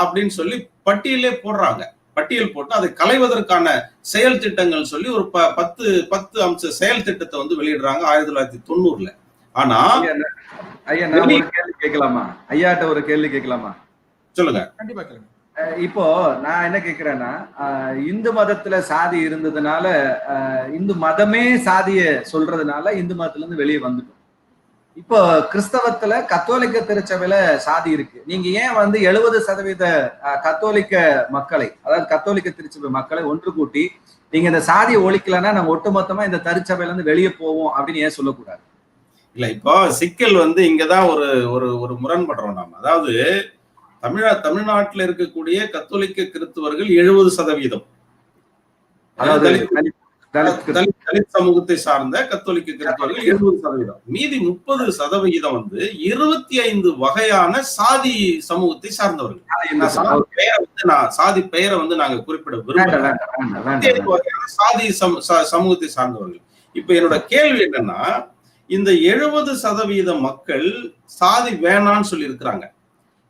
அப்படின்னு சொல்லி பட்டியல் போட்டு அதை களைவதற்கான செயல் திட்டங்கள் சொல்லி ஒரு 10 அம்ச செயல் திட்டத்தை வந்து வெளியிடுறாங்க 1990. ஆனா ஐயா நான் ஒரு கேள்வி கேட்கலாமா? ஐயாட்ட ஒரு கேள்வி கேட்கலாமா? சொல்லுங்க. கண்டிப்பா கேளுங்க. இப்போ நான் என்ன கேக்குறேன்னா, இந்து மதத்துல சாதி இருந்ததுனால, இந்து மதமே சாதிய சொல்றதுனால இந்து மதத்துல இருந்து வெளியே வந்துட்டோம். இப்போ கிறிஸ்தவத்துல கத்தோலிக்க திருச்சபையில சாதி இருக்கு. நீங்க ஏன் வந்து 70% கத்தோலிக்க மக்களை, அதாவது கத்தோலிக்க திருச்சபை மக்களை ஒன்று கூட்டி நீங்க இந்த சாதியை ஒழிக்கலன்னா நாங்க ஒட்டுமொத்தமா இந்த திருச்சபையில இருந்து வெளியே போவோம் அப்படின்னு ஏன் சொல்லக்கூடாது? இல்ல, இப்போ சிக்கல் வந்து இங்கதான் ஒரு முரண்படுறோம் நாம. அதாவது தமிழ்நாட்டில் இருக்கக்கூடிய கத்தோலிக்க கிறிஸ்தவர்கள் 70%, தலித் சமூகத்தை சார்ந்த கத்தோலிக்க கிறிஸ்தவர்கள் 70%. மீதி 30% வந்து 25 வகையான சாதி சமூகத்தை சார்ந்தவர்கள். சாதி பெயரை வந்து நாங்க குறிப்பிட விரும்புகிறோம். சாதி சமூகத்தை சார்ந்தவர்கள். இப்ப என்னோட கேள்வி என்னன்னா, இந்த 70% மக்கள் சாதி வேணான்னு சொல்லி இருக்கிறாங்க.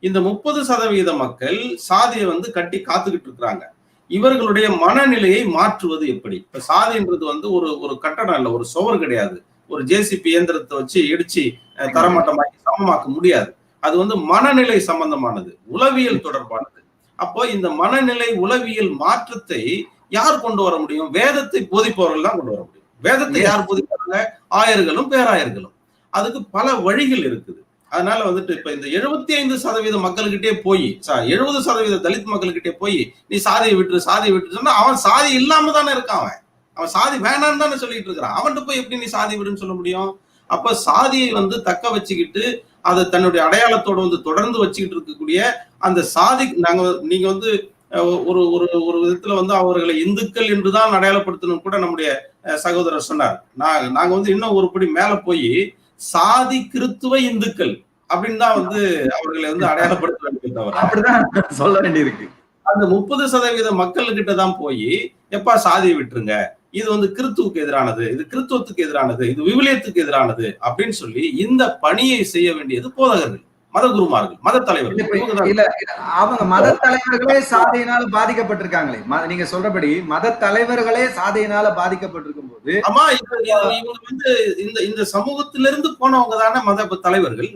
இந்த 30% மக்கள் சாதியை வந்து கட்டி காத்துக்கிட்டு இருக்கிறாங்க. இவர்களுடைய மனநிலையை மாற்றுவது எப்படி? இப்ப சாதின்றது வந்து ஒரு கட்டடம் இல்ல, ஒரு சுவர் கிடையாது. ஒரு ஜேசிபி இயந்திரத்தை வச்சு இடிச்சு தரமட்டமாக்கி சமமாக்க முடியாது. அது வந்து மனநிலை சம்பந்தமானது, உளவியல் தொடர்பானது. அப்போ இந்த மனநிலை உளவியல் மாற்றத்தை யார் கொண்டு வர முடியும்? வேதத்தை போதிப்பவர்கள் தான் கொண்டு வர முடியும். வேதத்தை யார் போதிப்பாங்க? ஆயர்களும் பேராயர்களும். அதுக்கு பல வழிகள் இருக்குது. அதனால வந்துட்டு இப்ப இந்த 75% மக்கள்கிட்டே போய் 70% தலித் மக்கள்கிட்டே போய் நீ சாதியை விட்டு சொன்னா அவன் சாதி இல்லாம தானே இருக்கான். அவன் சாதி வேணான்னு தானே சொல்லிட்டு இருக்கிறான். அவன்கிட்ட போய் எப்படி நீ சாதி விடுன்னு சொல்ல முடியும்? அப்ப சாதியை வந்து தக்க வச்சுக்கிட்டு அதை தன்னுடைய அடையாளத்தோட வந்து தொடர்ந்து வச்சுக்கிட்டு இருக்கக்கூடிய அந்த சாதி நீங்க வந்து ஒரு விதத்துல வந்து அவர்களை இந்துக்கள் என்றுதான் அடையாளப்படுத்தணும் கூட நம்முடைய சகோதரர் சொன்னார். நாங்க வந்து இன்னும் ஒருபடி மேல போய் சாதி கிறித்துவ இந்துக்கள் அப்படின்னு தான் வந்து அவர்களை வந்து அடையாளப்படுத்த வேண்டியது தவிர அப்படிதான் சொல்ல வேண்டியிருக்கு. அந்த 30% மக்கள்கிட்ட தான் போய் எப்பா சாதியை விட்டுருங்க, இது வந்து கிறித்துவுக்கு எதிரானது, இது கிறித்துவத்துக்கு எதிரானது, இது விவிலியத்துக்கு எதிரானது அப்படின்னு சொல்லி இந்த பணியை செய்ய வேண்டியது போதகர்கள், மத குருமார்கள், மத தலைவர்கள். இல்ல, அவங்க மத தலைவர்களே சாதியினால பாதிக்கப்பட்டிருக்காங்களே. நீங்க சொல்றபடி மத தலைவர்களே சாதியினால பாதிக்கப்பட்டிருக்கும் போது, ஆமா, இவங்க வந்து இந்த சமூகத்திலிருந்து போனவங்க தானே மத தலைவர்கள்.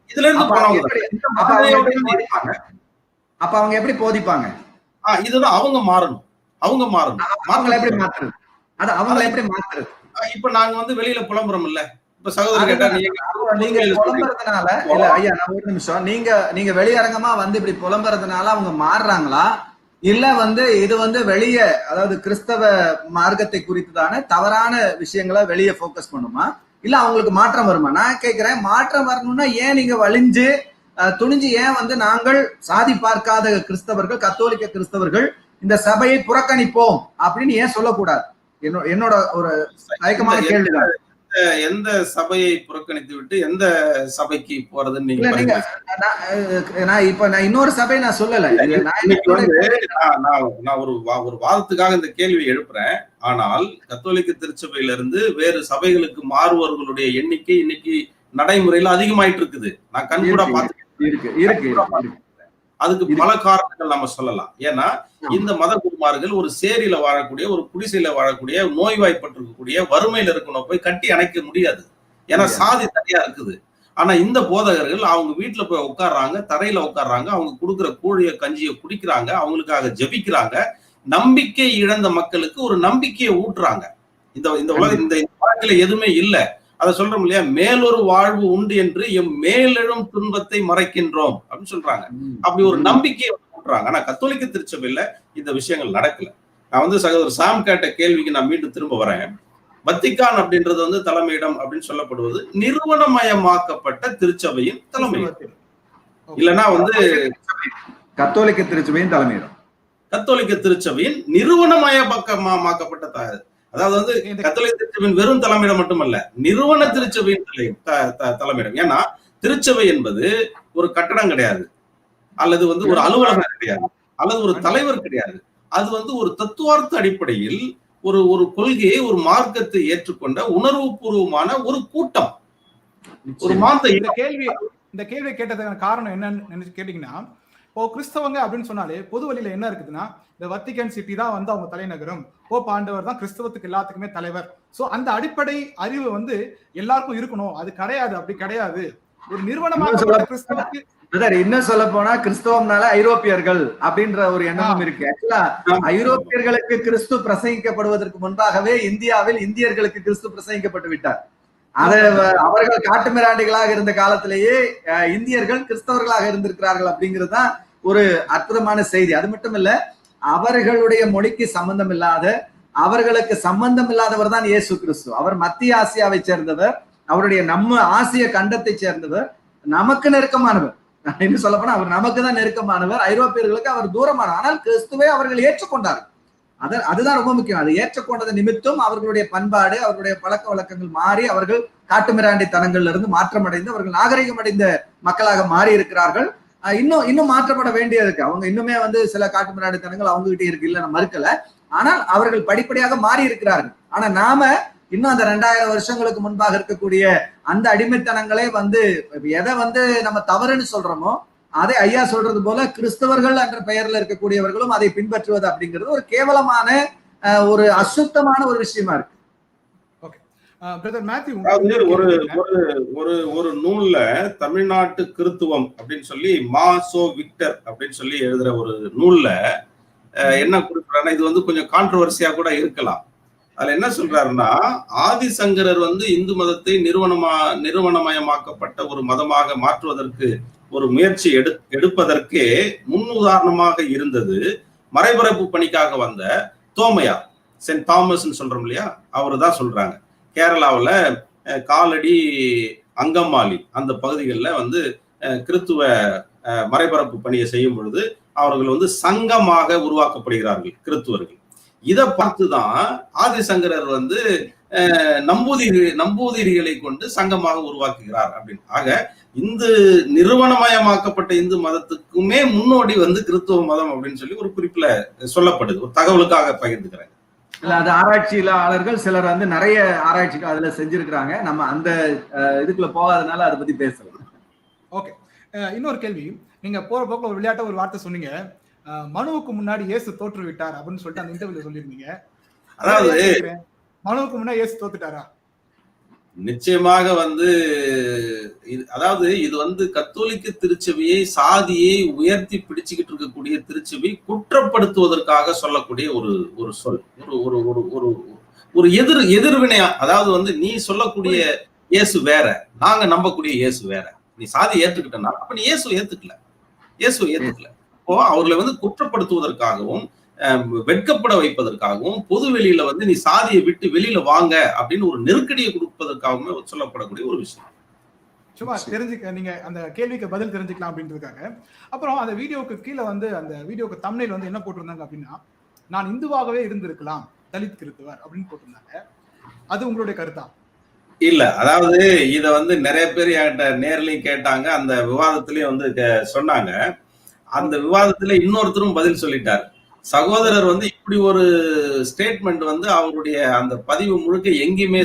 இதுல இருந்து போனவங்க. அப்ப அவங்க எப்படி போதிப்பாங்க? இதுதான் அவங்க மாறணும். அவங்க மாறணும். அவங்களை எப்படி மாத்துறது? அது அவங்களை எப்படி மாத்துறது? இப்ப நாங்க வந்து வெளியில புலம்புறோம் இல்ல. இப்ப சகோதரர் கேட்டா நீங்க புலம்புறதுனால இல்ல ஐயா, நான் ஒரு நிமிஷம், நீங்க வெளியரங்கமா வந்து இப்படி புலம்புறதுனால அவங்க மாறுறாங்களா, இல்ல வந்து இது வந்து வெளிய, அதாவது கிறிஸ்தவ மார்க்கத்தை குறித்துதான தவறான விஷயங்களை வெளியே போக்கஸ் பண்ணுமா, இல்ல அவங்களுக்கு மாற்றம் வருமா? நான் கேட்கிறேன், மாற்றம் வரணும்னா ஏன் நீங்க வலிஞ்சு துணிஞ்சு ஏன் வந்து நாங்கள் சாதி பார்க்காத கிறிஸ்தவர்கள், கத்தோலிக்க கிறிஸ்தவர்கள் இந்த சபையை புறக்கணிப்போம் அப்படின்னு ஏன் சொல்லக்கூடாது? என்னோட ஒரு தயக்கமான கேள்விதான். எந்த சபையை புறக்கணித்து விட்டு எந்த சபைக்கு போறதுன்னு நீங்க நான் இன்னொரு சபை நான் சொல்லல. நான் ஒரு வாதத்துக்காக இந்த கேள்வியை எழுப்புறேன். ஆனால் கத்தோலிக்க திருச்சபையில இருந்து வேறு சபைகளுக்கு மாறுவர்களுடைய எண்ணிக்கை இன்னைக்கு நடைமுறையில அதிகமாயிட்டு இருக்குது. நான் கண்கூடா பார்த்து இருக்கு. அதுக்கு பல காரணங்கள் நம்ம சொல்லலாம். ஏன்னா இந்த மத குருமார்கள் ஒரு சேரியில வாழக்கூடிய, ஒரு குடிசையில வாழக்கூடிய, நோய்வாய்ப்பட்டிருக்கக்கூடிய, வறுமையில இருக்கணும் போய் கட்டி அணைக்க முடியாது. ஏன்னா சாதி தனியா இருக்குது. ஆனா இந்த போதகர்கள் அவங்க வீட்டுல போய் உட்கார்றாங்க, தரையில உட்கார்றாங்க, அவங்க கொடுக்குற கூழிய கஞ்சியை குடிக்கிறாங்க, அவங்களுக்காக ஜபிக்கிறாங்க, நம்பிக்கை இழந்த மக்களுக்கு ஒரு நம்பிக்கையை ஊட்டுறாங்க. இந்த உலக இந்த வாழ்க்கையில எதுவுமே இல்லை. அதை சொல்றோம் இல்லையா, மேலொரு வாழ்வு உண்டு என்று எம் மேலெழும் துன்பத்தை மறைக்கின்றோம் அப்படின்னு சொல்றாங்க. அப்படி ஒரு நம்பிக்கையை ஊட்டுறாங்க. ஆனா கத்தோலிக்க திருச்சபையில இந்த விஷயங்கள் நடக்கல. நான் வந்து சகோதரர் சாம் கேட்ட கேள்விக்கு நான் மீண்டும் திரும்ப வரேன். வத்திக்கான் அப்படின்றது வந்து தலைமையிடம் அப்படின்னு சொல்லப்படுவது நிறுவனமயமாக்கப்பட்ட திருச்சபையின் தலைமையிடம், இல்லைன்னா வந்து கத்தோலிக்க திருச்சபையின் தலைமையிடம், கத்தோலிக்க திருச்சபையின் நிறுவனமயமாக்கப்பட்ட, அதாவது வந்து கத்தோலிக்க திருச்சபையின் வெறும் தலைமையிடம் மட்டுமல்ல, நிறுவன திருச்சபையின் தலைமையிடம். ஏன்னா திருச்சபை என்பது ஒரு கட்டடம் கிடையாது, அல்லது வந்து ஒரு அலுவலகம் கிடையாது, அல்லது ஒரு தலைவர் கிடையாது. அது வந்து ஒரு தத்துவார்த்த அடிப்படையில் ஒரு கொள்கையை, ஒரு மார்க்கத்தை ஏற்றுக்கொண்ட உணர்வு பூர்வமான ஒரு கூட்டம், ஒரு மாந்த. இந்த கேள்வி கேட்டதுக்கான காரணம் என்னன்னு கேட்டீங்கன்னா, இப்போ கிறிஸ்தவங்க அப்படின்னு சொன்னாலே பொது வழியில என்ன இருக்குதுன்னா, இந்த வத்திகன் சிட்டி தான் வந்து அவங்க தலைநகரம், போப் ஆண்டவர் தான் கிறிஸ்தவத்துக்கு எல்லாத்துக்குமே தலைவர். சோ அந்த அடிப்படை அறிவு வந்து எல்லாருக்கும் இருக்கணும். அது கிடையாது, அப்படி கிடையாது. ஒரு நிறுவனமாக கிறிஸ்தவத்துக்கு இன்னும் சொல்ல போனா கிறிஸ்தவம்னால ஐரோப்பியர்கள் அப்படின்ற ஒரு எண்ணமும் இருக்கு. ஆக்சுவலா ஐரோப்பியர்களுக்கு கிறிஸ்து பிரசங்கிக்கப்படுவதற்கு முன்பாகவே இந்தியாவில் இந்தியர்களுக்கு கிறிஸ்து பிரசங்கிக்கப்பட்டு விட்டார். அதை அவர்கள் காட்டுமிராண்டிகளாக இருந்த காலத்திலேயே இந்தியர்கள் கிறிஸ்தவர்களாக இருந்திருக்கிறார்கள் அப்படிங்கிறதுதான் ஒரு அற்புதமான செய்தி. அது மட்டும் இல்ல, அவர்களுடைய மொழிக்கு சம்பந்தம் இல்லாத, அவர்களுக்கு சம்பந்தம் இல்லாதவர் தான் இயேசு கிறிஸ்து. அவர் மத்திய ஆசியாவை சேர்ந்தவர், அவருடைய நம்ம ஆசிய கண்டத்தை சேர்ந்தவர், நமக்கு நெருக்கமானவர். என்ன சொல்ல போனா அவர் நமக்கு தான் நெருக்கமானவர், ஐரோப்பியர்களுக்கு அவர் தூரமானவர். ஆனால் கிறிஸ்துவை அவர்கள் ஏற்றுக்கொண்டார்கள். அதுதான் ரொம்ப முக்கியம். அது ஏற்றுக்கொண்டது நிமித்தம் அவர்களுடைய பண்பாடு, அவர்களுடைய பழக்க வழக்கங்கள் மாறி, அவர்கள் காட்டுமிராண்டித்தனங்கள்ல இருந்து மாற்றம் அடைந்து அவர்கள் நாகரிகம் அடைந்த மக்களாக மாறி இருக்கிறார்கள். இன்னும் மாற்றப்பட வேண்டியது இருக்கு. அவங்க இன்னுமே வந்து சில காட்டுமிராண்டித்தனங்கள் அவங்க கிட்ட இருக்கு, இல்ல நான் மறுக்கல. ஆனால் அவர்கள் படிப்படியாக மாறி இருக்கிறார்கள். ஆனா நாம இன்னும் அந்த 2000 வருஷங்களுக்கு முன்பாக இருக்கக்கூடிய அந்த அடிமைத்தனங்களே வந்து எதை வந்து நம்ம தவறுன்னு சொல்றோமோ அதை ஐயா சொல்றது போல கிறிஸ்தவர்கள் என்ற பெயர்ல இருக்கக்கூடியவர்களும் அதை பின்பற்றுவது அப்படிங்கிறது ஒரு கேவலமான, ஒரு அசுத்தமான ஒரு விஷயமா இருக்கு. ஒரு நூல்ல தமிழ்நாட்டு கிறித்துவம் அப்படின்னு சொல்லி மாசோ விக்டர் அப்படின்னு சொல்லி எழுதுற ஒரு நூல்ல என்ன குறிப்பிடறாருன்னா, இது வந்து கொஞ்சம் கான்ட்ரோவர்சியா கூட இருக்கலாம். அதுல என்ன சொல்றாருன்னா, ஆதிசங்கரர் வந்து இந்து மதத்தை நிறுவனமயமாக்கப்பட்ட ஒரு மதமாக மாற்றுவதற்கு ஒரு முயற்சி எடுப்பதற்கே முன்னுதாரணமாக இருந்தது மறைபரப்பு பணிக்காக வந்த தோமையார், சென்ட் தாமஸ் சொல்றோம் இல்லையா, அவரு தான் சொல்றாங்க. கேரளாவில் காலடி, அங்கமாலி அந்த பகுதிகளில் வந்து கிறித்துவ மறைபரப்பு பணியை செய்யும் பொழுது அவர்கள் வந்து சங்கமாக உருவாக்கப்படுகிறார்கள் கிறித்துவர்கள். இதை பார்த்துதான் ஆதிசங்கரர் வந்து நம்பூதிரிகளை கொண்டு சங்கமாக உருவாக்குகிறார் அப்படின்னு. ஆக இந்து நிறுவனமயமாக்கப்பட்ட இந்து மதத்துக்குமே முன்னோடி வந்து கிறித்துவ மதம் அப்படின்னு சொல்லி ஒரு குறிப்புல சொல்லப்படுது. ஒரு தகவலுக்காக பகிர்ந்துக்கிறேன். இல்ல, அது ஆராய்ச்சியாளர்கள் சிலர் வந்து நிறைய ஆராய்ச்சிகள் அதுல செஞ்சிருக்கிறாங்க. நம்ம அந்த இதுக்குள்ள போகாதனால அதை பத்தி பேசலாம். ஓகே, இன்னொரு கேள்வி. நீங்க போற போக்குல ஒரு விளையாட்ட ஒரு வார்த்தை சொன்னீங்க, மனுவுக்கு முன்னாடி இயேசு தோற்று விட்டார் அப்படின்னு சொல்லிட்டு அந்த இன்டர்வியூல சொல்லியிருந்தீங்க. அதாவது மனுவுக்கு முன்னாடி இயேசு தோத்துட்டாரா? நிச்சயமாக வந்து அதாவது இது வந்து கத்தோலிக்க திருச்சபையை சாதியை உயர்த்தி பிடிச்சுக்கிட்டு இருக்கக்கூடிய திருச்சபை குற்றப்படுத்துவதற்காக சொல்லக்கூடிய ஒரு ஒரு சொல், ஒரு ஒரு ஒரு ஒரு ஒரு எதிர்வினையா. அதாவது வந்து நீ சொல்லக்கூடிய இயேசு வேற, நாங்க நம்பக்கூடிய இயேசு வேற. நீ சாதி ஏத்துக்கிட்டனா அப்ப நீ இயேசுவை ஏத்துக்கல. இப்போ அவர்களை வந்து குற்றப்படுத்துவதற்காகவும் வெட்கப்பட வைப்பதற்காகவும் பொது வெளியில வந்து நீ சாதியை விட்டு வெளியில வாங்க அப்படின்னு ஒரு நெருக்கடியை கொடுப்பதற்காகவுமே சொல்லப்படக்கூடிய ஒரு விஷயம். சும்மா தெரிஞ்சுக்க, நீங்க அந்த கேள்விக்கு பதில் தெரிஞ்சுக்கலாம் அப்படின்றதுக்காக. அப்புறம் அந்த வீடியோக்கு கீழே வந்து அந்த வீடியோக்கு தம்ப்நெயில் வந்து என்ன போட்டிருந்தாங்க அப்படின்னா, நான் இந்துவாகவே இருந்திருக்கலாம் தலித் கிறிஸ்தவர் அப்படின்னு போட்டிருந்தாங்க. அது உங்களுடைய கருத்தா? இல்ல, அதாவது இத வந்து நிறைய பேர் என்கிட்ட நேர்லயும் கேட்டாங்க, அந்த விவாதத்திலயும் வந்து சொன்னாங்க. அந்த விவாதத்துல இன்னொருத்தரும் பதில் சொல்லிட்டார். சகோதரர் வந்து இப்படி ஒரு ஸ்டேட்மெண்ட் வந்து அவருடைய அந்த பதிவு முழுக்க எங்கேயுமே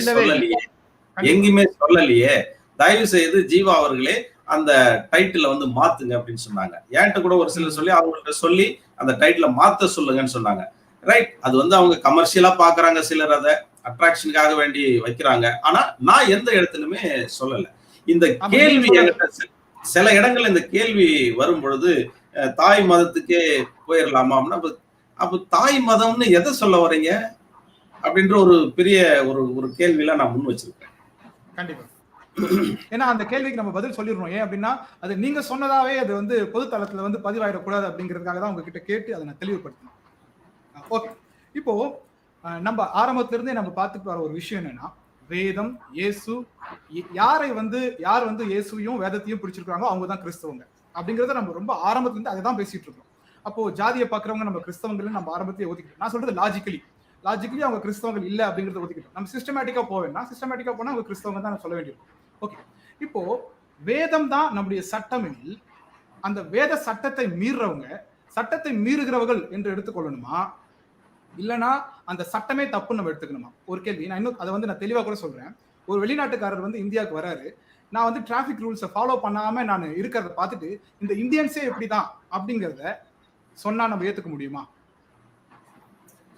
சொல்லலையே. தயவு செய்து ஜீவா அவர்களே அந்த டைட்டில வந்து மாத்துங்க அப்படின்னு சொன்னாங்க. என்கிட்ட கூட ஒரு சிலர் சொல்லி அவங்கள்ட்ட சொல்லி அந்த டைட்டில மாத்த சொல்லுங்கன்னு சொன்னாங்க. ரைட், அது வந்து அவங்க கமர்ஷியலா பாக்குறாங்க, சிலர் அதை அட்ராக்ஷனுக்காக வேண்டி வைக்கிறாங்க. ஆனா நான் எந்த இடத்துலயுமே சொல்லல. இந்த கேள்வி சில இடங்கள்ல இந்த கேள்வி வரும் பொழுது தாய் மதத்துக்கே போயிடலாமா அப்படின்னா, அப்ப தாய் மதம்னு எதை சொல்ல வரீங்க அப்படின்ற ஒரு பெரிய ஒரு கேள்வியெல்லாம் நான் முன் வச்சிருக்கேன். கண்டிப்பா. ஏன்னா அந்த கேள்விக்கு நம்ம பதில் சொல்லிடுறோம். ஏன் அப்படின்னா அது நீங்க சொன்னதாவே அது வந்து பொது தளத்துல வந்து பதிவாயிடக்கூடாது அப்படிங்கிறதுக்காக தான் உங்ககிட்ட கேட்டு அதை நான் தெளிவுபடுத்தணும். ஓகே, இப்போ நம்ம ஆரம்பத்துல இருந்தே நம்ம பார்த்துட்டு வர ஒரு விஷயம் என்னன்னா, வேதம், இயேசு, யார் வந்து இயேசுவையும் வேதத்தையும் பிடிச்சிருக்காங்க அவங்க தான் கிறிஸ்தவங்க அப்படிங்கறத நம்ம ரொம்ப ஆரம்பத்துல இருந்து அதை தான் பேசிட்டு இருக்கோம். அப்போ ஜாதியை பாக்குறவங்க நம்ம கிறிஸ்தவங்கள் நம்ம ஆரம்பத்திலே ஒதுக்கிட்டோம். நான் சொல்றது லாஜிக்கலி அவங்க கிறிஸ்தவங்கள் இல்ல அப்படிங்கறத ஒதுக்கிட்டோம். நம்ம சிஸ்டமேட்டிக்கா போனா அவங்க கிறிஸ்தவங்க தான் சொல்ல வேண்டியிருக்கும். ஓகே, இப்போ வேதம் தான் நம்முடைய சட்டம் எனில் அந்த வேத சட்டத்தை மீறுகிறவர்கள் என்று எடுத்துக்கொள்ளணுமா, இல்லைன்னா அந்த சட்டமே தப்புன்னு நம்ம எடுத்துக்கணுமா? ஒரு கேள்வி. நான் இன்னும் அதை வந்து நான் தெளிவா கூட சொல்றேன். ஒரு வெளிநாட்டுக்காரர் வந்து இந்தியாவுக்கு வராரு, நான் வந்து டிராபிக் ரூல்ஸை ஃபாலோ பண்ணாம நான் இருக்கிறத பார்த்துட்டு இந்த இந்தியன்ஸே எப்படிதான் அப்படிங்கிறத சொன்னா நம்ம ஏத்துக்க முடியுமா?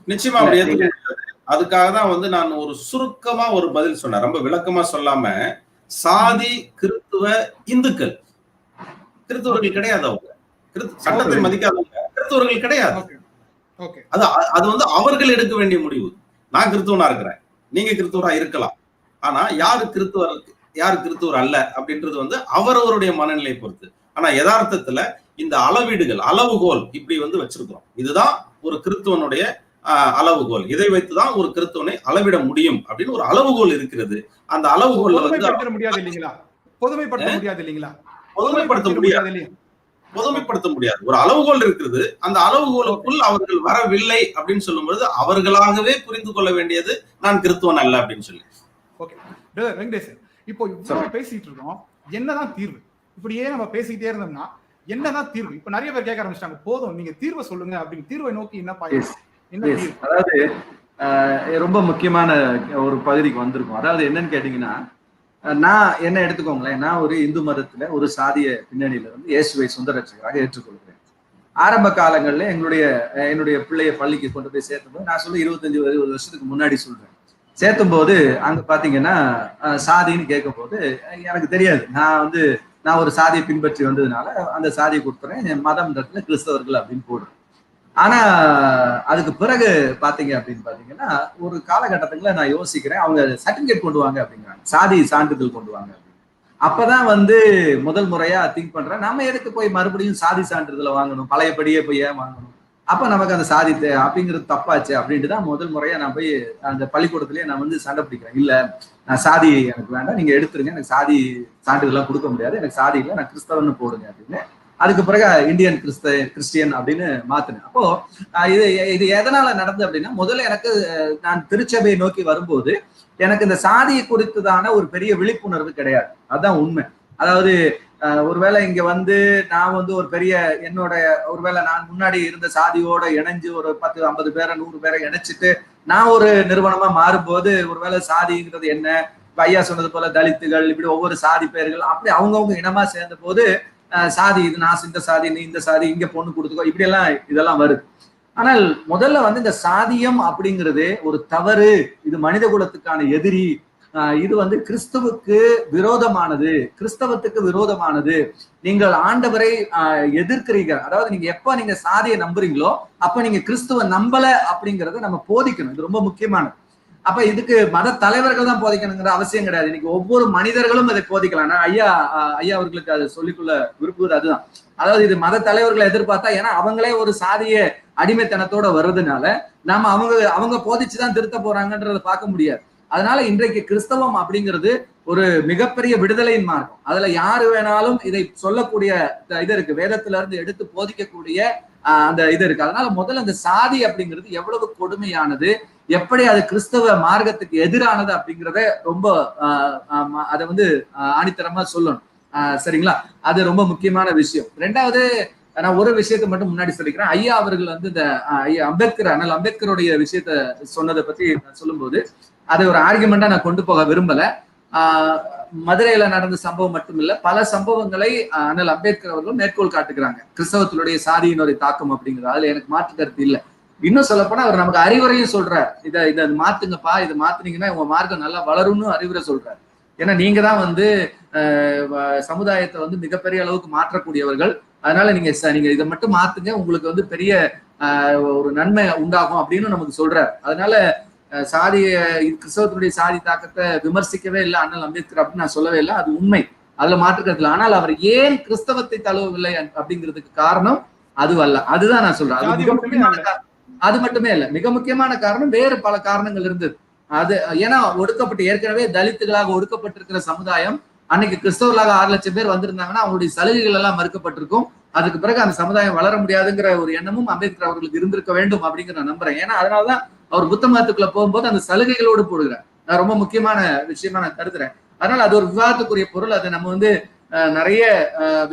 நிச்சயமா அப்படி ஏத்துக்க முடியாது. அதுக்காக தான் வந்து நான் ஒரு சுருக்கமா ஒரு பதில் சொன்னேன், ரொம்ப விளக்கமா சொல்லாம. சாதி கிறிஸ்துவ இந்துக்கள், கிறிஸ்தவர்கள் கிடையாது. அவங்க சட்டத்தை மதிக்காதவங்க கிறிஸ்தவர்கள் கிடையாது. அது வந்து அவர்கள் எடுக்க வேண்டிய முடிவு. நான் கிறிஸ்துவனா இருக்கிறேன், நீங்க கிறிஸ்துவரா இருக்கலாம். ஆனா யாரு கிறிஸ்துவர் அல்ல அப்படின்றது வந்து அவரவருடைய மனநிலை பொறுத்து. ஆனா யதார்த்தத்துல இந்த அளவுகோல் இப்படி வந்து வச்சிருக்கிறோம். இதுதான் ஒரு கிறிஸ்துவனுடைய அளவுகோல். இதை வைத்துதான் ஒரு கிறிஸ்துவனை அளவிட முடியும் அப்படின்னு ஒரு அளவுகோல் இருக்கிறது. அந்த அளவுகோல் வந்து பொதுமைப்படுத்த முடியாது. ஒரு அளவுகோல் இருக்கிறது. அந்த அளவுகோலுக்குள் அவர்கள் வரவில்லை அப்படின்னு சொல்லும்போது அவர்களாகவே புரிந்து கொள்ள வேண்டியது நான் கிறிஸ்துவன் அல்ல அப்படின்னு சொல்லி. ஓகே வெங்கடேசன், இப்போ இவ்வளவு பேசிட்டு இருக்கோம், என்னதான் தீர்வு? இப்படியே நம்ம பேசிக்கிட்டே இருந்தோம்னா என்னதான் தீர்வு? இப்ப நிறைய பேர் கேட்க ஆரம்பிச்சிட்டாங்க, போதும் நீங்க தீர்வை சொல்லுங்க அப்படின்னு. தீர்வை நோக்கி என்ன பயணம்? அதாவது ரொம்ப முக்கியமான ஒரு பகுதிக்கு வந்திருக்கும். அதாவது என்னன்னு கேட்டீங்கன்னா, நான் என்ன எடுத்துக்கோங்களேன், நான் ஒரு இந்து மதத்துல ஒரு சாதிய பின்னணியில இருந்து இயேசுவை சொந்த ரட்சகராக ஏற்றுக்கொள்கிறேன். ஆரம்ப காலங்கள்ல என்னுடைய பிள்ளைய பள்ளிக்கு கொண்டு போய் சேர்த்தும்போது, நான் சொல்ல 25-20 வருஷத்துக்கு முன்னாடி சொல்றேன், சேர்த்தும் போது அங்க பாத்தீங்கன்னா சாதின்னு கேட்கும் போது எனக்கு தெரியாது. நான் ஒரு சாதியை பின்பற்றி வந்ததுனால அந்த சாதியை கொடுத்துறேன், மதம்ன்றதுல கிறிஸ்தவர்கள் அப்படின்னு போடுறேன். ஆனா அதுக்கு பிறகு பாத்தீங்க அப்படின்னு பாத்தீங்கன்னா ஒரு காலகட்டத்துல நான் யோசிக்கிறேன், அவங்க சர்டிபிகேட் கொண்டு வாங்க அப்படிங்கிறாங்க, சாதி சான்றிதழ் கொண்டு வாங்க அப்படின்னு. அப்பதான் வந்து முதல் முறையா திங்க் பண்றேன், நம்ம எதுக்கு போய் மறுபடியும் சாதி சான்றிதழை வாங்கணும், பழையபடியே போய் ஏன் வாங்கணும், அப்ப நமக்கு அந்த சாதி அப்படிங்கிறது தப்பாச்சு அப்படின்ட்டு தான் முதல் முறையா நான் போய் அந்த பள்ளிக்கூடத்திலேயே நான் வந்து சண்டை பிடிக்கிறேன். இல்ல, நான் சாதி எனக்கு வேண்டாம், நீங்க எடுத்துருங்க, எனக்கு சாதி சான்றிதழ்லாம் கொடுக்க முடியாது, எனக்கு சாதி இல்லை, நான் கிறிஸ்தவன்னு போடுங்க அப்படின்னு. அதுக்கு பிறகு இந்தியன் கிறிஸ்டியன் அப்படின்னு மாத்தினேன். அப்போ இது எதனால நடந்தது அப்படின்னா, முதல்ல எனக்கு நான் திருச்சபையை நோக்கி வரும்போது எனக்கு இந்த சாதியை குறித்துதான ஒரு பெரிய விழிப்புணர்வு கிடையாது. அதுதான் உண்மை. அதாவது ஒருவேளை இங்க வந்து நான் வந்து ஒரு பெரிய ஒருவேளை நான் முன்னாடி இருந்த சாதியோட இணைஞ்சு ஒரு 10-50 பேரை 100 பேரை இணைச்சிட்டு நான் ஒரு நிறுவனமா மாறும்போது ஒருவேளை சாதிங்கிறது என்ன, ஐயா சொன்னது போல தலித்துகள், இப்படி ஒவ்வொரு சாதி பெயர்கள் அப்படி அவங்கவுங்க இனமா சேர்ந்த போது சாதி, இது நான் இந்த சாதி, நீ இந்த சாதி, இங்க பொண்ணு கொடுத்துக்கோ, இப்படி எல்லாம் இதெல்லாம் வருது. ஆனால் முதல்ல வந்து இந்த சாதியம் அப்படிங்கிறது ஒரு தவறு, இது மனித குலத்துக்கான எதிரி, இது வந்து கிறிஸ்துவுக்கு விரோதமானது, கிறிஸ்தவத்துக்கு விரோதமானது. நீங்கள் ஆண்டவரை எதிர்க்கிறீங்க. அதாவது நீங்க எப்ப நீங்க சாதியை நம்புறீங்களோ அப்ப நீங்க கிறிஸ்துவ நம்பல அப்படிங்கறத நம்ம போதிக்கணும். இது ரொம்ப முக்கியமானது. அப்ப இதுக்கு மத தலைவர்கள் தான் போதிக்கணுங்கிற அவசியம் கிடையாது. இன்னைக்கு ஒவ்வொரு மனிதர்களும் இதை போதிக்கலாம். ஐயா அவர்களுக்கு அது சொல்லிக்கொள்ள விரும்புவது அதுதான். அதாவது இது மத தலைவர்களை எதிர்பார்த்தா, ஏன்னா அவங்களே ஒரு சாதிய அடிமைத்தனத்தோட வர்றதுனால நாம அவங்க போதிச்சுதான் திருத்த போறாங்கன்றத பார்க்க முடியாது. அதனால இன்றைக்கு கிறிஸ்தவம் அப்படிங்கிறது ஒரு மிகப்பெரிய விடுதலையின் மார்க்கம். அதுல யாரு வேணாலும் இதை சொல்லக்கூடிய இது இருக்கு, வேதத்துல இருந்து எடுத்து போதிக்கக்கூடிய அந்த இது இருக்கு. அதனால முதல்ல அந்த சாதி அப்படிங்கிறது எவ்வளவு கொடுமையானது, எப்படி அது கிறிஸ்தவ மார்க்கத்துக்கு எதிரானது அப்படிங்கிறத ரொம்ப அதை வந்து ஆணித்தரமா சொல்லணும். சரிங்களா? அது ரொம்ப முக்கியமான விஷயம். ரெண்டாவது, நான் ஒரு விஷயத்தை மட்டும் முன்னாடி சொல்லிக்கிறேன். ஐயா அவர்கள் வந்து இந்த அண்ணல் அம்பேத்கருடைய விஷயத்த சொன்னதை பத்தி சொல்லும்போது அதை ஒரு ஆர்குமெண்டா நான் கொண்டு போக விரும்பல. மதுரையில நடந்த சம்பவம் மட்டும் இல்ல, பல சம்பவங்களை அண்ணல் அம்பேத்கர் அவர்கள் மேற்கோள் காட்டுகிறாங்க. கிறிஸ்தவத்தினுடைய சாதியினுடைய தாக்கம் அப்படிங்கிறது, அதுல எனக்கு மாற்று கருத்து இல்லை. இன்னும் சொல்ல போனா அவர் நமக்கு அறிவுரையும் சொல்றார். இதை மாத்துங்கப்பா, இதை மாத்துனீங்கன்னா உங்க மார்க்கம் நல்லா வளரும்னு அறிவுரை சொல்றாரு. ஏன்னா நீங்க தான் வந்து சமுதாயத்தை வந்து மிகப்பெரிய அளவுக்கு மாற்றக்கூடியவர்கள். அதனால நீங்க இதை மட்டும் மாத்துங்க, உங்களுக்கு வந்து பெரிய ஒரு நன்மை உண்டாகும் அப்படின்னு நமக்கு சொல்றாரு. அதனால கிறிஸ்தவத்தினுடைய சாதி தாக்கத்தை விமர்சிக்கவே இல்லை அண்ணல் அம்பேத்கர் அப்படின்னு நான் சொல்லவே இல்லை. அது உண்மை, அதுல மாற்றுக்கிறது. ஆனால் அவர் ஏன் கிறிஸ்தவத்தை தழுவவில்லை அப்படிங்கிறதுக்கு காரணம் அது அல்ல. அதுதான் நான் சொல்றேன். அது மட்டுமே இல்ல, மிக முக்கியமான காரணம் வேறு பல காரணங்கள் இருந்தது. அது ஏன்னா ஒடுக்கப்பட்டு ஏற்கனவே தலித்துகளாக ஒடுக்கப்பட்டிருக்கிற சமுதாயம் அன்னைக்கு கிறிஸ்தவர்களாக 6 லட்சம் பேர் வந்திருந்தாங்கன்னா அவங்களுடைய சலுகைகள் எல்லாம் மறுக்கப்பட்டிருக்கும். அதுக்கு பிறகு அந்த சமுதாயம் வளர முடியாதுங்கிற ஒரு எண்ணமும் அம்பேத்கர் அவர்களுக்கு இருந்திருக்க வேண்டும் அப்படிங்கிற நான் நம்புறேன். ஏன்னா அதனாலதான் அவர் புத்த மதத்துக்குள்ள போகும்போது அந்த சலுகைகளோடு போடுகிறார். நான் ரொம்ப முக்கியமான விஷயமா நான் கருதுறேன். அதனால அது ஒரு விவாதத்துக்குரிய பொருள். அதை நம்ம வந்து நிறைய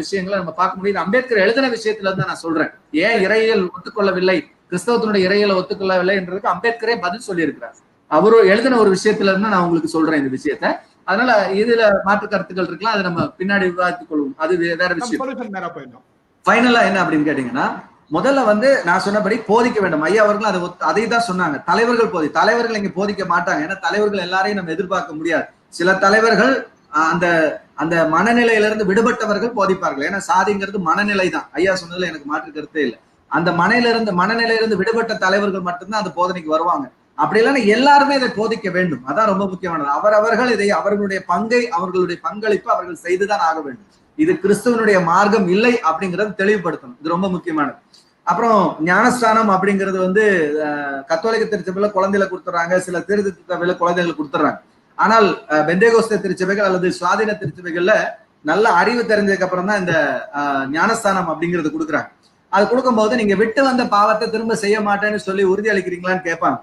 விஷயங்களை நம்ம பார்க்க முடியுது. அம்பேத்கர் எழுதின விஷயத்துல இருந்து நான் சொல்றேன், ஏன் இறையியல் ஒத்துக்கொள்ளவில்லை, கிறிஸ்தவத்தினுடைய இறையியலை ஒத்துக்கொள்ளவில்லை என்றதுக்கு அம்பேத்கரே பதில் சொல்லியிருக்கிறார். அவரும் எழுதின ஒரு விஷயத்துல இருந்து நான் உங்களுக்கு சொல்றேன் இந்த விஷயத்த. அதனால இதுல மாற்று கருத்துக்கள் இருக்கலாம், அதை நம்ம பின்னாடி விவாதித்துக் கொள்வோம். அது வேற விஷயம். ஃபைனலா என்ன அப்படின்னு கேட்டீங்கன்னா, முதல்ல வந்து நான் சொன்னபடி போதிக்க வேண்டும். ஐயா அவர்கள் அதை தான் சொன்னாங்க. தலைவர்கள் இங்க போதிக்க மாட்டாங்க. ஏன்னா தலைவர்கள் எல்லாரையும் நம்ம எதிர்பார்க்க முடியாது. சில தலைவர்கள் அந்த மனநிலையிலிருந்து விடுபட்டவர்கள் போதிப்பார்கள். ஏன்னா சாதிங்கிறது மனநிலை தான். ஐயா சொன்னதுல எனக்கு மாற்று கருத்தே இல்லை. அந்த மனநிலையிலிருந்து விடுபட்ட தலைவர்கள் மட்டும்தான் அந்த போதனைக்கு வருவாங்க. அப்படி இல்லைன்னா எல்லாருமே இதை போதிக்க வேண்டும். அதான் ரொம்ப முக்கியமானது. அவரவர்கள் இதை அவர்களுடைய பங்களிப்பு அவர்கள் செய்துதான் ஆக வேண்டும். இது கிறிஸ்துவனுடைய மார்க்கம் இல்லை அப்படிங்கறத தெளிவுபடுத்தணும். இது ரொம்ப முக்கியமானது. அப்புறம் ஞானஸ்தானம் அப்படிங்கிறது வந்து கத்தோலிக்க திருச்சபையில குழந்தைகளை கொடுத்துறாங்க, சில திருச்சபையில குழந்தைகளை கொடுத்துறாங்க. ஆனால் பெந்தேகோஸ்தே திருச்சபைகள் அல்லது சுவாதீன திருச்சபைகள்ல நல்ல அறிவு தெரிஞ்சதுக்கு அப்புறம் தான் இந்த ஞானஸ்தானம் அப்படிங்கிறது கொடுக்குறாங்க. அது கொடுக்கும்போது நீங்க விட்டு வந்த பாவத்தை திரும்ப செய்ய மாட்டேன்னு சொல்லி உறுதி அளிக்கிறீங்களான்னு கேட்பாங்க.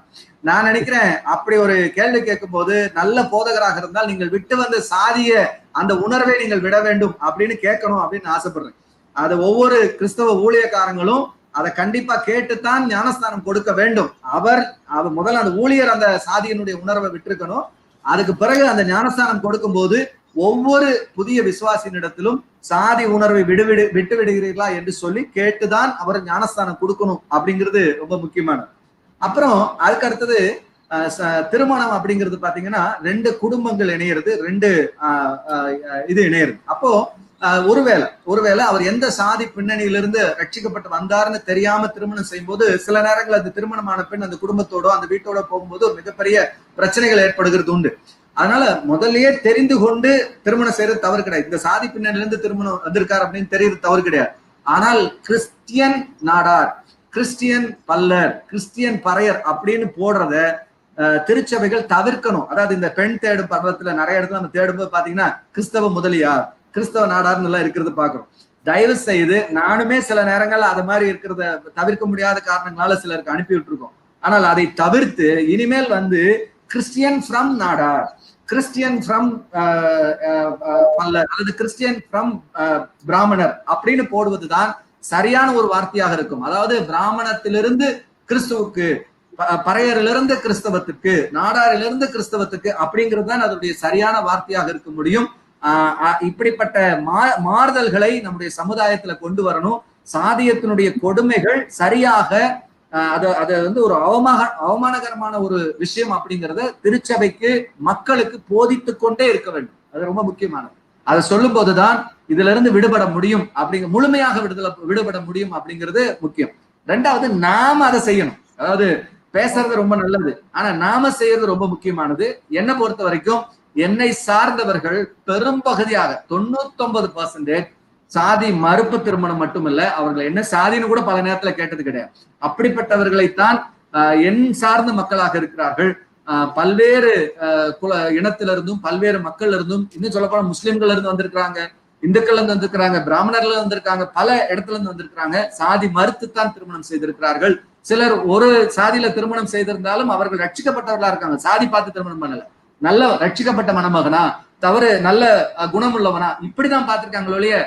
நான் நினைக்கிறேன், அப்படி ஒரு கேள்வி கேட்கும் போது நல்ல போதகராக இருந்தால் நீங்கள் விட்டு வந்த சாதிய அந்த உணர்வை நீங்கள் விட வேண்டும் அப்படின்னு கேட்கணும் அப்படின்னு ஆசைப்படுறேன். அது ஒவ்வொரு கிறிஸ்தவ ஊழியக்காரங்களும் அதை கண்டிப்பா கேட்டுத்தான் ஞானஸ்தானம் கொடுக்க வேண்டும். அவர் முதல்ல அந்த ஊழியர் அந்த சாதியினுடைய உணர்வை விட்டுருக்கணும். அதுக்கு பிறகு அந்த ஞானஸ்தானம் கொடுக்கும் போது ஒவ்வொரு புதிய விசுவாசியினிடத்திலும் சாதி உணர்வை விட்டு விடுகிறீர்களா என்று சொல்லி கேட்டுதான் அவர் ஞானஸ்தானம் கொடுக்கணும் அப்படிங்கிறது ரொம்ப முக்கியமானது. அப்புறம் அதுக்கு அடுத்தது திருமணம் அப்படிங்கிறது பாத்தீங்கன்னா 2 குடும்பங்கள் இணையிறது, 2 இது இணையிறது. அப்போ ஒருவேளை அவர் எந்த சாதி பின்னணியிலிருந்து ரட்சிக்கப்பட்டு வந்தாருன்னு தெரியாம திருமணம் செய்யும் போது சில நேரங்கள் அந்த திருமணமான பெண் அந்த குடும்பத்தோட அந்த வீட்டோட போகும்போது ஒரு மிகப்பெரிய பிரச்சனைகள் ஏற்படுகிறது உண்டு. அதனால முதல்லயே தெரிந்து கொண்டு திருமணம் செய்யறது தவறு கிடையாது. இந்த சாதி பின்னணியிலிருந்து திருமணம் வந்திருக்காரு அப்படின்னு தெரியுது தவறு கிடையாது. ஆனால் Christian Nadar, Christian Pallar, Christian Paraiyar அப்படின்னு போடுறத திருச்சபைகள் தவிர்க்கணும். அதாவது இந்த பெண் தேடும் பருவத்துல நிறைய இடத்துல நம்ம தேடும்போது பாத்தீங்கன்னா கிறிஸ்தவ முதலியார், கிறிஸ்தவ நாடார்னு எல்லாம் இருக்கிறது பாக்குறோம். தயவு செய்து, நானுமே சில நேரங்கள்ல அது மாதிரி இருக்கிறத தவிர்க்க முடியாத காரணங்களால சிலருக்கு அனுப்பி விட்டுருக்கோம். ஆனால் அதை தவிர்த்து இனிமேல் வந்து Christian from Nadar, Christian from Pallar அல்லது கிறிஸ்டியன் ஃப்ரம் பிராமணர் அப்படின்னு போடுவதுதான் சரியான ஒரு வார்த்தையாக இருக்கும். அதாவது பிராமணத்திலிருந்து கிறிஸ்துவுக்கு, பறையரிலிருந்து கிறிஸ்தவத்துக்கு, நாடாரிலிருந்து கிறிஸ்தவத்துக்கு அப்படிங்கிறது தான் அதனுடைய சரியான வார்த்தையாக இருக்க முடியும். இப்படிப்பட்ட மாறுதல்களை நம்முடைய சமுதாயத்துல கொண்டு வரணும். சாதியத்தினுடைய கொடுமைகள் சரியாக அது வந்து ஒரு அவமானகரமான ஒரு விஷயம் அப்படிங்கிறத திருச்சபைக்கு மக்களுக்கு போதித்து கொண்டே இருக்க வேண்டும். அது ரொம்ப முக்கியமானது. அதை சொல்லும் போதுதான் இதுல இருந்து விடுபட முடியும், முழுமையாக விடுபட முடியும் அப்படிங்கிறது முக்கியம். ரெண்டாவது, நாம அதை செய்யணும். அதாவது பேசுறது ரொம்ப நல்லது, ஆனா நாம செய்யறது ரொம்ப முக்கியமானது. என்னை பொறுத்த வரைக்கும் என்னை சார்ந்தவர்கள் பெரும்பகுதியாக 99% சாதி மறுப்பு திருமணம் மட்டுமல்ல, அவர்கள் என்ன சாதின்னு கூட பல நேரத்துல கேட்டது கிடையாது. அப்படிப்பட்டவர்களைத்தான் என் சார்ந்த மக்களாக இருக்கிறார்கள். பல்வேறு இனத்திலிருந்தும் பல்வேறு மக்கள் இருந்தும், இன்னும் சொல்லப்போனா முஸ்லிம்கள் இருந்து வந்திருக்கிறாங்க, இந்துக்கள் இருந்து வந்திருக்கிறாங்க, பிராமணர்கள் வந்திருக்காங்க, பல இடத்துல இருந்து வந்திருக்கிறாங்க. சாதி மறுத்துத்தான் திருமணம் செய்திருக்கிறார்கள். சிலர் ஒரு சாதியில திருமணம் செய்திருந்தாலும் அவர்கள் ரட்சிக்கப்பட்டவர்களா இருக்காங்க, சாதி பார்த்து திருமணம் பண்ணல. நல்ல ரட்சிக்கப்பட்ட மணமகனா, தவறு நல்ல குணமுள்ளவனா, இப்படிதான் பார்த்திருக்காங்களே.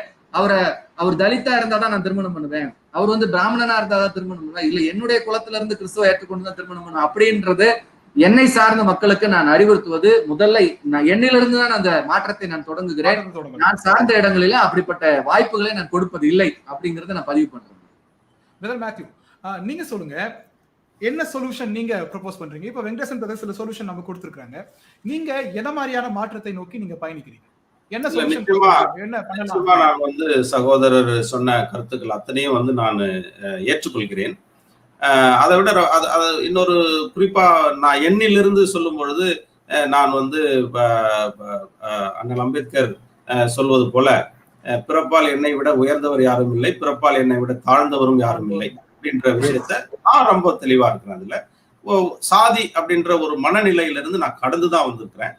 அவர் தலித்தா இருந்தாதான் நான் திருமணம் பண்ணுவேன், அவர் வந்து பிராமணனா இருந்தாதான் திருமணம் பண்ணுவேன், இல்ல என்னுடைய குலத்துல இருந்து கிறிஸ்துவ ஏற்றுக்கொண்டுதான் திருமணம் பண்ணுவேன் அப்படின்றது என்னை சார்ந்த மக்களுக்கு நான் அறிவுறுத்துவது. முதல்ல என்னிலிருந்து தான் அந்த மாற்றத்தை நான் தொடங்குகிறேன். நான் சார்ந்த இடங்களில அப்படிப்பட்ட வாய்ப்புகளை நான் கொடுப்பது இல்லை அப்படிங்கறத நான் பதிவு பண்றேன். மேத்யூ, நீங்க சொல்லுங்க, என்ன சொல்யூஷன் நீங்க ப்ரொபோஸ் பண்றீங்க? இப்ப வெங்கடேசன் பிரதர் சில சொல்யூஷன் நம்ம கொடுத்திருக்காங்க. நீங்க என்ன மாதிரியான மாற்றத்தை நோக்கி நீங்க பயணிக்கிறீங்க? என்ன சொல்யூஷன்? என்ன பண்ணலாம்? நான் வந்து சகோதரர் சொன்ன கருத்துக்கள் அத்தனையும் வந்து நான் ஏற்றுக்கொள்கிறேன். அதை விட இன்னொரு குறிப்பா நான் எண்ணிலிருந்து சொல்லும் பொழுது, நான் வந்து அண்ணல் அம்பேத்கர் சொல்வது போல, பிறப்பால் என்னை விட உயர்ந்தவர் யாரும் இல்லை, பிறப்பால் என்னை விட தாழ்ந்தவரும் யாரும் இல்லை அப்படின்ற விஷயத்த நான் ரொம்ப தெளிவா இருக்கிறேன். அதுல சாதி அப்படின்ற ஒரு மனநிலையிலிருந்து நான் கடந்துதான் வந்திருக்கிறேன்.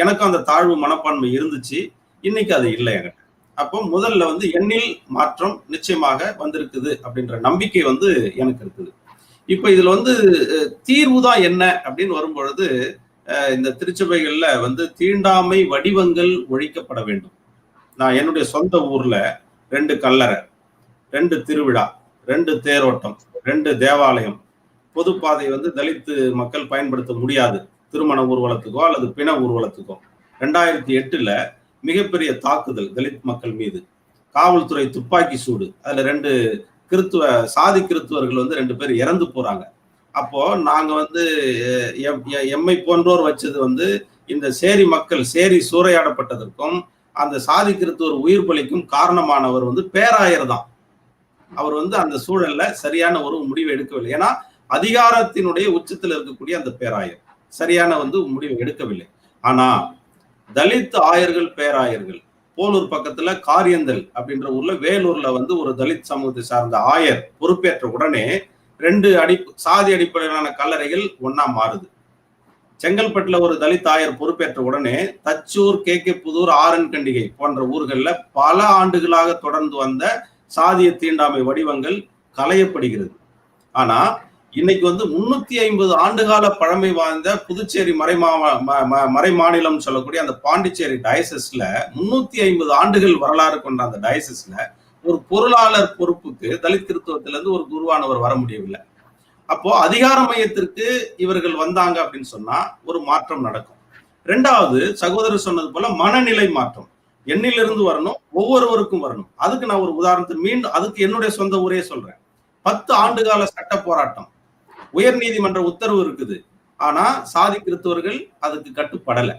எனக்கும் அந்த தாழ்வு மனப்பான்மை இருந்துச்சு, இன்னைக்கு அது இல்லை என்கிட்ட. அப்போ முதல்ல வந்து எண்ணில் மாற்றம் நிச்சயமாக வந்திருக்குது அப்படின்ற நம்பிக்கை வந்து எனக்கு இருக்குது. இப்ப இதுல வந்து தீர்வு தான் என்ன அப்படின்னு வரும்பொழுது, இந்த திருச்சபைகள்ல வந்து தீண்டாமை வடிவங்கள் ஒழிக்கப்பட வேண்டும். நான் என்னுடைய சொந்த ஊர்ல 2 கல்லறை, 2 திருவிழா, 2 தேரோட்டம், 2 தேவாலயம், பொதுப்பாதை வந்து தலித்து மக்கள் பயன்படுத்த முடியாது திருமண ஊர்வலத்துக்கோ அல்லது பிண ஊர்வலத்துக்கோ. 2008 மிகப்பெரிய தாக்குதல் தலித் மக்கள் மீது, காவல்துறை துப்பாக்கி சூடு, அதுல 2 சாதி கிறிஸ்துவர்கள் வந்து 2 பேர் இறந்து போறாங்க. அப்போ நாங்க வந்து எம்மை போன்றோர் வச்சது வந்து இந்த சேரி மக்கள் சேரி சூறையாடப்பட்டதற்கும் அந்த சாதி கிறிஸ்துவர் உயிர் பலிக்கும் காரணமானவர் வந்து பேராயர் தான். அவர் வந்து அந்த சூழல்ல சரியான ஒரு முடிவை எடுக்கவில்லை. ஏன்னா அதிகாரத்தினுடைய உச்சத்தில் இருக்கக்கூடிய அந்த பேராயர் சரியான வந்து முடிவை எடுக்கவில்லை. ஆனா தலித் ஆயர்கள் பேராயர்கள், போலூர் பக்கத்துல காரியந்தல் அப்படின்ற ஊர்ல, வேலூர்ல வந்து ஒரு தலித் சமூகத்தை சார்ந்த ஆயர் பொறுப்பேற்ற உடனே 2 சாதி அடிப்படையிலான கல்லறைகள் ஒன்னா மாறுது. செங்கல்பட்டுல ஒரு தலித் ஆயர் பொறுப்பேற்ற உடனே தச்சூர், KK புதூர், ஆரன்கண்டிகை போன்ற ஊர்கள்ல பல ஆண்டுகளாக தொடர்ந்து வந்த சாதிய தீண்டாமை வடிவங்கள் களையப்படுகிறது. ஆனா இன்னைக்கு வந்து 350 ஆண்டுகால பழமை வாய்ந்த புதுச்சேரி மறை மாநிலம் சொல்லக்கூடிய அந்த பாண்டிச்சேரி டயசஸ்ல 350 ஆண்டுகள் வரலாறு கொண்ட அந்த டயசஸ்ல ஒரு பொருளாளர் பொறுப்புக்கு தலித் கிறிஸ்தவத்திலிருந்து ஒரு குருவானவர் வர முடியவில்லை. அப்போ அதிகார மையத்திற்கு இவர்கள் வந்தாங்க அப்படின்னு சொன்னா ஒரு மாற்றம் நடக்கும். 2வது, சகோதரர் சொன்னது போல மனநிலை மாற்றம் எண்ணிலிருந்து வரணும், ஒவ்வொருவருக்கும் வரணும். அதுக்கு நான் ஒரு உதாரணத்தை மீண்டும் அதுக்கு என்னுடைய சொந்த ஊரே சொல்றேன். 10 ஆண்டுகால சட்ட போராட்டம், உயர் நீதிமன்ற உத்தரவு இருக்குது, ஆனா சாதி கிறிஸ்தவர்கள் அதுக்கு கட்டுப்படல.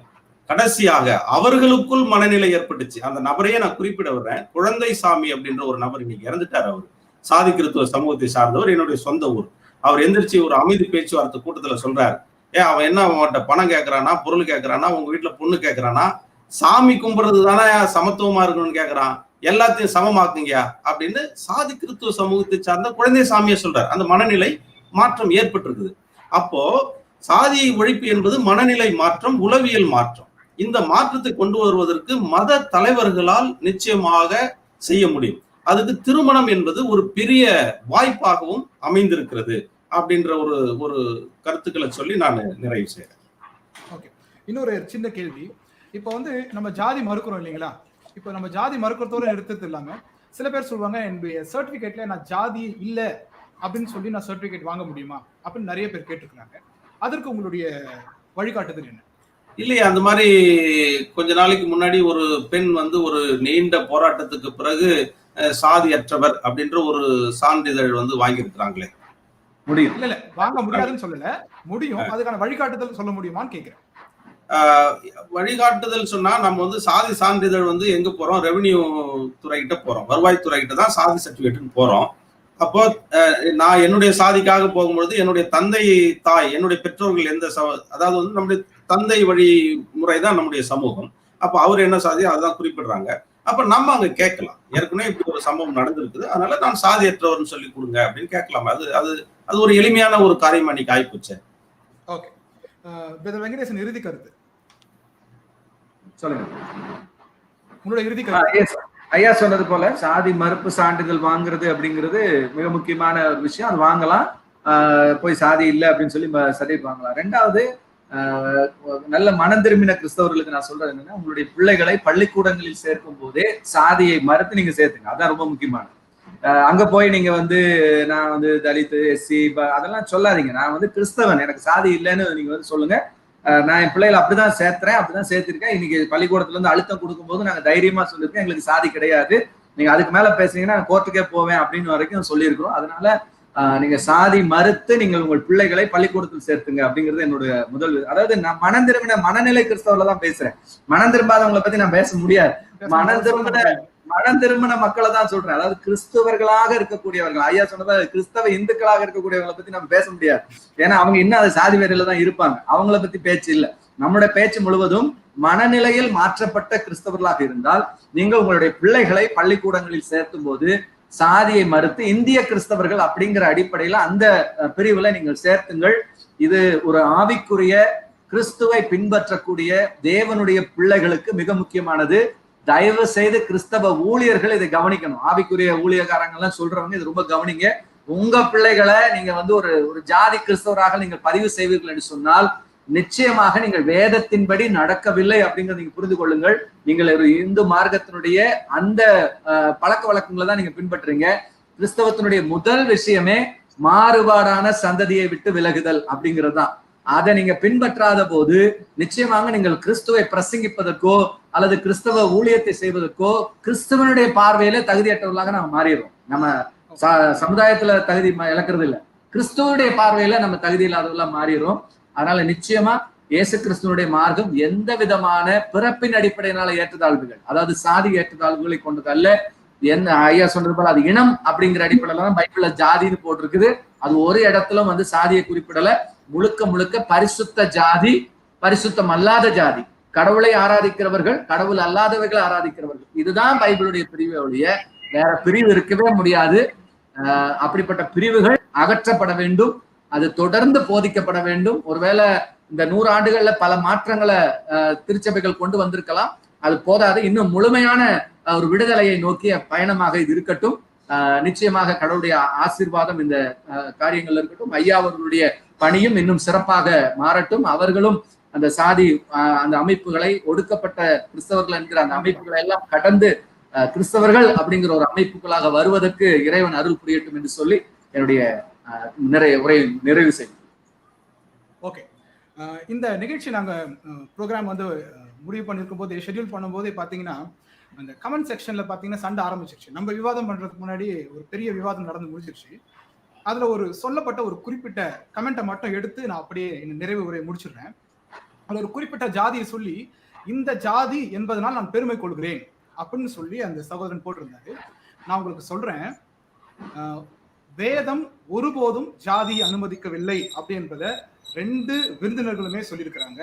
கடைசியாக அவர்களுக்குள் மனநிலை ஏற்பட்டுச்சு. அந்த நபரையே நான் குறிப்பிட வர்றேன். குழந்தை சாமி அப்படின்ற ஒரு நபர் இன்னைக்கு இறந்துட்டார். அவர் சாதி கிறிஸ்தவ சமூகத்தை சார்ந்தவர், என்னுடைய சொந்த ஊர். அவர் எந்திரிச்சு ஒரு அமைதி பேச்சுவார்த்தை கூட்டத்துல சொல்றாரு, அவன் என்ன அவன்கிட்ட பணம் கேட்கறானா, பொருள் கேட்கறானா, உங்க வீட்டுல பொண்ணு கேட்கறானா, சாமி கும்பிடுறது தானே சமத்துவமா இருக்கணும்னு கேட்கறான், எல்லாத்தையும் சமமாக்குங்க அப்படின்னு சாதி கிறிஸ்துவ சமூகத்தை சார்ந்த குழந்தை சாமியை சொல்றாரு. அந்த மனநிலை மாற்றம் ஏற்பட்டிருக்குது. அப்போ சாதி ஒழிப்பு என்பது மனநிலை மாற்றம், உளவியல் மாற்றம். இந்த மாற்றத்தை கொண்டு வருவதற்கு மத தலைவர்களால் நிச்சயமாக செய்ய முடியும். அதுக்கு திருமணம் என்பது ஒரு பெரிய வாய்ப்பாகவும் அமைந்திருக்கிறது அப்படின்ற ஒரு கருத்துக்களை சொல்லி நான் நிறைவு செய்யறேன். ஓகே, இன்னொரு சின்ன கேள்வி. இப்போ வந்து நம்ம ஜாதி மறுக்கிறோம் இல்லைங்களா? இப்போ நம்ம ஜாதி மறுக்கிறதோட நிறுத்தது இல்லாம சில பேர் சொல்லுவாங்க, என்னுடைய சர்டிபிகேட்ல நான் ஜாதி இல்லை அப்படின்னு சொல்லி நான் சர்டிபிகேட் வாங்க முடியுமா அப்படின்னு நிறைய பேர் கேட்டிருக்கிறாங்க. அதற்கு உங்களுடைய வழிகாட்டுதல் என்ன? இல்லையா, அந்த மாதிரி கொஞ்ச நாளைக்கு முன்னாடி ஒரு பெண் வந்து ஒரு நீண்ட போராட்டத்துக்கு பிறகு சாதியற்றவர் அப்படின்ற ஒரு சான்றிதழ் வந்து வாங்கியிருக்கிறாங்களே. முடியும். இல்ல வாங்க முடியாதுன்னு சொல்லல, முடியும். அதுக்கான வழிகாட்டுதல் சொல்ல முடியுமான்னு கேக்குறேன். வழிகாட்டுதல் சொன்னா நம்ம வந்து சாதி சான்றிதழ் வந்து எங்க போறோம், ரெவென்யூ துறைகிட்ட போறோம், வருவாய் துறைகிட்ட தான் சாதி சர்டிபிகேட்னு போறோம். அப்போ நான் என்னுடைய சாதிக்காக போகும்பொழுது என்னுடைய தந்தை தாய் என்னுடைய பெற்றோர்கள் எந்த அதாவது வந்து நம்முடைய தந்தை வழி முறைதான் நம்முடைய சமூகம். அப்ப அவர் என்ன சாதி அதுதான் குறிப்பிடுறாங்க. அப்ப நம்ம அங்க கேட்கலாம், ஏற்கனவே இப்படி ஒரு சம்பவம் நடந்திருக்குது, அதனால நான் சாதியற்றவர்னு சொல்லி கொடுங்க அப்படின்னு கேட்கலாம். அது அது அது ஒரு எளிமையான ஒரு காரியம் அன்னைக்கு ஆயிப்போச்சு. ஓகே, வெங்கடேசன் இறுதி கருத்து சொல்லுங்க. உங்களோட இறுதி கருத்து. ஐயா சொன்னது போல சாதி மறுப்பு சான்றிதழ் வாங்குறது அப்படிங்கிறது மிக முக்கியமான ஒரு விஷயம். அது வாங்கலாம், போய் சாதி இல்லை அப்படின்னு சொல்லி சர்டிஃபிகேட் வாங்கலாம். ரெண்டாவது, நல்ல மனம் திரும்பின கிறிஸ்தவர்களுக்கு நான் சொல்றது என்னன்னா, உங்களுடைய பிள்ளைகளை பள்ளிக்கூடங்களில் சேர்க்கும் போதே சாதியை மறுத்து நீங்க சேர்த்துங்க. அதான் ரொம்ப முக்கியமானது. அங்க போய் நீங்க வந்து நான் வந்து தலித்து எஸ்சி அதெல்லாம் சொல்லாதீங்க. நான் வந்து கிறிஸ்தவன், எனக்கு சாதி இல்லைன்னு நீங்க வந்து சொல்லுங்க. நான் என் பிள்ளைகளை அப்படிதான் சேர்த்துறேன், அப்படிதான் சேர்த்திருக்கேன். இன்னைக்கு பள்ளிக்கூடத்துல இருந்து அழுத்தம் கொடுக்கும் போது நாங்க தைரியமா சொல்லியிருக்கோம், எங்களுக்கு சாதி கிடையாது, நீங்க அதுக்கு மேல பேசுறீங்கன்னா கோர்ட்டுக்கே போவேன் அப்படின்னு வரைக்கும் சொல்லியிருக்கிறோம். அதனால நீங்க சாதி மறுத்து நீங்கள் உங்கள் பிள்ளைகளை பள்ளிக்கூடத்தில் சேர்த்துங்க அப்படிங்கிறது என்னுடைய முதல். அதாவது நான் மனம் திரும்பின மனநிலை கிறிஸ்தவர்ல தான் பேசுறேன், மனம் திரும்பாதவங்களை பத்தி நான் பேச முடியாது. மனம் திரும்பின மக்களை தான் சொல்றேன். அதாவது கிறிஸ்தவர்களாக இருக்கக்கூடியவர்கள், ஐயா சொன்னதா கிறிஸ்தவ இந்துக்களாக இருக்கக்கூடியவங்களை பத்தி நம்ம பேச முடியாது. ஏன்னா அவங்க இன்னும் அது சாதி வேறையில தான் இருப்பாங்க, அவங்கள பத்தி பேச்சு இல்லை. நம்முடைய பேச்சு முழுவதும் மனநிலையில் மாற்றப்பட்ட கிறிஸ்தவர்களாக இருந்தால் நீங்கள் உங்களுடைய பிள்ளைகளை பள்ளிக்கூடங்களில் சேர்த்தும் போது சாதியை மறுத்து இந்திய கிறிஸ்தவர்கள் அப்படிங்கிற அடிப்படையில அந்த பிரிவுல நீங்கள் சேர்த்துங்கள். இது ஒரு ஆவிக்குரிய கிறிஸ்துவை பின்பற்றக்கூடிய தேவனுடைய பிள்ளைகளுக்கு மிக முக்கியமானது. தயவு செய்து கிறிஸ்தவ ஊழியர்கள் இதை கவனிக்கணும். ஆவிக்குரிய ஊழியக்காரங்க எல்லாம் சொல்றவங்க இது ரொம்ப கவனிங்க. உங்க பிள்ளைகளை நீங்க வந்து ஒரு ஜாதி கிறிஸ்தவராக நீங்கள் பதிவு செய்வீர்கள் என்று சொன்னால் நிச்சயமாக நீங்கள் வேதத்தின்படி நடக்கவில்லை அப்படிங்கிறத நீங்க புரிந்து கொள்ளுங்கள். நீங்கள் ஒரு இந்து மார்க்கத்தினுடைய அந்த பழக்க வழக்கங்களை தான் நீங்க பின்பற்றுறீங்க. கிறிஸ்தவத்தினுடைய முதல் விஷயமே மாறுபாடான சந்ததியை விட்டு விலகுதல் அப்படிங்கிறது தான். அதை நீங்க பின்பற்றாத போது நிச்சயமாக நீங்கள் கிறிஸ்துவை பிரசங்கிப்பதற்கோ அல்லது கிறிஸ்தவ ஊழியத்தை செய்வதற்கோ கிறிஸ்தவனுடைய பார்வையில தகுதியற்றவர்களாக நம்ம மாறிடுறோம். நம்ம சமுதாயத்துல தகுதி இழக்கிறது இல்லை, கிறிஸ்துவனுடைய பார்வையில நம்ம தகுதி இல்லாதவர்களா மாறிடுறோம். அதனால நிச்சயமா இயேசு கிறிஸ்துவனுடைய மார்க்கம் எந்த விதமான பிறப்பின் அடிப்படையினால ஏற்றத்தாழ்வுகள், அதாவது சாதி ஏற்றத்தாழ்வுகளை கொண்டது அல்ல. என்ன ஐயா சொன்னது போல அது இனம் அப்படிங்கிற அடிப்படையில தான் பைபிள்ல ஜாதின்னு போட்டிருக்குது. அது ஒரு இடத்திலும் வந்து சாதியை குறிப்பிடல. முழுக்க முழுக்க பரிசுத்த ஜாதி, பரிசுத்தம் அல்லாத ஜாதி, கடவுளை ஆராதிக்கிறவர்கள், கடவுள் அல்லாதவர்களை ஆராதிக்கிறவர்கள், இதுதான் பைபிளுடைய பிரிவு ஒழிய வேற பிரிவு இருக்கவே முடியாது. அப்படிப்பட்ட பிரிவுகள் அகற்றப்பட வேண்டும், அது தொடர்ந்து போதிக்கப்பட வேண்டும். ஒருவேளை இந்த 100 ஆண்டுகள்ல பல மாற்றங்களை திருச்சபைகள் கொண்டு வந்திருக்கலாம், அது போதாது. இன்னும் முழுமையான ஒரு விடுதலையை நோக்கிய பயணமாக இது இருக்கட்டும். நிச்சயமாக கடவுளுடைய ஆசீர்வாதம் இந்த காரியங்கள்ல இருக்கட்டும். ஐயா அவர்களுடைய பணியும் இன்னும் சிறப்பாக மாறட்டும். அவர்களும் அந்த சாதி அந்த அமைப்புகளை, ஒடுக்கப்பட்ட கிறிஸ்தவர்கள் என்கிற அந்த அமைப்புகளை எல்லாம் கடந்து கிறிஸ்தவர்கள் அப்படிங்கிற ஒரு அமைப்புகளாக வருவதற்கு இறைவன் அருள் புரியட்டும் என்று சொல்லி என்னுடைய உரையை நிறைவு செய்யும். ஓகே, இந்த நிகழ்ச்சி நாங்க ப்ரோக்ராம் வந்து முடிவு பண்ணிருக்கும் போது, ஷெட்யூல் பண்ணும்போது பாத்தீங்கன்னா அந்த கமெண்ட் செக்ஷன்ல பாத்தீங்கன்னா சண்டை ஆரம்பிச்சிருச்சு. நம்ம விவாதம் பண்றதுக்கு முன்னாடி ஒரு பெரிய விவாதம் நடந்து முடிஞ்சிருச்சு. அதுல ஒரு சொல்லப்பட்ட ஒரு குறிப்பிட்ட கமெண்ட்டை மட்டும் எடுத்து நான் அப்படியே நிறைவு உரையை முடிச்சிடுறேன். அதுல ஒரு குறிப்பிட்ட ஜாதியை சொல்லி, இந்த ஜாதி என்பதனால் நான் பெருமை கொள்கிறேன் அப்படின்னு சொல்லி அந்த சகோதரன் போட்டிருந்தாரு. நான் உங்களுக்கு சொல்றேன், வேதம் ஒருபோதும் ஜாதியை அனுமதிக்கவில்லை அப்படி என்பதை 2 விருந்தினர்களுமே சொல்லியிருக்கிறாங்க.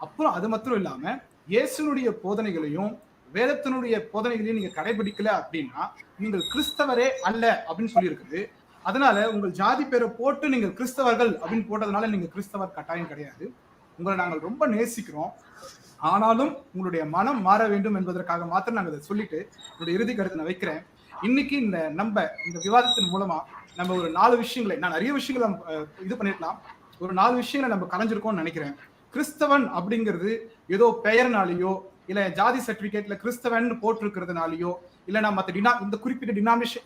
அப்புறம் அது மாத்திரம் இல்லாம இயேசுனுடைய போதனைகளையும் வேதத்தினுடைய போதனைகளையும் நீங்க கடைபிடிக்கல அப்படின்னா நீங்கள் கிறிஸ்தவரே அல்ல அப்படின்னு சொல்லியிருக்குது. அதனால உங்கள் ஜாதி பேரை போட்டு நீங்கள் கிறிஸ்தவர்கள் அப்படின்னு போட்டதுனால நீங்க கிறிஸ்தவர் கட்டாயம் கிடையாது. உங்களை நாங்கள் ரொம்ப நேசிக்கிறோம், ஆனாலும் உங்களுடைய மனம் மாற வேண்டும் என்பதற்காக மாத்திரம் நாங்கள் அதை சொல்லிட்டு என்னுடைய இறுதி கருத்தை நான் வைக்கிறேன். இன்னைக்கு இந்த விவாதத்தின் மூலமா நம்ம ஒரு 4 விஷயங்களை, நான் நிறைய விஷயங்களை இது பண்ணிருக்கலாம், ஒரு 4 விஷயங்களை நம்ம கலைஞ்சிருக்கோம்னு நினைக்கிறேன். கிறிஸ்தவன் அப்படிங்கிறது ஏதோ பெயர்னாலேயோ இல்ல ஜாதி சர்டிபிகேட்ல கிறிஸ்தவன் போட்டிருக்கிறதுனாலயோ இல்ல நான் மற்ற இந்த குறிப்பிட்ட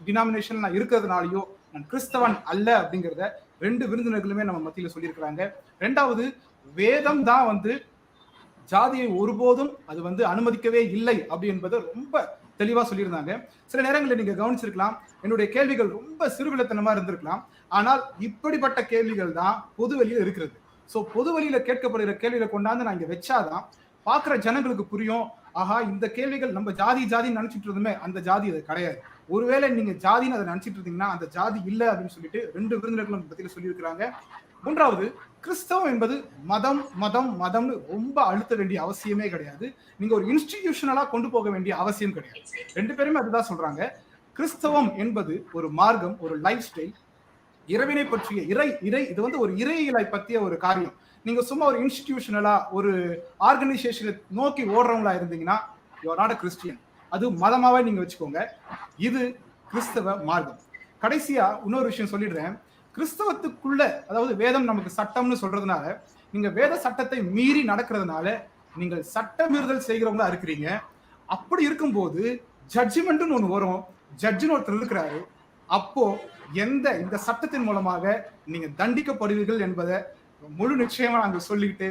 டினாமினேஷன் நான் இருக்கிறதுனாலயோ நான் கிறிஸ்தவன் அல்ல அப்படிங்கிறத 2 விருந்தினர்களுமே நம்ம மத்தியில சொல்லியிருக்கிறாங்க. 2வது, வேதம் தான் வந்து ஜாதியை ஒருபோதும் அது வந்து அனுமதிக்கவே இல்லை அப்படி என்பதை ரொம்ப தெளிவா சொல்லியிருந்தாங்க. சில நேரங்களில் நீங்க கவனிச்சிருக்கலாம், என்னுடைய கேள்விகள் ரொம்ப சிறுவிளத்தனமா இருந்திருக்கலாம். ஆனால் இப்படிப்பட்ட கேள்விகள் தான் பொது வெளியில இருக்கிறது. சோ பொது வெளியில கேட்கப்படுகிற கேள்விகளை கொண்டாந்து நான் இங்க வச்சாதான் பாக்குற ஜனங்களுக்கு புரியும். ஆஹா, இந்த கேள்விகள் நம்ம ஜாதின்னு நினைச்சிட்டு இருந்தோமே, அந்த ஜாதி அது கிடையாது. ஒருவேளை நீங்க ஜாதின்னு அதை நினைச்சிட்டு இருந்தீங்கன்னா அந்த ஜாதி இல்ல அப்படின்னு சொல்லிட்டு 2 விருந்தினர்களும் பத்தியில சொல்லியிருக்கிறாங்க. மூன்றாவது, கிறிஸ்தவம் என்பது மதம்னு ரொம்ப அழுத்த வேண்டிய அவசியமே கிடையாது. நீங்க ஒரு இன்ஸ்டிடியூஷனலா கொண்டு போக வேண்டிய அவசியம் கிடையாது. 2 பேருமே அதுதான் சொல்றாங்க. கிறிஸ்தவம் என்பது ஒரு மார்க்கம், ஒரு லைஃப் ஸ்டைல், இறைவனை பற்றிய இறை இது வந்து ஒரு இறையியலை பற்றிய ஒரு காரியம். நீங்க சும்மா ஒரு இன்ஸ்டிடியூஷனலா ஒரு ஆர்கனைசேஷனை நோக்கி ஓடுறவங்களா இருந்தீங்கன்னா you are not a Christian. அது மதமாவே நீங்க வச்சுக்கோங்க. இது கிறிஸ்தவ மார்க்கம். கடைசியா இன்னொரு விஷயம் சொல்லிடுறேன். கிறிஸ்தவத்துக்குள்ள, அதாவது வேதம் நமக்கு சட்டம்னு சொல்றதுனால, நீங்க வேத சட்டத்தை மீறி நடக்கிறதுனால நீங்கள் சட்ட மீறுதல் செய்கிறவங்களா இருக்கிறீங்க. அப்படி இருக்கும்போது ஜட்ஜ்மெண்ட்னு ஒண்ணு வரும். ஜட்ஜ்னு ஒருத்தர் இருக்கிறாரு. அப்போ இந்த சட்டத்தின் மூலமாக நீங்க தண்டிக்கப்படுவீர்கள் என்பதை முழு நிச்சயமா நாங்கள் சொல்லிக்கிட்டு,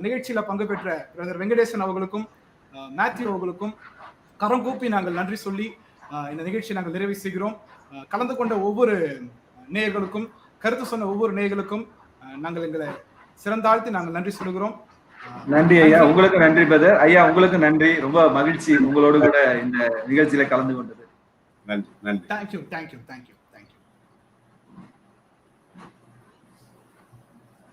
நிகழ்ச்சியில பங்கு பெற்ற பிரதர் வெங்கடேசன் அவர்களுக்கும் மேத்யூ அவர்களுக்கும் கரம் கூப்பி நாங்கள் நன்றி சொல்லி இந்த நிகழ்ச்சியை நாங்கள் நிறைவு செய்கிறோம். கலந்து கொண்ட ஒவ்வொரு நேயர்களுக்கும், கருத்து சொன்ன ஒவ்வொரு நேயர்களுக்கும் நாங்கள் எங்களை சிறந்தாழ்த்தி நாங்கள் நன்றி சொல்லுகிறோம். நன்றி ஐயா. உங்களுக்கு நன்றி பிரதர். ஐயா உங்களுக்கு நன்றி. ரொம்ப மகிழ்ச்சி உங்களோடு கூட இந்த நிகழ்ச்சியில கலந்து கொண்டது. நன்றி. தேங்க்யூ.